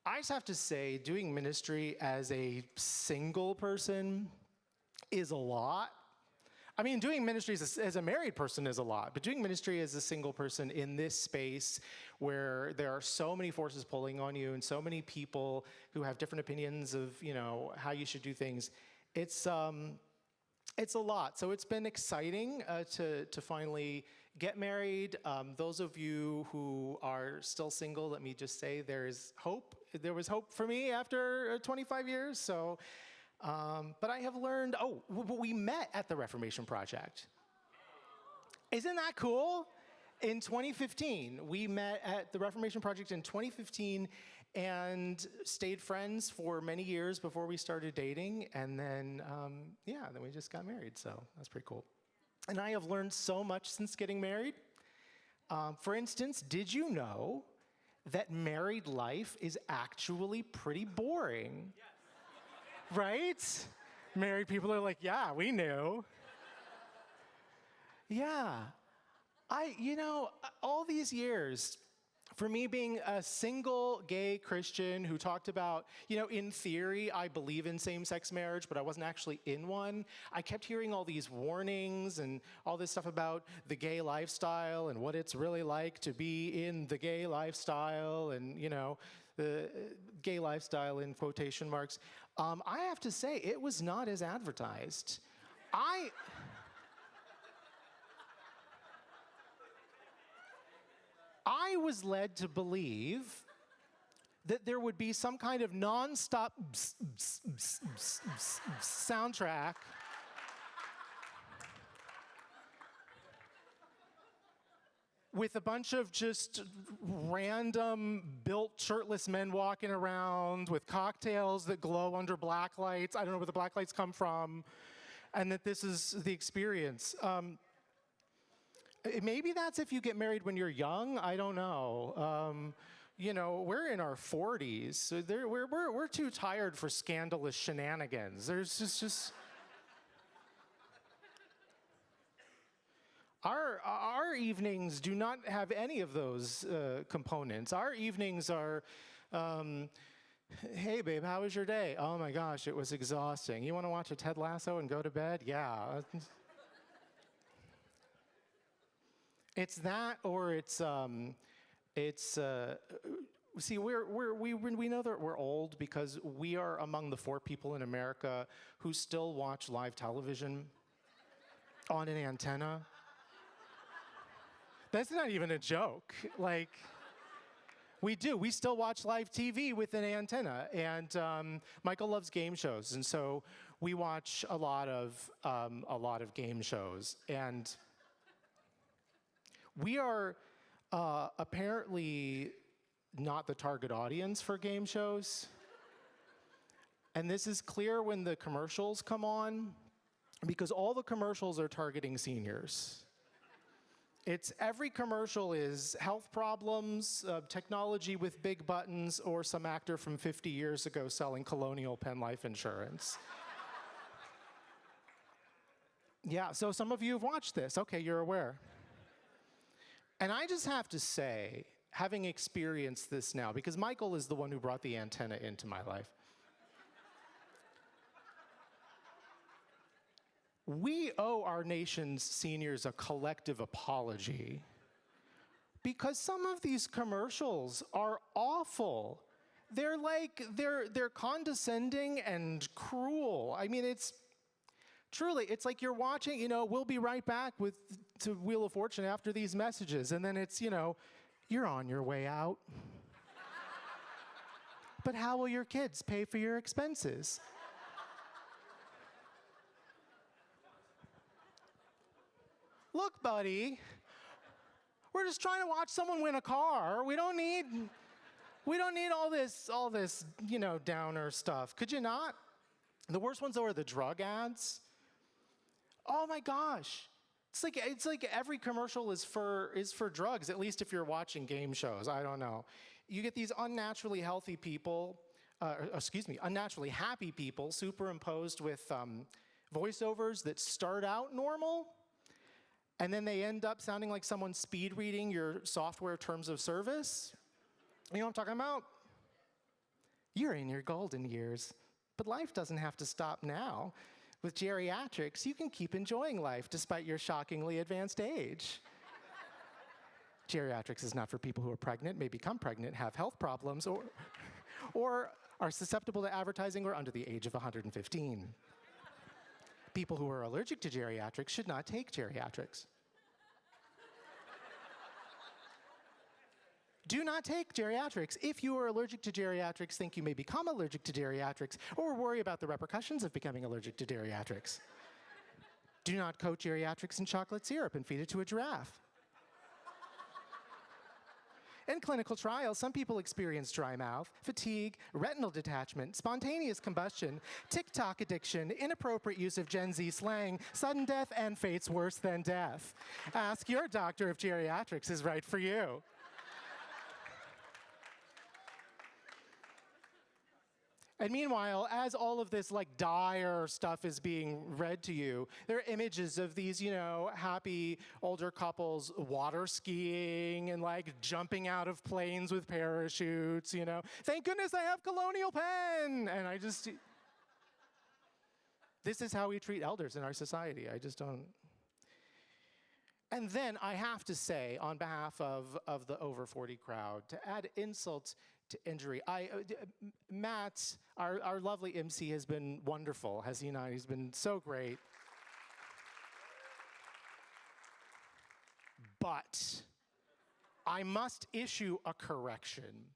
I just have to say, doing ministry as a single person is a lot. I mean, doing ministry as a married person is a lot, but doing ministry as a single person in this space where there are so many forces pulling on you and so many people who have different opinions of, how you should do things, it's a lot. So it's been exciting to finally get married. Those of you who are still single, let me just say there is hope. There was hope for me after 25 years. So, but I have learned, we met at the Reformation Project. Isn't that cool? In 2015, we met at the Reformation Project in 2015 and stayed friends for many years before we started dating. And then, then we just got married. So that's pretty cool. And I have learned so much since getting married. For instance, did you know that married life is actually pretty boring. Right? Married people are like, yeah, we knew. Yeah. All these years, for me being a single gay Christian who talked about, in theory, I believe in same-sex marriage, but I wasn't actually in one, I kept hearing all these warnings and all this stuff about the gay lifestyle and what it's really like to be in the gay lifestyle and, the gay lifestyle in quotation marks. I have to say, it was not as advertised. I was led to believe that there would be some kind of non-stop soundtrack with a bunch of just random built shirtless men walking around with cocktails that glow under black lights. I don't know where the black lights come from. And that this is the experience. Maybe that's if you get married when you're young. I don't know. We're in our 40s, so we're too tired for scandalous shenanigans. There's just our evenings do not have any of those components. Our evenings are, hey babe, how was your day? Oh my gosh, it was exhausting. You want to watch a Ted Lasso and go to bed? Yeah. It's that, or see, we know that we're old because we are among the 4 people in America who still watch live television on an antenna. That's not even a joke. Like, we do. We still watch live TV with an antenna, and Michael loves game shows, and so we watch a lot of game shows, and we are apparently not the target audience for game shows. And this is clear when the commercials come on, because all the commercials are targeting seniors. Every commercial is health problems, technology with big buttons, or some actor from 50 years ago selling Colonial Penn life insurance. Yeah, so some of you have watched this. Okay, you're aware. And I just have to say, having experienced this now, because Michael is the one who brought the antenna into my life, we owe our nation's seniors a collective apology because some of these commercials are awful. They're condescending and cruel. I mean, it's like you're watching, we'll be right back to Wheel of Fortune after these messages, and then it's, you're on your way out. But how will your kids pay for your expenses? Look, buddy, we're just trying to watch someone win a car. We don't need all this, downer stuff. Could you not? The worst ones, though, are the drug ads. Oh my gosh. It's like every commercial is for drugs, at least if you're watching game shows. I don't know. You get these unnaturally healthy people, unnaturally happy people superimposed with voiceovers that start out normal, and then they end up sounding like someone speed reading your software terms of service. You know what I'm talking about? You're in your golden years, but life doesn't have to stop now. With geriatrics, you can keep enjoying life despite your shockingly advanced age. Geriatrics is not for people who are pregnant, may become pregnant, have health problems, or are susceptible to advertising or under the age of 115. People who are allergic to geriatrics should not take geriatrics. Do not take geriatrics. If you are allergic to geriatrics, think you may become allergic to geriatrics, or worry about the repercussions of becoming allergic to geriatrics. Do not coat geriatrics in chocolate syrup and feed it to a giraffe. In clinical trials, some people experience dry mouth, fatigue, retinal detachment, spontaneous combustion, TikTok addiction, inappropriate use of Gen Z slang, sudden death, and fates worse than death. Ask your doctor if geriatrics is right for you. And meanwhile, as all of this like dire stuff is being read to you, there are images of these, happy older couples water skiing and like jumping out of planes with parachutes, Thank goodness I have Colonial Penn. And this is how we treat elders in our society. I just don't. And then I have to say, on behalf of the over 40 crowd, to add insult to injury, Matt, our lovely MC, has been wonderful, has he not? He's been so great. But I must issue a correction.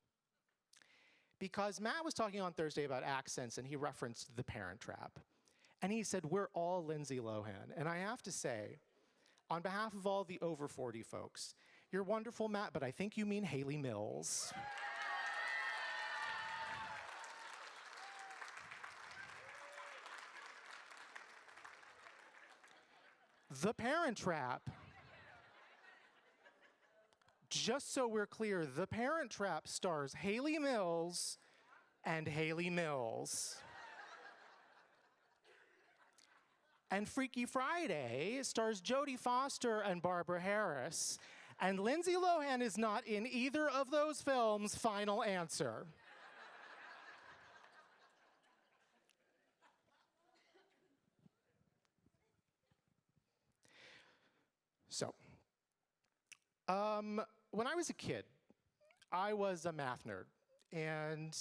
Because Matt was talking on Thursday about accents, and he referenced The Parent Trap. And he said, we're all Lindsay Lohan. And I have to say, on behalf of all the over 40 folks, you're wonderful, Matt, but I think you mean Haley Mills. The Parent Trap. Just so we're clear, The Parent Trap stars Haley Mills and Haley Mills. And Freaky Friday stars Jodie Foster and Barbara Harris. And Lindsay Lohan is not in either of those films. Final answer. So, when I was a kid, I was a math nerd. And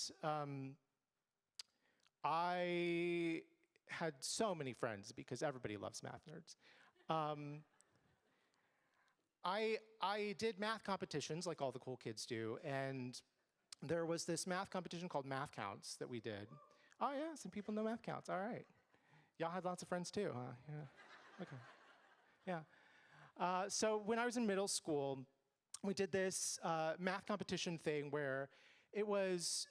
I had so many friends because everybody loves math nerds. I did math competitions like all the cool kids do, and there was this math competition called Math Counts that we did. Oh yeah, some people know Math Counts, all right. Y'all had lots of friends too, huh? Yeah, okay, yeah. So when I was in middle school, we did this math competition thing where it was,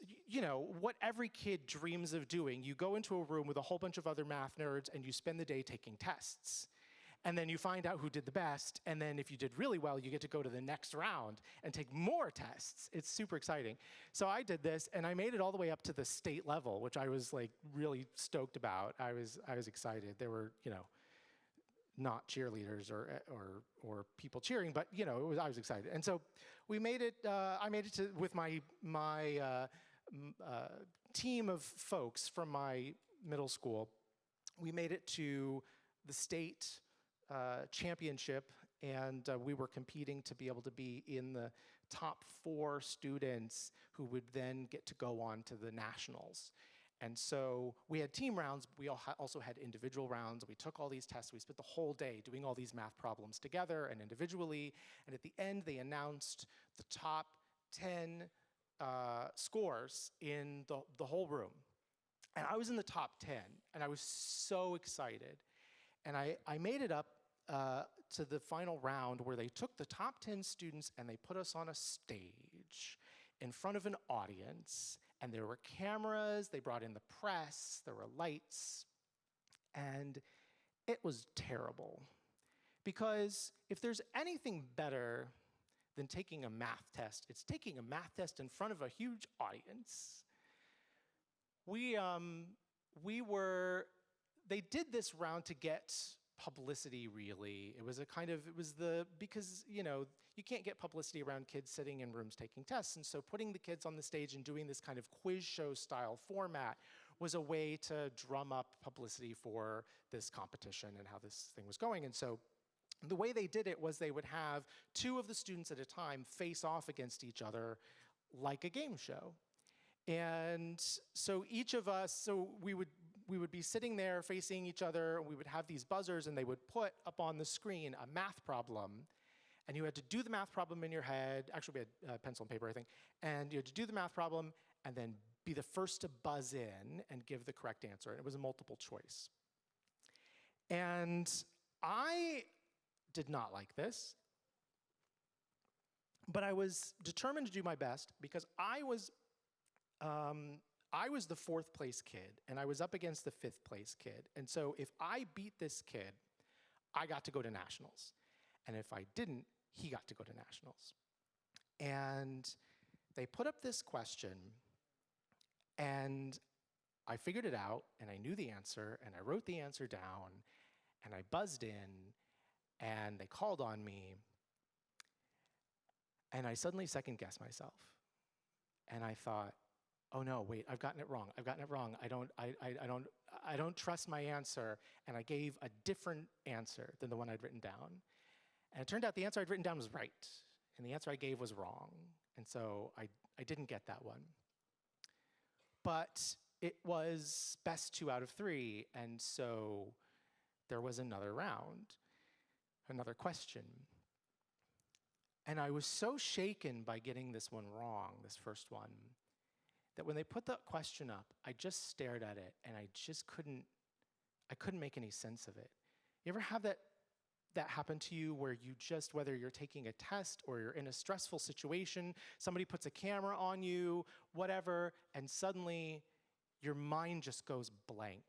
what every kid dreams of doing. You go into a room with a whole bunch of other math nerds and you spend the day taking tests. And then you find out who did the best, and then if you did really well, you get to go to the next round and take more tests. It's super exciting. So I did this, and I made it all the way up to the state level, which I was like really stoked about. I was excited. There were, not cheerleaders or people cheering, but I was excited. And so we made it. I made it with my team of folks from my middle school. We made it to the state championship, and we were competing to be able to be in the top 4 students who would then get to go on to the nationals. And so we had team rounds, but we also had individual rounds. We took all these tests. We spent the whole day doing all these math problems together and individually. And at the end, they announced the top 10 scores in the whole room. And I was in the top 10, and I was so excited. And I made it up to the final round where they took the top 10 students and they put us on a stage in front of an audience. And there were cameras, they brought in the press, there were lights, and it was terrible. Because if there's anything better than taking a math test, it's taking a math test in front of a huge audience. They did this round to get publicity, really. Because, you can't get publicity around kids sitting in rooms taking tests. And so putting the kids on the stage and doing this kind of quiz show style format was a way to drum up publicity for this competition and how this thing was going. And so the way they did it was they would have 2 of the students at a time face off against each other like a game show. And so each of us, we would be sitting there facing each other, and we would have these buzzers, and they would put up on the screen a math problem, and you had to do the math problem in your head. Actually, we had pencil and paper, I think. And you had to do the math problem and then be the first to buzz in and give the correct answer. And it was a multiple choice. And I did not like this, but I was determined to do my best because I was the 4th place kid, and I was up against the 5th place kid. And so if I beat this kid, I got to go to nationals. And if I didn't, he got to go to nationals. And they put up this question, and I figured it out, and I knew the answer, and I wrote the answer down, and I buzzed in, and they called on me, and I suddenly second-guessed myself. And I thought, oh no, wait, I've gotten it wrong. I don't trust my answer. And I gave a different answer than the one I'd written down. And it turned out the answer I'd written down was right. And the answer I gave was wrong. And so I didn't get that one. But it was best 2 out of 3. And so there was another round, another question. And I was so shaken by getting this one wrong, this first one, that when they put the question up, I just stared at it and I couldn't make any sense of it. You ever have that happen to you where you just, whether you're taking a test or you're in a stressful situation, somebody puts a camera on you, whatever, and suddenly your mind just goes blank.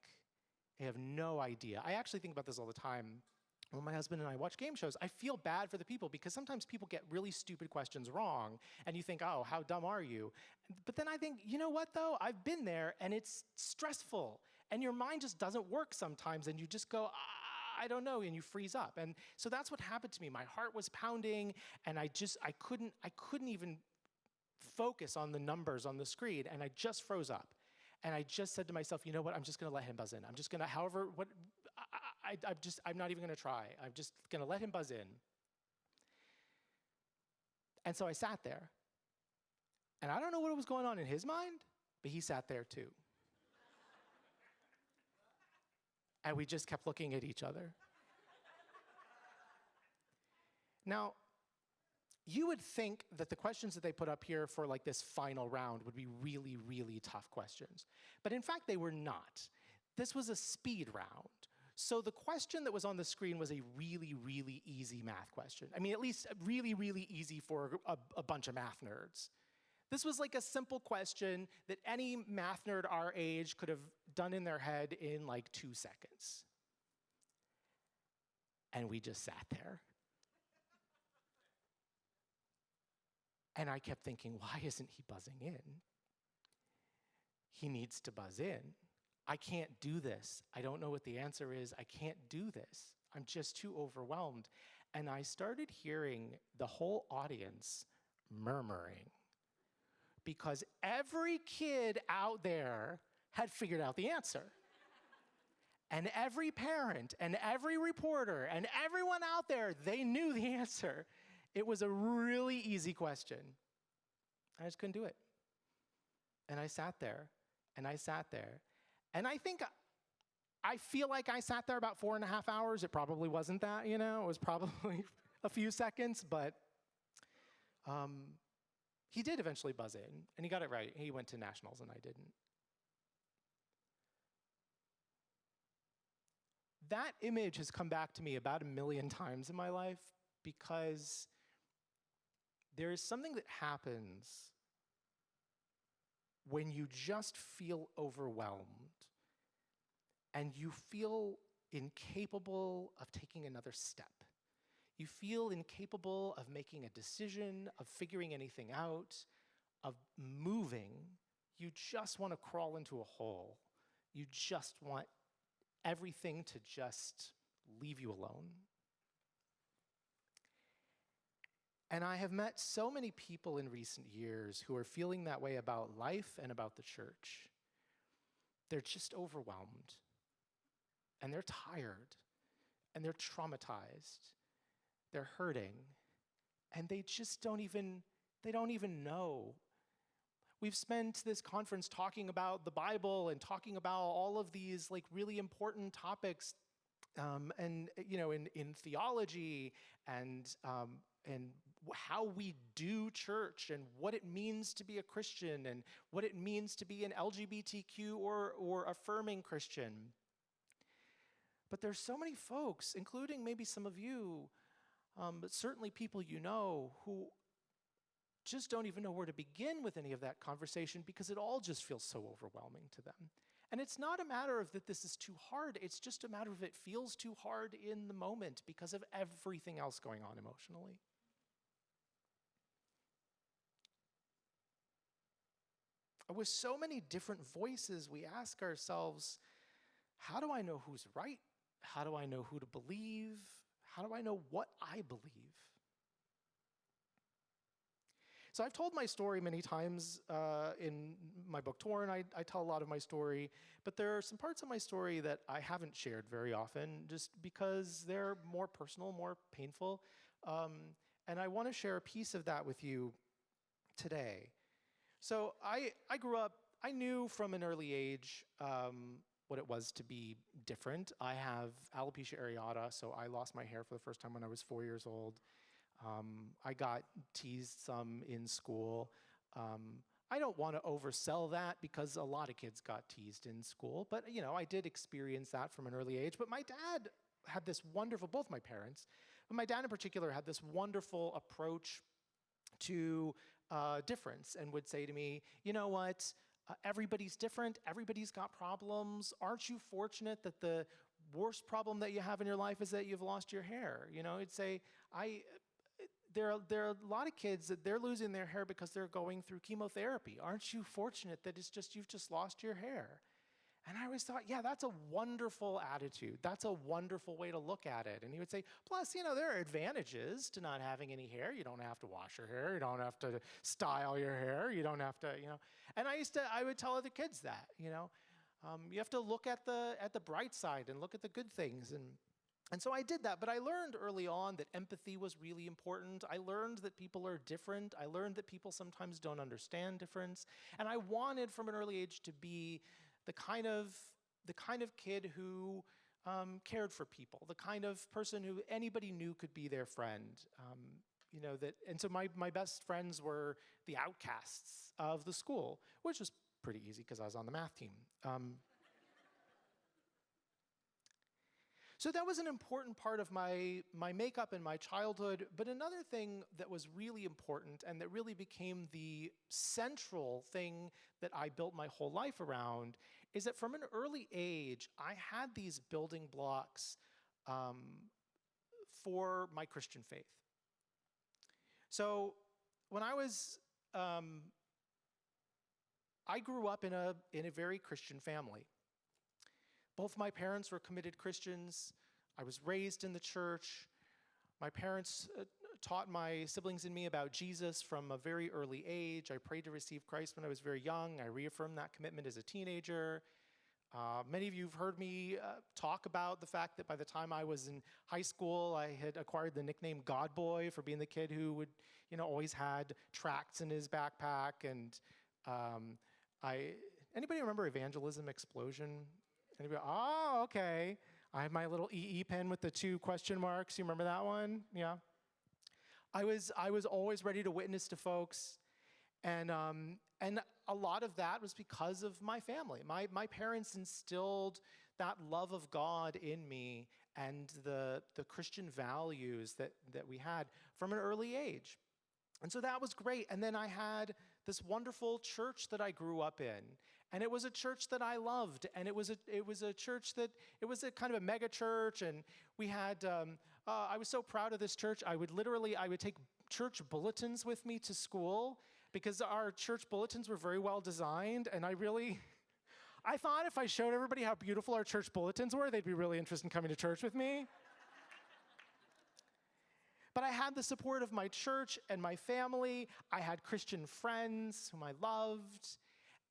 You have no idea. I actually think about this all the time. When my husband and I watch game shows, I feel bad for the people because sometimes people get really stupid questions wrong and you think, oh, how dumb are you? But then I think, you know what though? I've been there and it's stressful and your mind just doesn't work sometimes and you just go, I don't know, and you freeze up. And so that's what happened to me. My heart was pounding and I couldn't even focus on the numbers on the screen and I just froze up. And I just said to myself, you know what? I'm just gonna let him buzz in. I'm just gonna, I'm not even gonna try. I'm just gonna let him buzz in. And so I sat there. And I don't know what was going on in his mind, but he sat there too. And we just kept looking at each other. Now, you would think that the questions that they put up here for like this final round would be really, really tough questions. But in fact, they were not. This was a speed round. So the question that was on the screen was a really, really easy math question. I mean, at least really, really easy for a bunch of math nerds. This was like a simple question that any math nerd our age could have done in their head in like 2 seconds. And we just sat there. And I kept thinking, why isn't he buzzing in? He needs to buzz in. I can't do this. I don't know what the answer is. I can't do this. I'm just too overwhelmed. And I started hearing the whole audience murmuring because every kid out there had figured out the answer. And every parent and every reporter and everyone out there, they knew the answer. It was a really easy question. I just couldn't do it. And I sat there, and I sat there. And I feel like I sat there about 4.5 hours. It probably wasn't that, you know? It was probably a few seconds, but he did eventually buzz in, and he got it right. He went to nationals, and I didn't. That image has come back to me about 1 million times in my life because there is something that happens when you just feel overwhelmed and you feel incapable of taking another step. You feel incapable of making a decision, of figuring anything out, of moving. You just want to crawl into a hole. You just want everything to just leave you alone. And I have met so many people in recent years who are feeling that way about life and about the church. They're just overwhelmed, and they're tired, and they're traumatized, they're hurting, and they just don't even know. We've spent this conference talking about the Bible and talking about all of these like really important topics, and you know, in theology and how we do church and what it means to be a Christian and what it means to be an LGBTQ or affirming Christian. But there's so many folks, including maybe some of you, but certainly people you know, who just don't even know where to begin with any of that conversation because it all just feels so overwhelming to them. And it's not a matter of that this is too hard, it's just a matter of it feels too hard in the moment because of everything else going on emotionally. with so many different voices, we ask ourselves, how do I know who's right? How do I know who to believe? How do I know what I believe? So I've told my story many times in my book, Torn. I tell a lot of my story, but there are some parts of my story that I haven't shared very often just because they're more personal, more painful. And I want to share a piece of that with you today. So I grew up, I knew from an early age what it was to be different. I have alopecia areata, so I lost my hair for the first time when I was 4 years old. I got teased some in school. I don't want to oversell that because a lot of kids got teased in school, but I did experience that from an early age. But my dad had this wonderful, both my parents, but my dad in particular had this wonderful approach to difference and would say to me, you know what, everybody's different, everybody's got problems. Aren't you fortunate that the worst problem that you have in your life is that you've lost your hair? He'd say, there are a lot of kids that they're losing their hair because they're going through chemotherapy. Aren't you fortunate that you've just lost your hair? And I always thought, yeah, that's a wonderful attitude. That's a wonderful way to look at it. And he would say, plus, there are advantages to not having any hair. You don't have to wash your hair. You don't have to style your hair. You don't have to, And I would tell other kids that, you have to look at the bright side and look at the good things. And so I did that, but I learned early on that empathy was really important. I learned that people are different. I learned that people sometimes don't understand difference. And I wanted from an early age to be the kind of kid who cared for people, the kind of person who anybody knew could be their friend. And so my best friends were the outcasts of the school, which was pretty easy because I was on the math team. So that was an important part of my makeup and my childhood. But another thing that was really important and that really became the central thing that I built my whole life around is that from an early age, I had these building blocks for my Christian faith. So when I grew up in a very Christian family. Both my parents were committed Christians. I was raised in the church. My parents taught my siblings and me about Jesus from a very early age. I prayed to receive Christ when I was very young. I reaffirmed that commitment as a teenager. Many of you have heard me talk about the fact that by the time I was in high school, I had acquired the nickname God Boy for being the kid who would, always had tracts in his backpack. And anybody remember Evangelism Explosion? Anybody? Oh, okay. I have my little EE pen with the 2 question marks. You remember that one? Yeah. I was always ready to witness to folks, and a lot of that was because of my family. My parents instilled that love of God in me and the Christian values that we had from an early age. And so that was great. And then I had this wonderful church that I grew up in. And it was a church that I loved. And it was a church that, it was a kind of a mega church. And we had, I was so proud of this church. I would take church bulletins with me to school because our church bulletins were very well designed. And I thought if I showed everybody how beautiful our church bulletins were, they'd be really interested in coming to church with me. But I had the support of my church and my family. I had Christian friends whom I loved.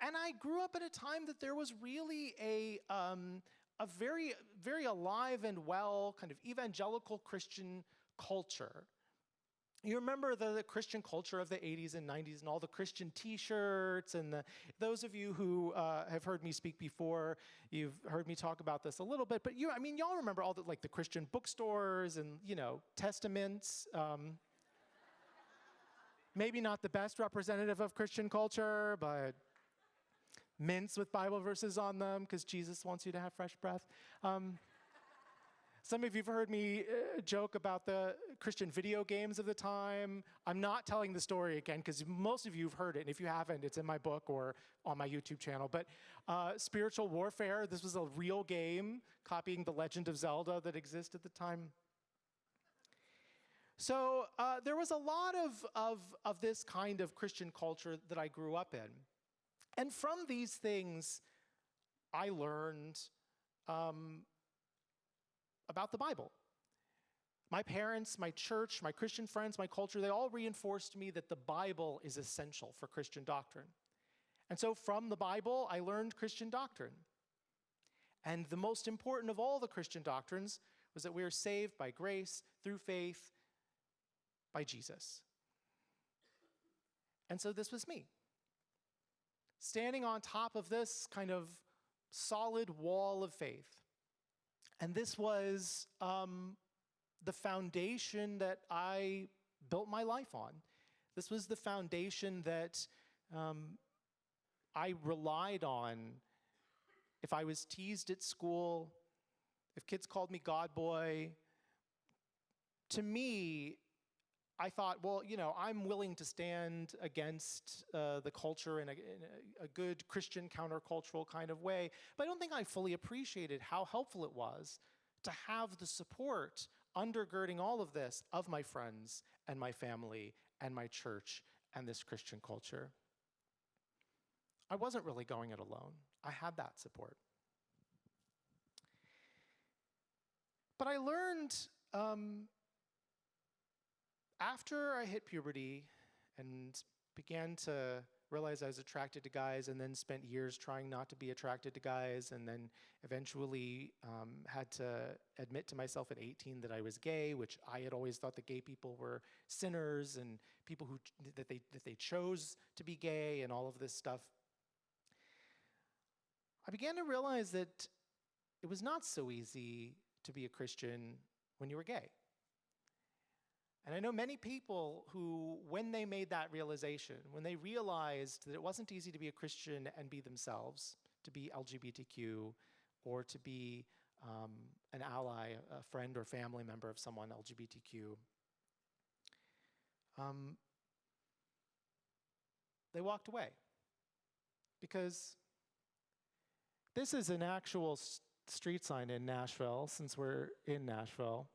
And I grew up at a time that there was really a very, very alive and well kind of evangelical Christian culture. You remember the Christian culture of the 80s and 90s and all the Christian t-shirts and those of you who have heard me speak before, you've heard me talk about this a little bit, but y'all remember all the Christian bookstores and, testaments. Maybe not the best representative of Christian culture, but mints with Bible verses on them because Jesus wants you to have fresh breath. Some of you have heard me joke about the Christian video games of the time. I'm not telling the story again because most of you have heard it, and if you haven't, it's in my book or on my YouTube channel. But Spiritual Warfare, this was a real game copying The Legend of Zelda that existed at the time. So there was a lot of this kind of Christian culture that I grew up in. And from these things, I learned about the Bible. My parents, my church, my Christian friends, my culture, they all reinforced to me that the Bible is essential for Christian doctrine. And so from the Bible, I learned Christian doctrine. And the most important of all the Christian doctrines was that we are saved by grace, through faith, by Jesus. And so this was me, standing on top of this kind of solid wall of faith. And this was the foundation that I built my life on. This was the foundation that I relied on. If I was teased at school, if kids called me God boy, to me, I thought, well, I'm willing to stand against the culture in a good Christian countercultural kind of way. But I don't think I fully appreciated how helpful it was to have the support undergirding all of this of my friends and my family and my church and this Christian culture. I wasn't really going it alone. I had that support. But I learned after I hit puberty and began to realize I was attracted to guys, and then spent years trying not to be attracted to guys, and then eventually had to admit to myself at 18 that I was gay, which I had always thought that gay people were sinners and people that they chose to be gay and all of this stuff. I began to realize that it was not so easy to be a Christian when you were gay. And I know many people who, when they made that realization, when they realized that it wasn't easy to be a Christian and be themselves, to be LGBTQ, or to be an ally, a friend or family member of someone LGBTQ, they walked away. Because this is an actual street sign in Nashville, since we're in Nashville.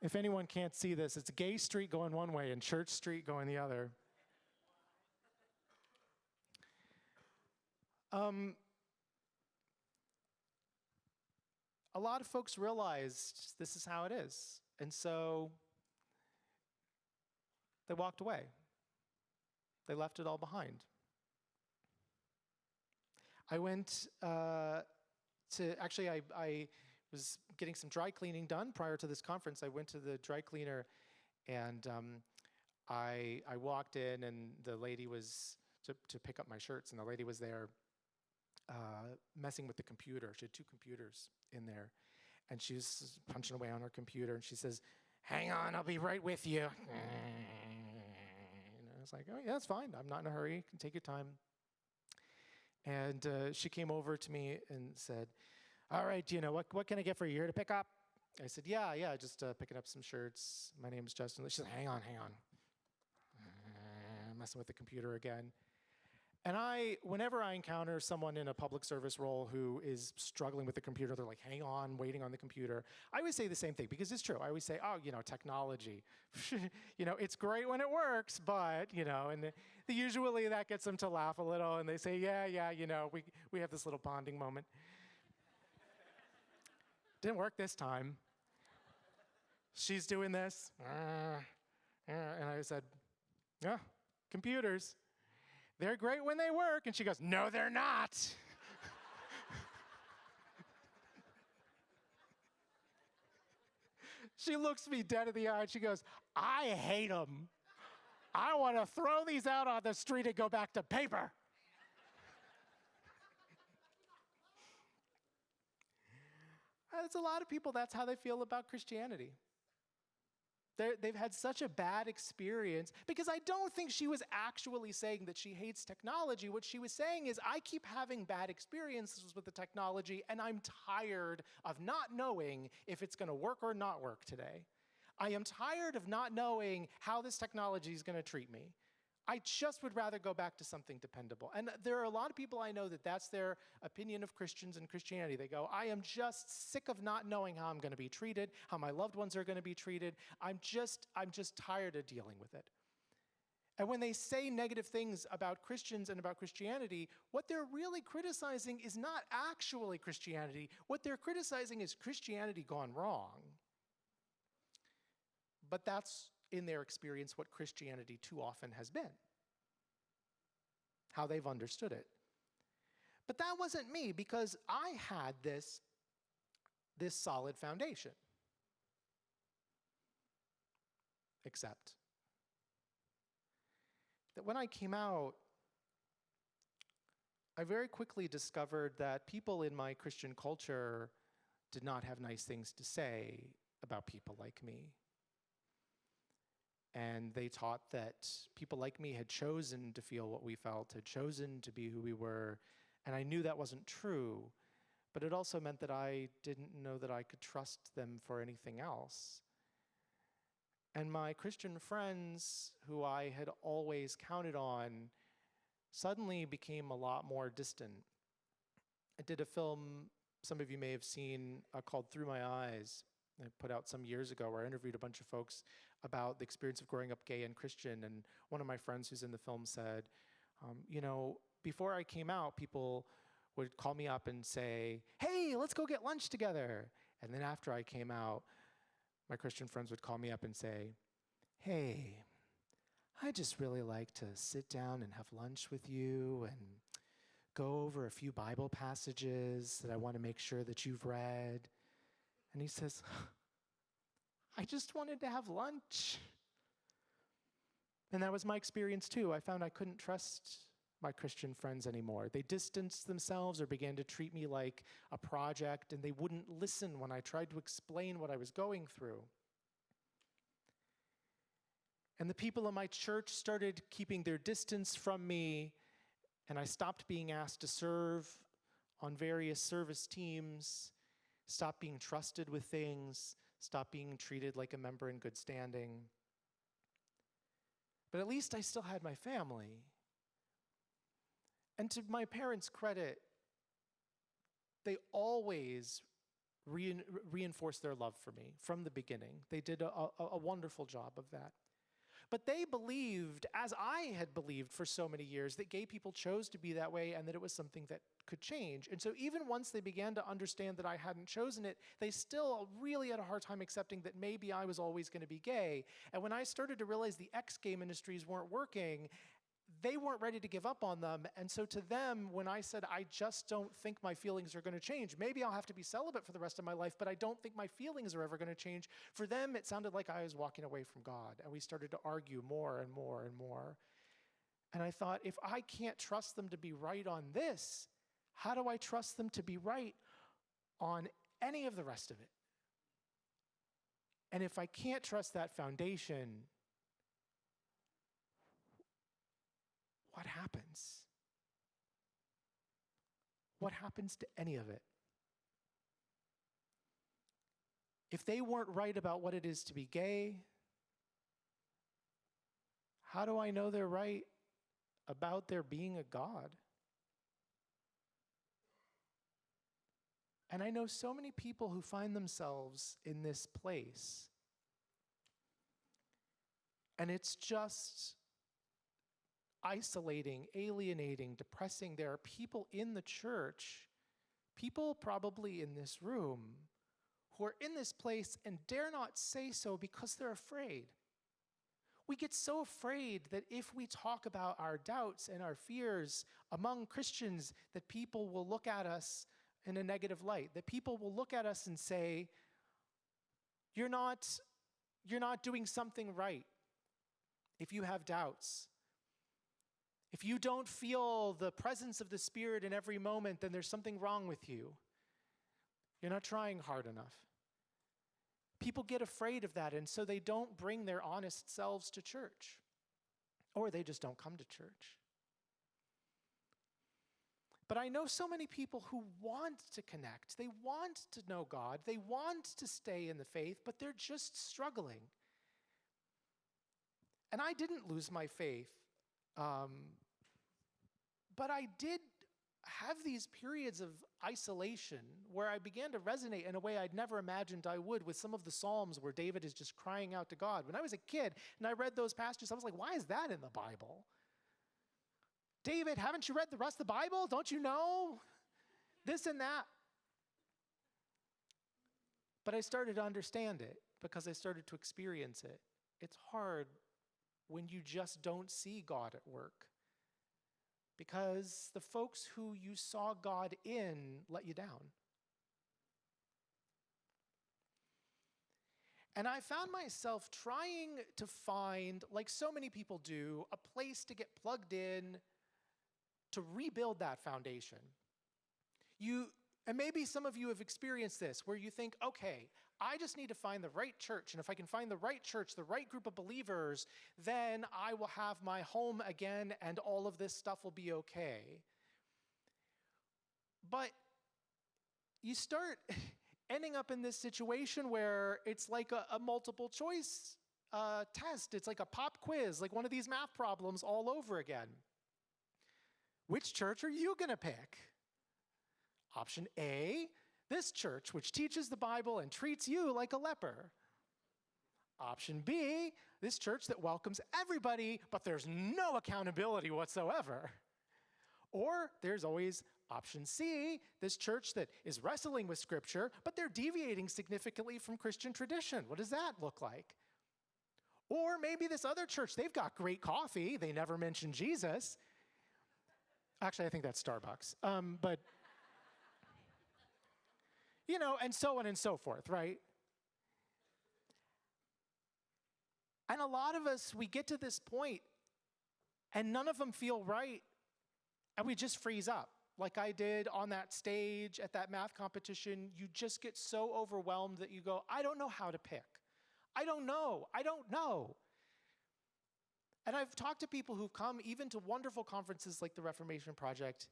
If anyone can't see this, it's Gay Street going one way and Church Street going the other. A lot of folks realized this is how it is, and so they walked away. They left it all behind. I went I was getting some dry cleaning done prior to this conference. I went to the dry cleaner, and I walked in, and the lady was to pick up my shirts, and the lady was there messing with the computer. She had two computers in there, and she was punching away on her computer, and she says, "Hang on, I'll be right with you." And I was like, "Oh, yeah, that's fine. I'm not in a hurry. You can take your time." And she came over to me and said, "All right, what can I get for you here to pick up?" I said, yeah, just picking up some shirts. My name's Justin. She said, hang on. Messing with the computer again. And whenever I encounter someone in a public service role who is struggling with the computer, they're like, hang on, waiting on the computer. I always say the same thing, because it's true. I always say, technology. It's great when it works, but, and usually that gets them to laugh a little, and they say, yeah, we have this little bonding moment. Didn't work this time. She's doing this. And I said, yeah, computers. They're great when they work. And she goes, no, they're not. She looks me dead in the eye and she goes, I hate them. I want to throw these out on the street and go back to paper. There's a lot of people, that's how they feel about Christianity. They've had such a bad experience, because I don't think she was actually saying that she hates technology. What she was saying is, I keep having bad experiences with the technology, and I'm tired of not knowing if it's going to work or not work today. I am tired of not knowing how this technology is going to treat me. I just would rather go back to something dependable. And there are a lot of people I know that that's their opinion of Christians and Christianity. They go, I am just sick of not knowing how I'm going to be treated, how my loved ones are going to be treated. I'm just tired of dealing with it. And when they say negative things about Christians and about Christianity, what they're really criticizing is not actually Christianity. What they're criticizing is Christianity gone wrong. But that's, in their experience, what Christianity too often has been, how they've understood it. But that wasn't me, because I had this solid foundation. Except that when I came out, I very quickly discovered that people in my Christian culture did not have nice things to say about people like me. And they taught that people like me had chosen to feel what we felt, had chosen to be who we were. And I knew that wasn't true, but it also meant that I didn't know that I could trust them for anything else. And my Christian friends, who I had always counted on, suddenly became a lot more distant. I did a film some of you may have seen called Through My Eyes. I put out some years ago where I interviewed a bunch of folks about the experience of growing up gay and Christian. And one of my friends who's in the film said, before I came out, people would call me up and say, hey, let's go get lunch together. And then after I came out, my Christian friends would call me up and say, hey, I just really like to sit down and have lunch with you and go over a few Bible passages that I want to make sure that you've read. And he says, I just wanted to have lunch. And that was my experience too. I found I couldn't trust my Christian friends anymore. They distanced themselves or began to treat me like a project, and they wouldn't listen when I tried to explain what I was going through. And the people in my church started keeping their distance from me, and I stopped being asked to serve on various service teams, stopped being trusted with things, stopped being treated like a member in good standing. But at least I still had my family. And to my parents' credit, they always reinforced their love for me from the beginning. They did a wonderful job of that. But they believed, as I had believed for so many years, that gay people chose to be that way and that it was something that could change. And so even once they began to understand that I hadn't chosen it, they still really had a hard time accepting that maybe I was always going to be gay. And when I started to realize the ex-gay ministries weren't working, they weren't ready to give up on them. And so to them, when I said, I just don't think my feelings are going to change, maybe I'll have to be celibate for the rest of my life, but I don't think my feelings are ever going to change. For them, it sounded like I was walking away from God. And we started to argue more and more and more. And I thought, if I can't trust them to be right on this, how do I trust them to be right on any of the rest of it? And if I can't trust that foundation, what happens? What happens to any of it? If they weren't right about what it is to be gay, how do I know they're right about there being a God? And I know so many people who find themselves in this place. And it's just isolating, alienating, depressing. There are people in the church, people probably in this room, who are in this place and dare not say so because they're afraid. We get so afraid that if we talk about our doubts and our fears among Christians, that people will look at us in a negative light, that people will look at us and say, you're not doing something right if you have doubts. If you don't feel the presence of the Spirit in every moment, then there's something wrong with you. You're not trying hard enough. People get afraid of that, and so they don't bring their honest selves to church, or they just don't come to church. But I know so many people who want to connect. They want to know God. They want to stay in the faith, but they're just struggling. And I didn't lose my faith But I did have these periods of isolation where I began to resonate in a way I'd never imagined I would with some of the Psalms where David is just crying out to God. When I was a kid and I read those passages, I was like, why is that in the Bible? David, haven't you read the rest of the Bible? Don't you know? This and that. But I started to understand it because I started to experience it. It's hard when you just don't see God at work, because the folks who you saw God in let you down. And I found myself trying to find, like so many people do, a place to get plugged in to rebuild that foundation. And maybe some of you have experienced this, where you think, okay, I just need to find the right church, and if I can find the right church, the right group of believers, then I will have my home again, and all of this stuff will be okay. But you start ending up in this situation where it's like a multiple choice test. It's like a pop quiz, like one of these math problems all over again. Which church are you going to pick? Option A, this church, which teaches the Bible and treats you like a leper. Option B, this church that welcomes everybody, but there's no accountability whatsoever. Or there's always option C, this church that is wrestling with Scripture, but they're deviating significantly from Christian tradition. What does that look like? Or maybe this other church, they've got great coffee, they never mention Jesus. Actually, I think that's Starbucks. But and so on and so forth, right? And a lot of us, we get to this point, and none of them feel right, and we just freeze up. Like I did on that stage at that math competition, you just get so overwhelmed that you go, I don't know how to pick. I don't know. And I've talked to people who've come even to wonderful conferences like the Reformation Project,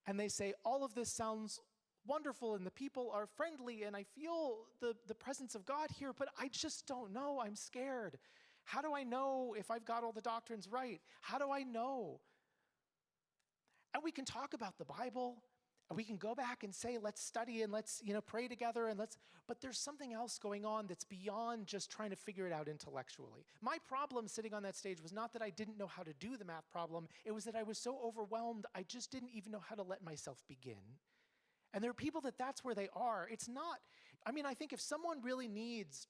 and they say, all of this sounds wonderful, and the people are friendly, and I feel the presence of God here, but I just don't know. I'm scared. How do I know if I've got all the doctrines right? How do I know? And we can talk about the Bible, and we can go back and say, let's study and let's, pray together but there's something else going on that's beyond just trying to figure it out intellectually. My problem sitting on that stage was not that I didn't know how to do the math problem. It was that I was so overwhelmed, I just didn't even know how to let myself begin. And there are people that's where they are. It's not, I think if someone really needs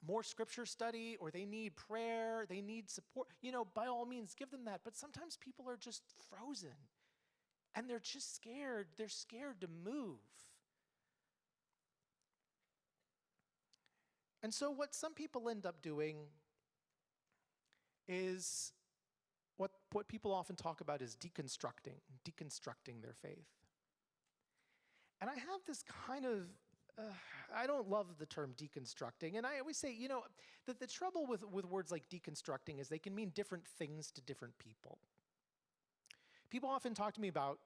more scripture study, or they need prayer, they need support, by all means, give them that. But sometimes people are just frozen, and they're just scared. They're scared to move. And so what some people end up doing is what people often talk about is deconstructing their faith. And I have this kind of, I don't love the term deconstructing. And I always say, that the trouble with words like deconstructing is they can mean different things to different people. People often talk to me about,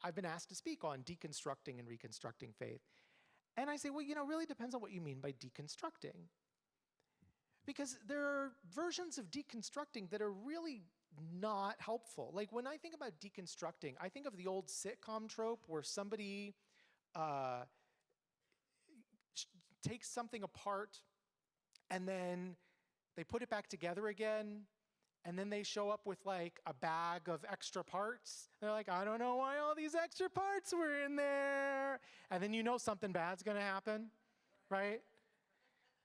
I've been asked to speak on deconstructing and reconstructing faith. And I say, well, really depends on what you mean by deconstructing. Because there are versions of deconstructing that are really not helpful. Like when I think about deconstructing, I think of the old sitcom trope where somebody takes something apart and then they put it back together again, and then they show up with like a bag of extra parts. They're like, I don't know why all these extra parts were in there. And then something bad's gonna happen, right?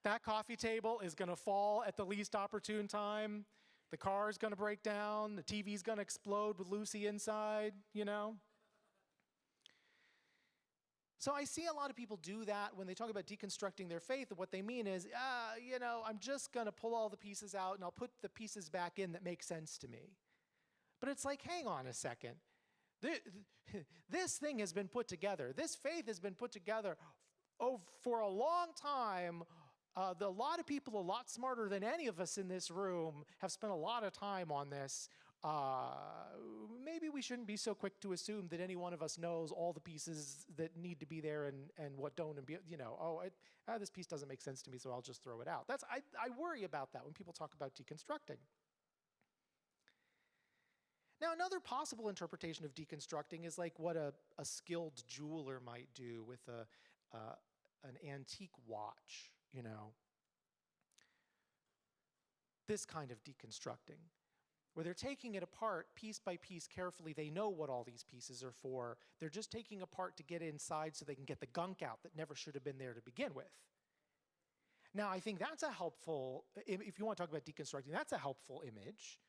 That coffee table is gonna fall at the least opportune time. The car is gonna break down. The TV's gonna explode with Lucy inside, So I see a lot of people do that when they talk about deconstructing their faith. What they mean is, I'm just going to pull all the pieces out and I'll put the pieces back in that make sense to me. But it's like, hang on a second. This thing has been put together. This faith has been put together for a long time. A lot of people, a lot smarter than any of us in this room, have spent a lot of time on this. Maybe we shouldn't be so quick to assume that any one of us knows all the pieces that need to be there and what don't, and this piece doesn't make sense to me, so I'll just throw it out. I worry about that when people talk about deconstructing. Now, another possible interpretation of deconstructing is like what a skilled jeweler might do with an antique watch, This kind of deconstructing, where they're taking it apart piece by piece carefully. They know what all these pieces are for. They're just taking apart to get inside so they can get the gunk out that never should have been there to begin with. Now, I think that's a helpful, if you want to talk about deconstructing, that's a helpful image.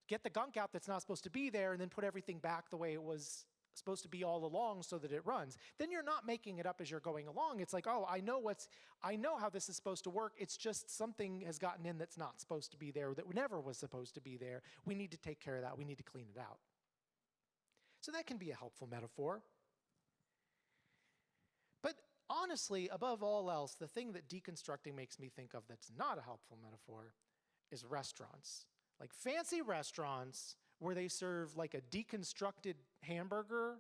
Get the gunk out that's not supposed to be there and then put everything back the way it was supposed to be all along so that it runs. Then you're not making it up as you're going along. It's like, oh, I know how this is supposed to work. It's just something has gotten in that's not supposed to be there, that never was supposed to be there. We need to take care of that. We need to clean it out. So that can be a helpful metaphor. But honestly, above all else, the thing that deconstructing makes me think of that's not a helpful metaphor is restaurants. Like fancy restaurants where they serve like a deconstructed hamburger.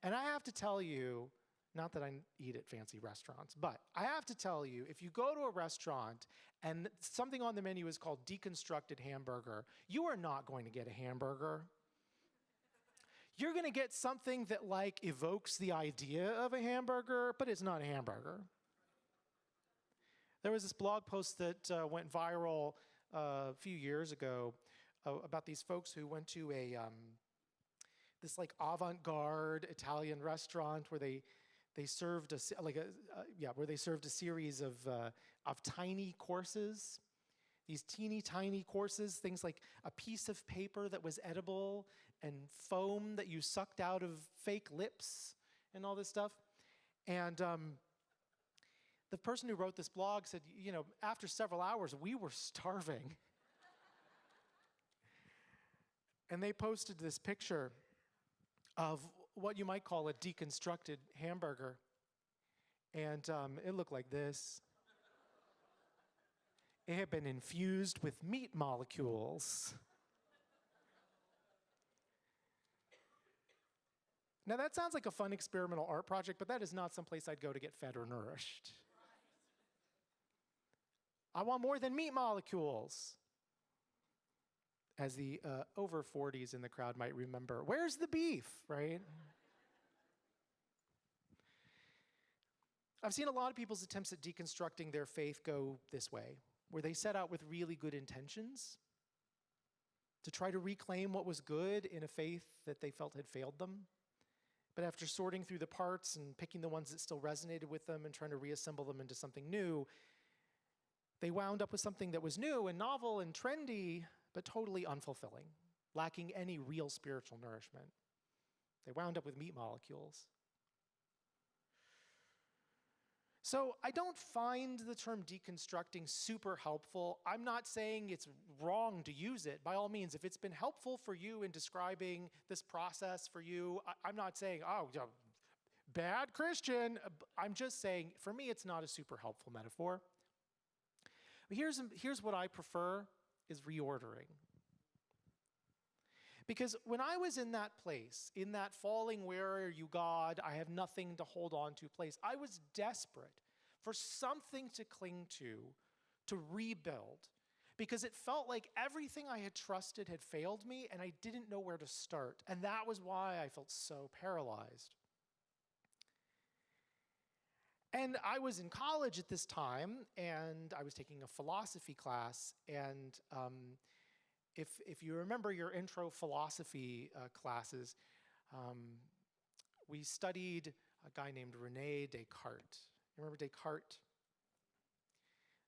And I have to tell you, not that I eat at fancy restaurants, but I have to tell you, if you go to a restaurant and something on the menu is called deconstructed hamburger, you are not going to get a hamburger. You're going to get something that like evokes the idea of a hamburger, but it's not a hamburger. There was this blog post that went viral a few years ago about these folks who went to this like avant-garde Italian restaurant where they served a series of tiny courses. These teeny tiny courses, things like a piece of paper that was edible and foam that you sucked out of fake lips and all this stuff. And the person who wrote this blog said, after several hours, we were starving. And they posted this picture of what you might call a deconstructed hamburger. And it looked like this. It had been infused with meat molecules. Now that sounds like a fun experimental art project, but that is not someplace I'd go to get fed or nourished. I want more than meat molecules. As the over 40s in the crowd might remember, where's the beef, right? I've seen a lot of people's attempts at deconstructing their faith go this way, where they set out with really good intentions to try to reclaim what was good in a faith that they felt had failed them. But after sorting through the parts and picking the ones that still resonated with them and trying to reassemble them into something new, they wound up with something that was new and novel and trendy, but totally unfulfilling, lacking any real spiritual nourishment. They wound up with meat molecules. So I don't find the term deconstructing super helpful. I'm not saying it's wrong to use it. By all means, if it's been helpful for you in describing this process for you, I'm not saying, oh, bad Christian. I'm just saying, for me, it's not a super helpful metaphor. But here's what I prefer, is reordering. Because when I was in that place, in that falling, where are you, God, I have nothing to hold on to place, I was desperate for something to cling to rebuild. Because it felt like everything I had trusted had failed me, and I didn't know where to start. And that was why I felt so paralyzed. And I was in college at this time, and I was taking a philosophy class, and if you remember your intro philosophy classes, we studied a guy named René Descartes. You remember Descartes?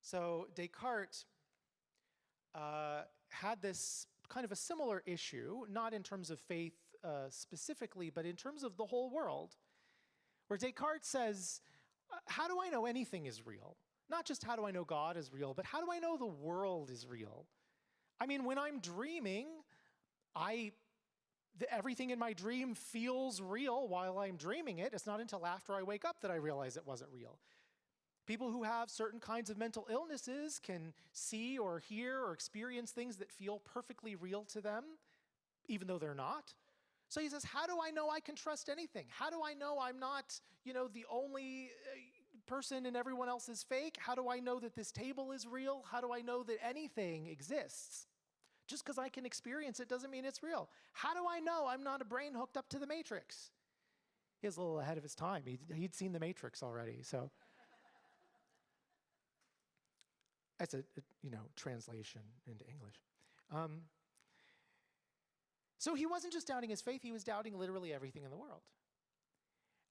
So Descartes had this kind of a similar issue, not in terms of faith specifically, but in terms of the whole world, where Descartes says, how do I know anything is real? Not just how do I know God is real, but how do I know the world is real? I mean, when I'm dreaming, everything in my dream feels real while I'm dreaming it. It's not until after I wake up that I realize it wasn't real. People who have certain kinds of mental illnesses can see or hear or experience things that feel perfectly real to them, even though they're not. So he says, how do I know I can trust anything? How do I know I'm not, the only person and everyone else is fake? How do I know that this table is real? How do I know that anything exists? Just because I can experience it doesn't mean it's real. How do I know I'm not a brain hooked up to the Matrix? He was a little ahead of his time. He'd seen the Matrix already, so. That's a translation into English. So he wasn't just doubting his faith, he was doubting literally everything in the world.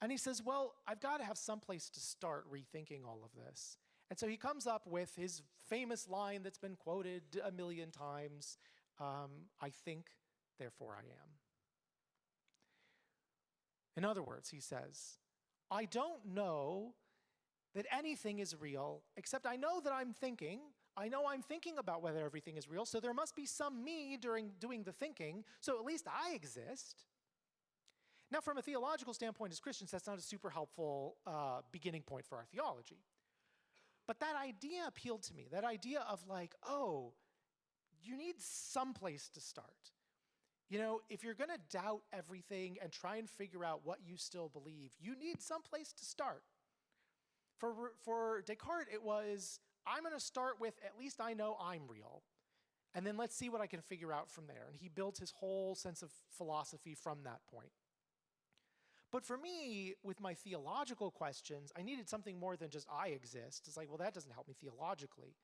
And he says, well, I've got to have some place to start rethinking all of this. And so he comes up with his famous line that's been quoted a million times, I think, therefore I am. In other words, he says, I don't know that anything is real, except I know that I'm thinking. I know I'm thinking about whether everything is real, so there must be some me during doing the thinking, so at least I exist. Now, from a theological standpoint, as Christians, that's not a super helpful beginning point for our theology. But that idea appealed to me, that idea of like, oh, you need some place to start. If you're going to doubt everything and try and figure out what you still believe, you need some place to start. For Descartes, it was, I'm going to start with, at least I know I'm real. And then let's see what I can figure out from there. And he built his whole sense of philosophy from that point. But for me, with my theological questions, I needed something more than just I exist. It's like, well, that doesn't help me theologically.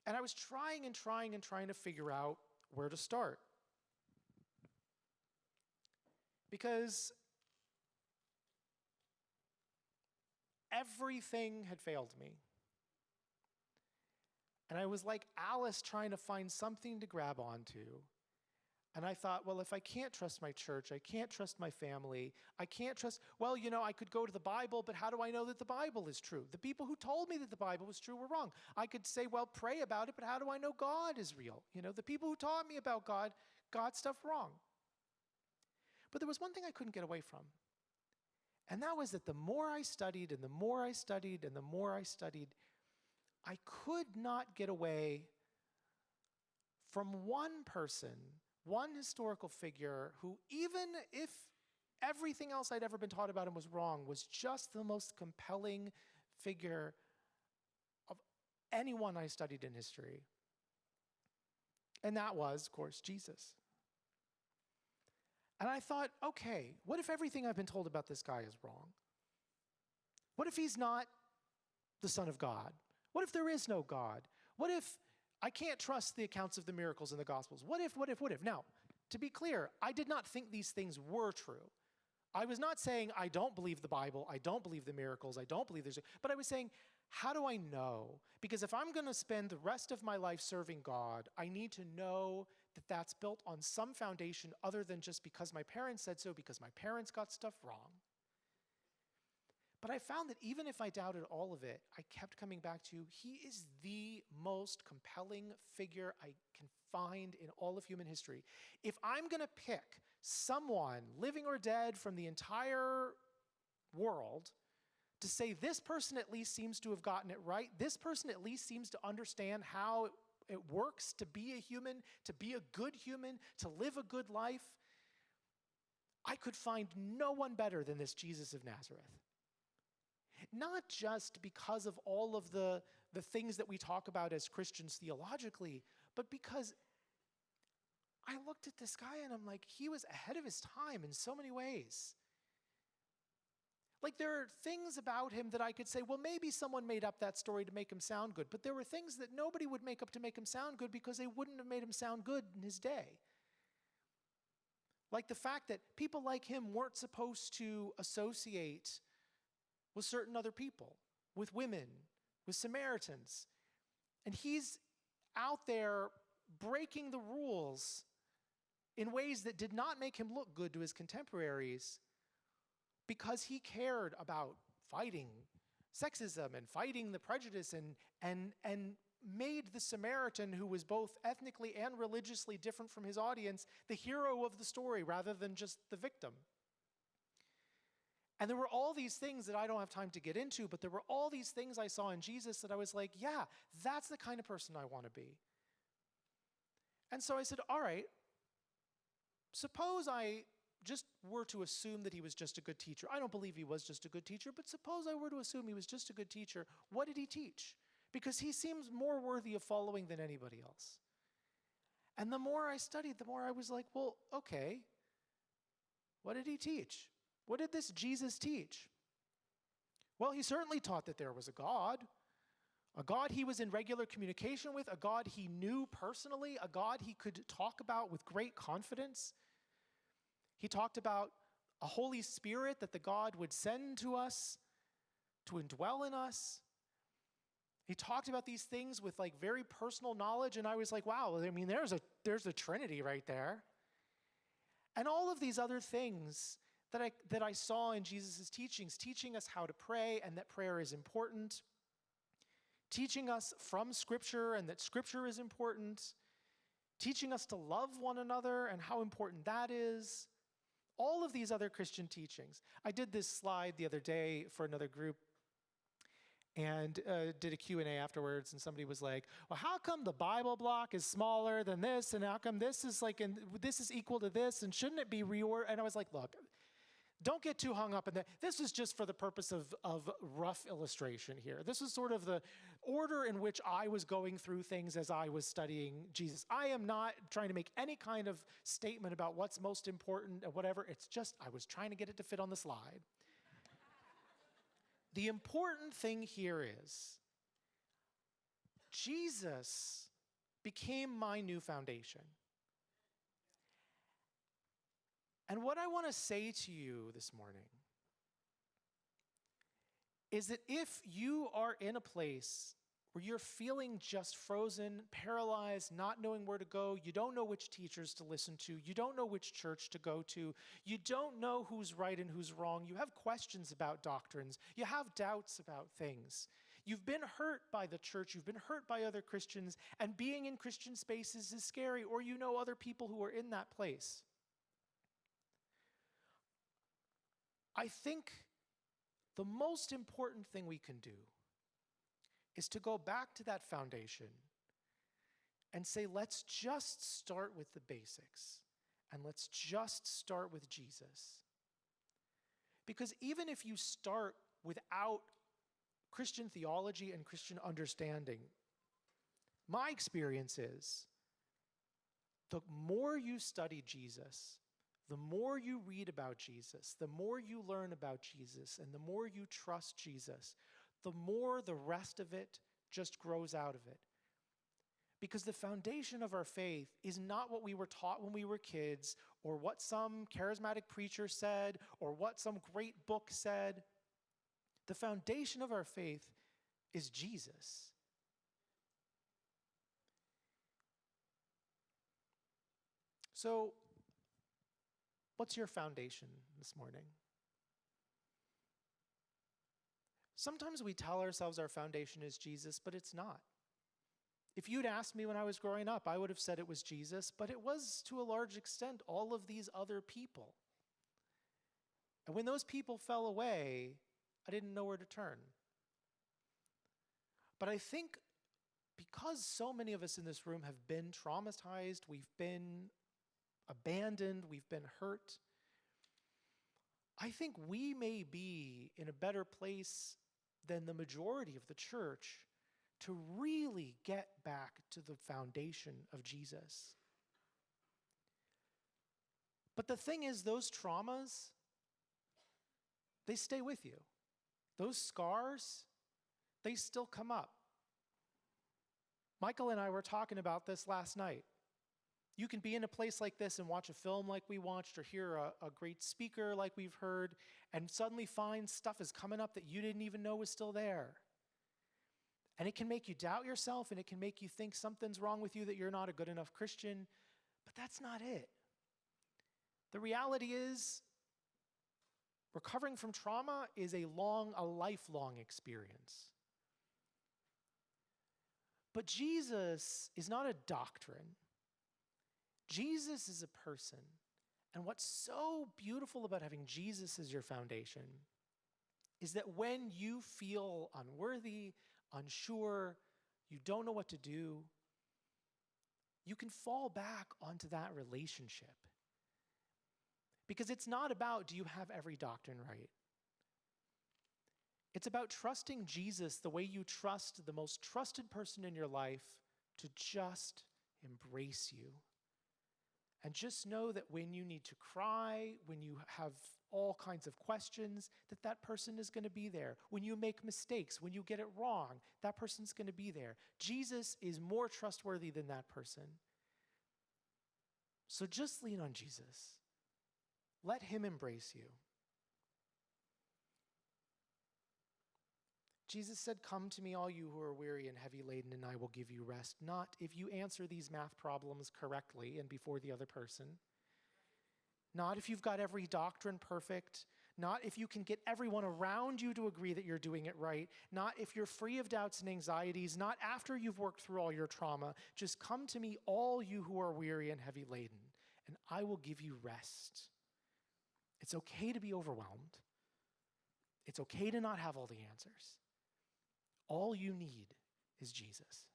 And I was trying to figure out where to start. Because everything had failed me. And I was like Alice trying to find something to grab onto. And I thought, well, if I can't trust my church, I can't trust my family, I can't trust, I could go to the Bible, but how do I know that the Bible is true? The people who told me that the Bible was true were wrong. I could say, well, pray about it, but how do I know God is real? The people who taught me about God got stuff wrong. But there was one thing I couldn't get away from. And that was that the more I studied and the more I studied and the more I studied, I could not get away from one person, one historical figure who, even if everything else I'd ever been taught about him was wrong, was just the most compelling figure of anyone I studied in history. And that was, of course, Jesus. And I thought, okay, what if everything I've been told about this guy is wrong? What if he's not the Son of God? What if there is no God? What if I can't trust the accounts of the miracles in the Gospels? What if? Now, to be clear, I did not think these things were true. I was not saying I don't believe the Bible, I don't believe the miracles, I don't believe there's, but I was saying, how do I know? Because if I'm going to spend the rest of my life serving God, I need to know that that's built on some foundation other than just because my parents said so, because my parents got stuff wrong. But I found that even if I doubted all of it, I kept coming back to, he is the most compelling figure I can find in all of human history. If I'm going to pick someone, living or dead, from the entire world, to say this person at least seems to have gotten it right, this person at least seems to understand how it works to be a human, to be a good human, to live a good life, I could find no one better than this Jesus of Nazareth. Not just because of all of the things that we talk about as Christians theologically, but because I looked at this guy and I'm like, he was ahead of his time in so many ways. Like, there are things about him that I could say, well, maybe someone made up that story to make him sound good, but there were things that nobody would make up to make him sound good because they wouldn't have made him sound good in his day. Like the fact that people like him weren't supposed to associate with certain other people, with women, with Samaritans. And he's out there breaking the rules in ways that did not make him look good to his contemporaries because he cared about fighting sexism and fighting the prejudice and made the Samaritan, who was both ethnically and religiously different from his audience, the hero of the story rather than just the victim. And there were all these things that I don't have time to get into, but there were all these things I saw in Jesus that I was like, yeah, that's the kind of person I want to be. And so I said, all right, suppose I just were to assume that he was just a good teacher. I don't believe he was just a good teacher, but suppose I were to assume he was just a good teacher. What did he teach? Because he seems more worthy of following than anybody else. And the more I studied, the more I was like, well, okay, what did he teach? What did this Jesus teach? Well, he certainly taught that there was a God he was in regular communication with, a God he knew personally, a God he could talk about with great confidence. He talked about a Holy Spirit that the God would send to us to indwell in us. He talked about these things with like very personal knowledge, and I was like, wow, I mean, there's a Trinity right there. And all of these other things that I saw in Jesus' teachings, teaching us how to pray and that prayer is important, teaching us from Scripture and that Scripture is important, teaching us to love one another and how important that is, all of these other Christian teachings. I did this slide the other day for another group and did a Q&A afterwards, and somebody was like, well, how come the Bible block is smaller than this, and how come this is like, and this is equal to this, and shouldn't it be reordered? And I was like, look, don't get too hung up in that. This is just for the purpose of rough illustration here. This is sort of the order in which I was going through things as I was studying Jesus. I am not trying to make any kind of statement about what's most important or whatever. It's just I was trying to get it to fit on the slide. The important thing here is Jesus became my new foundation. And what I want to say to you this morning is that if you are in a place where you're feeling just frozen, paralyzed, not knowing where to go, you don't know which teachers to listen to, you don't know which church to go to, you don't know who's right and who's wrong, you have questions about doctrines, you have doubts about things, you've been hurt by the church, you've been hurt by other Christians, and being in Christian spaces is scary, or you know other people who are in that place. I think the most important thing we can do is to go back to that foundation and say, let's just start with the basics and let's just start with Jesus. Because even if you start without Christian theology and Christian understanding, my experience is the more you study Jesus, the more you read about Jesus, the more you learn about Jesus, and the more you trust Jesus, the more the rest of it just grows out of it. Because the foundation of our faith is not what we were taught when we were kids, or what some charismatic preacher said, or what some great book said. The foundation of our faith is Jesus. So, what's your foundation this morning? Sometimes we tell ourselves our foundation is Jesus, but it's not. If you'd asked me when I was growing up, I would have said it was Jesus, but it was to a large extent all of these other people. And when those people fell away, I didn't know where to turn. But I think because so many of us in this room have been traumatized, we've been abandoned, we've been hurt, I think we may be in a better place than the majority of the church to really get back to the foundation of Jesus. But the thing is, those traumas, they stay with you. Those scars, they still come up. Michael and I were talking about this last night. You can be in a place like this and watch a film like we watched or hear a great speaker like we've heard and suddenly find stuff is coming up that you didn't even know was still there. And it can make you doubt yourself and it can make you think something's wrong with you, that you're not a good enough Christian, but that's not it. The reality is, recovering from trauma is a lifelong experience. But Jesus is not a doctrine. Jesus is a person. And what's so beautiful about having Jesus as your foundation is that when you feel unworthy, unsure, you don't know what to do, you can fall back onto that relationship. Because it's not about, do you have every doctrine right? It's about trusting Jesus the way you trust the most trusted person in your life to just embrace you. And just know that when you need to cry, when you have all kinds of questions, that person is going to be there. When you make mistakes, when you get it wrong, that person's going to be there. Jesus is more trustworthy than that person. So just lean on Jesus. Let him embrace you. Jesus said, "Come to me, all you who are weary and heavy laden, and I will give you rest." Not if you answer these math problems correctly and before the other person. Not if you've got every doctrine perfect. Not if you can get everyone around you to agree that you're doing it right. Not if you're free of doubts and anxieties. Not after you've worked through all your trauma. Just come to me, all you who are weary and heavy laden, and I will give you rest. It's okay to be overwhelmed. It's okay to not have all the answers. All you need is Jesus.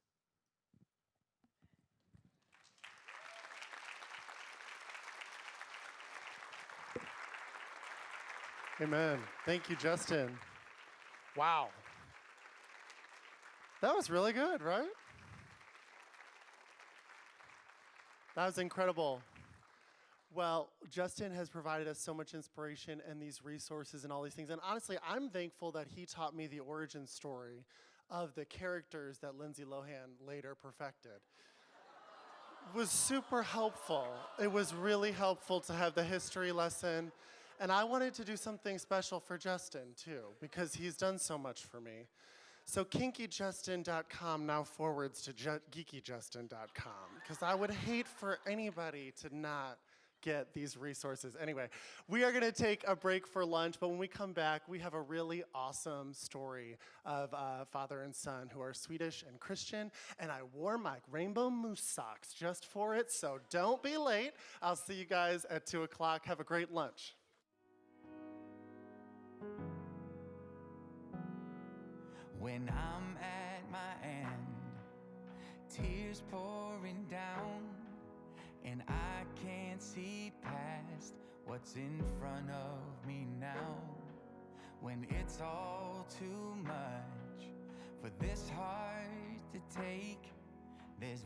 Amen. Thank you, Justin. Wow. That was really good, right? That was incredible. Well, Justin has provided us so much inspiration and these resources and all these things. And honestly, I'm thankful that he taught me the origin story of the characters that Lindsay Lohan later perfected. It was super helpful. It was really helpful to have the history lesson. And I wanted to do something special for Justin, too, because he's done so much for me. So kinkyjustin.com now forwards to geekyjustin.com, because I would hate for anybody to not get these resources. Anyway, we are going to take a break for lunch, but when we come back, we have a really awesome story of father and son who are Swedish and Christian, and I wore my rainbow moose socks just for it, so don't be late. I'll see you guys at 2 o'clock. Have a great lunch. When I'm at my end, tears pouring down, and I can't see past what's in front of me now. When it's all too much for this heart to take, there's